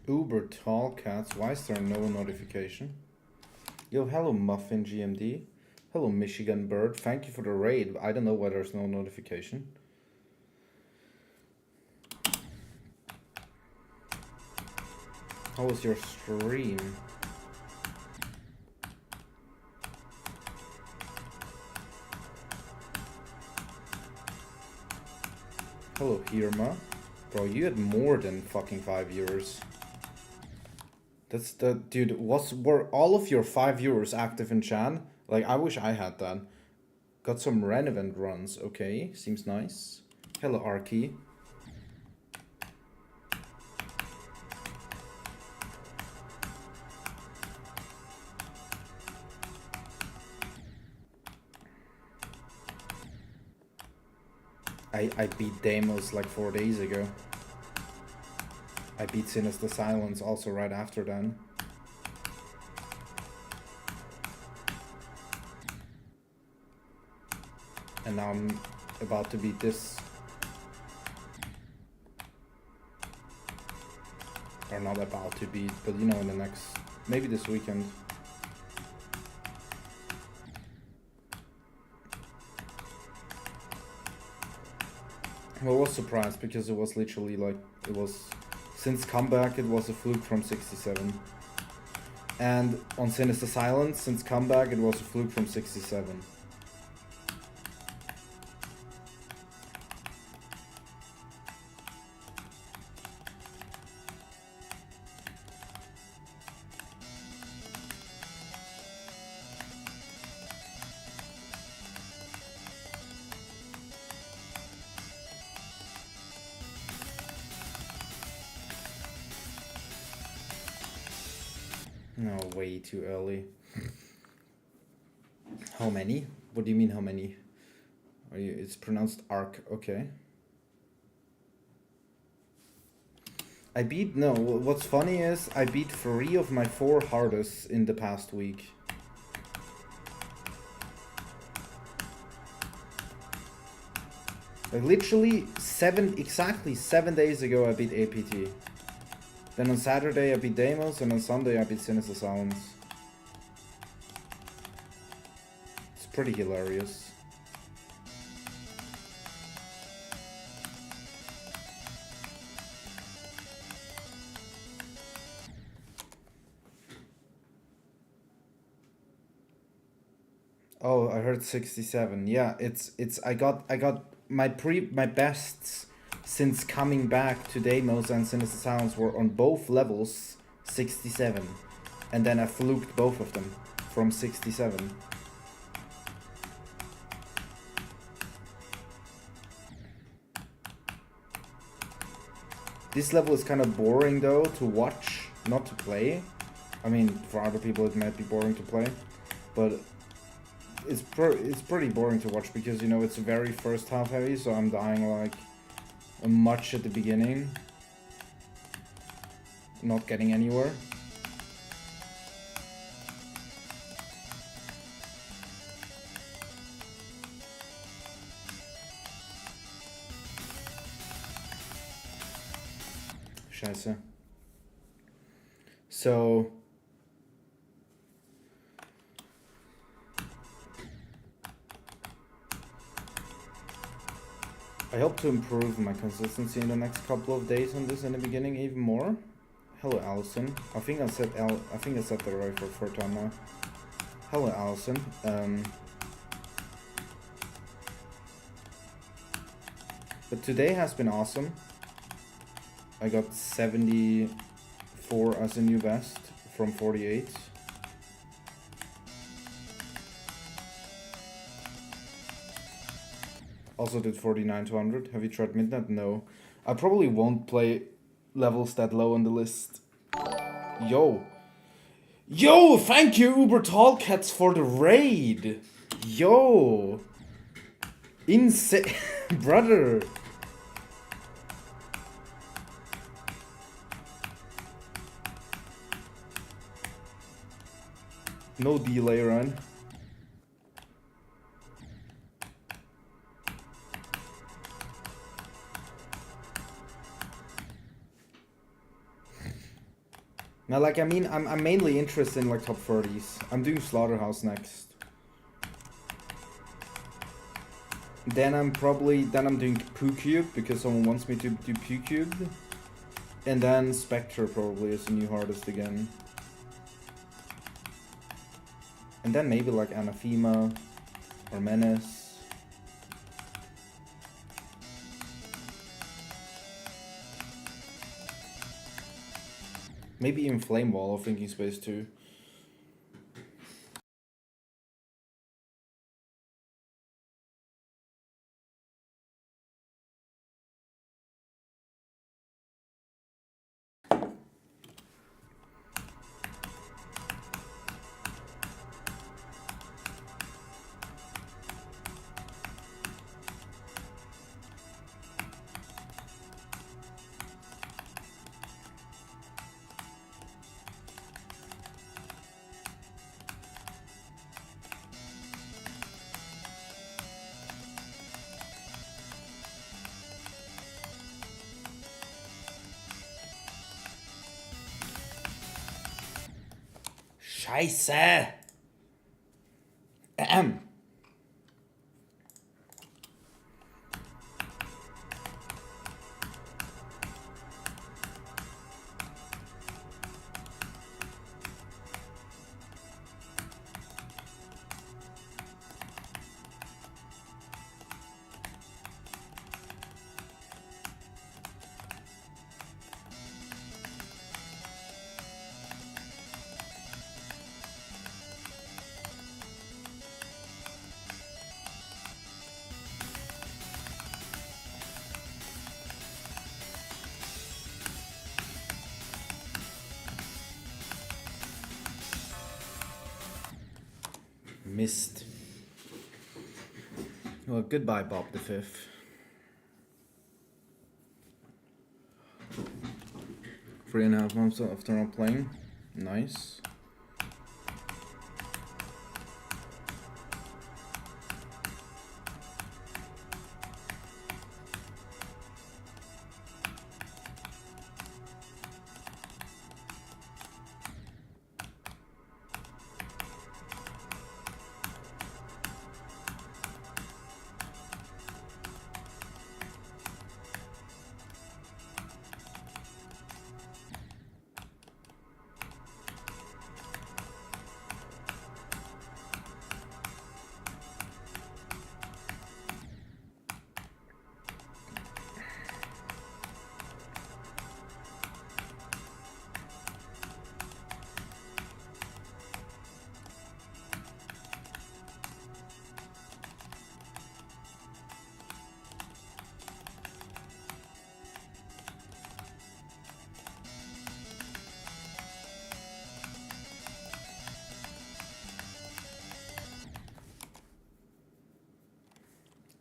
Uber tall cats, why is there no notification? Yo, hello Muffin GMD. Hello Michigan Bird, thank you for the raid. I don't know why there's no notification. How was your stream? Hello Hirma. Bro, you had more than fucking 5 viewers. That's the dude. Were all of your 5 viewers active in Chan? Like, I wish I had that. Got some relevant runs. Okay, seems nice. Hello, Arky. I beat Deimos like 4 days ago. I beat Sinister Silence also right after then. And now I'm about to beat this. Or not about to beat, but you know, in the next, maybe this weekend. Well, I was surprised because it was literally like, it was, since comeback it was a fluke from 67. And on Sinister Silence, since comeback it was a fluke from 67. No, way too early. How many? What do you mean how many? It's pronounced arc, okay. What's funny is I beat 3 of my 4 hardest in the past week. Like literally exactly 7 days ago I beat APT. Then on Saturday I beat Deimos, and on Sunday I beat Sinister Silence. It's pretty hilarious. Oh, I heard 67. Yeah, I got my bests since coming back to Deimos and Sinister Silence were on both levels 67. And then I fluked both of them from 67. This level is kind of boring though to watch, not to play. I mean, for other people it might be boring to play, but it's pretty boring to watch because, you know, it's very first half heavy, so I'm dying like much at the beginning. not getting anywhere. Scheiße. So I hope to improve my consistency in the next couple of days on this in the beginning even more. Hello, Allison. I think I said that right for time now. Hello, Allison. But today has been awesome. I got 74 as a new best from 48. Also did 49 to 100. Have you tried Midnight? No. I probably won't play levels that low on the list. Yo! Yo! Thank you, Uber Tallcats, for the raid! Yo! Insane! Brother! No delay run. Now, like, I mean, I'm mainly interested in, like, top 30s. I'm doing Slaughterhouse next. Then I'm doing poocubed, because someone wants me to do poocubed. And then Spectre probably is the new hardest again. And then maybe, like, Anathema or Menace. Maybe even Flame Wall or Thinking Space too. Scheiße! Missed. Well, goodbye, Bob the Fifth. 3.5 months after not playing. Nice.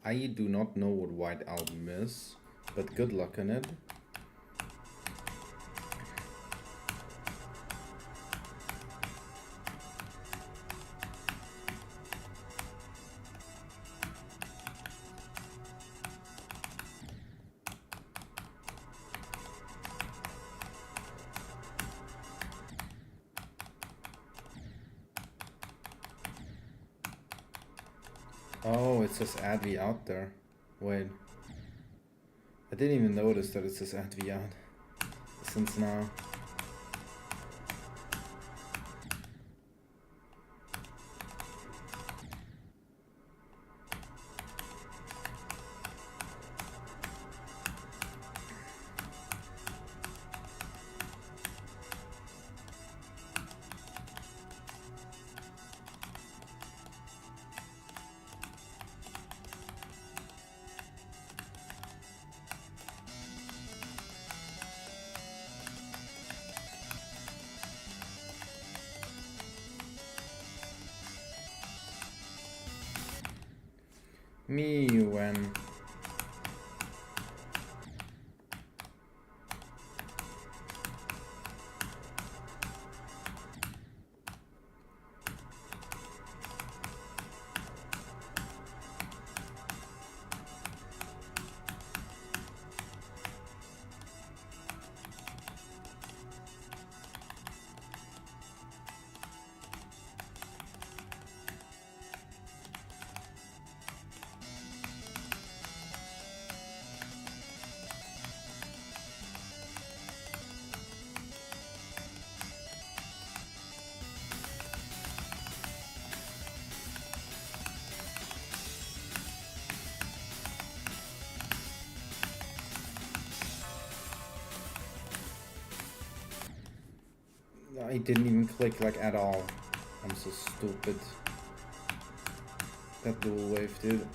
I do not know what White Album is, but good luck on it. Oh, it says add V out there. Wait. I didn't even notice that it says add V out. Since now. Me when. I didn't even click like at all. I'm so stupid. That dual wave, dude.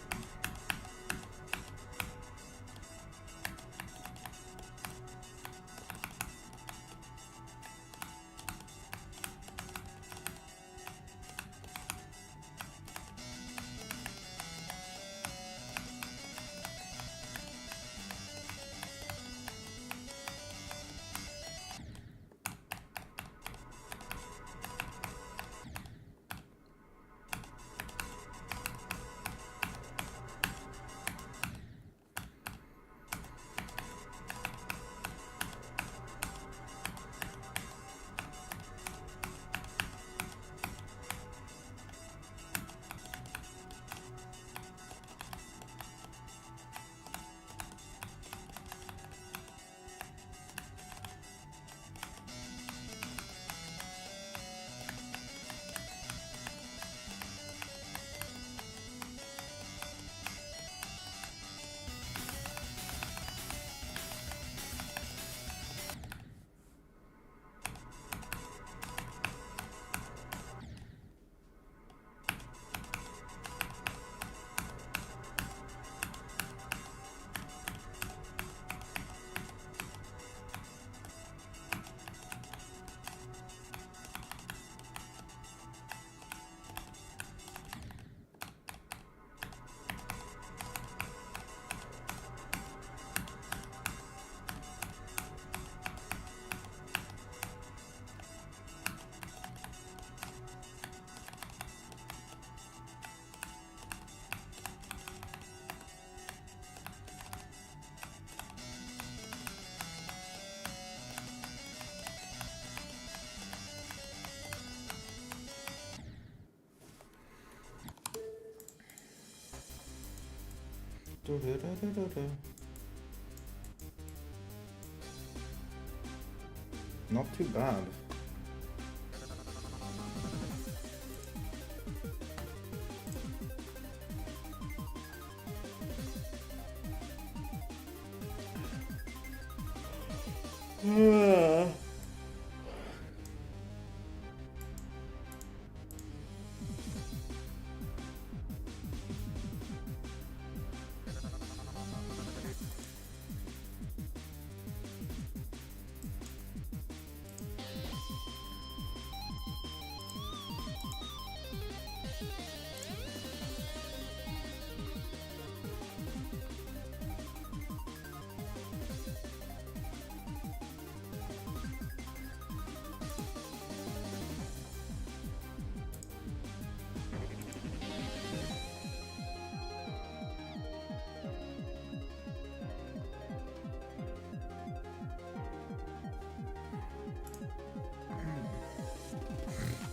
Not too bad.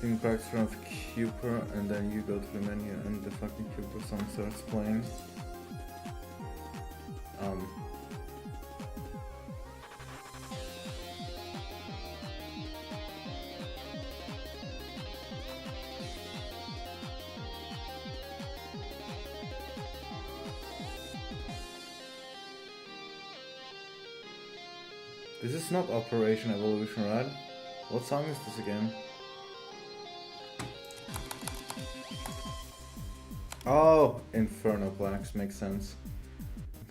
in practice run of Cooper, and then you go to the menu and the fucking Cooper song starts playing. This is not Operation Evolution, right? What song is this again? Oh, Inferno Blacks makes sense.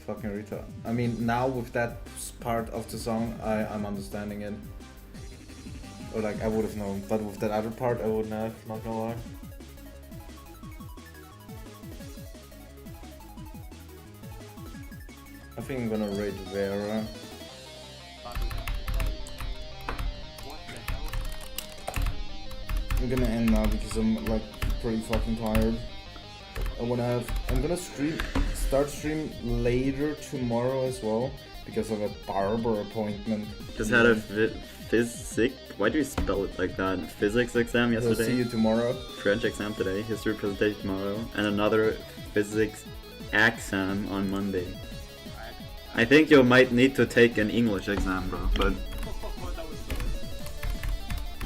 Fucking retard. I mean, now with that part of the song, I'm understanding it. Or like, I would have known, but with that other part, I wouldn't have, not gonna lie. I think I'm gonna raid Vera. I'm gonna end now because I'm like pretty fucking tired. I'm gonna start stream later tomorrow as well because of a barber appointment. Just had a physics. Why do you spell it like that? Physics exam yesterday. I'll see you tomorrow. French exam today. History presentation tomorrow, and another physics exam on Monday. I think you might need to take an English exam, bro. But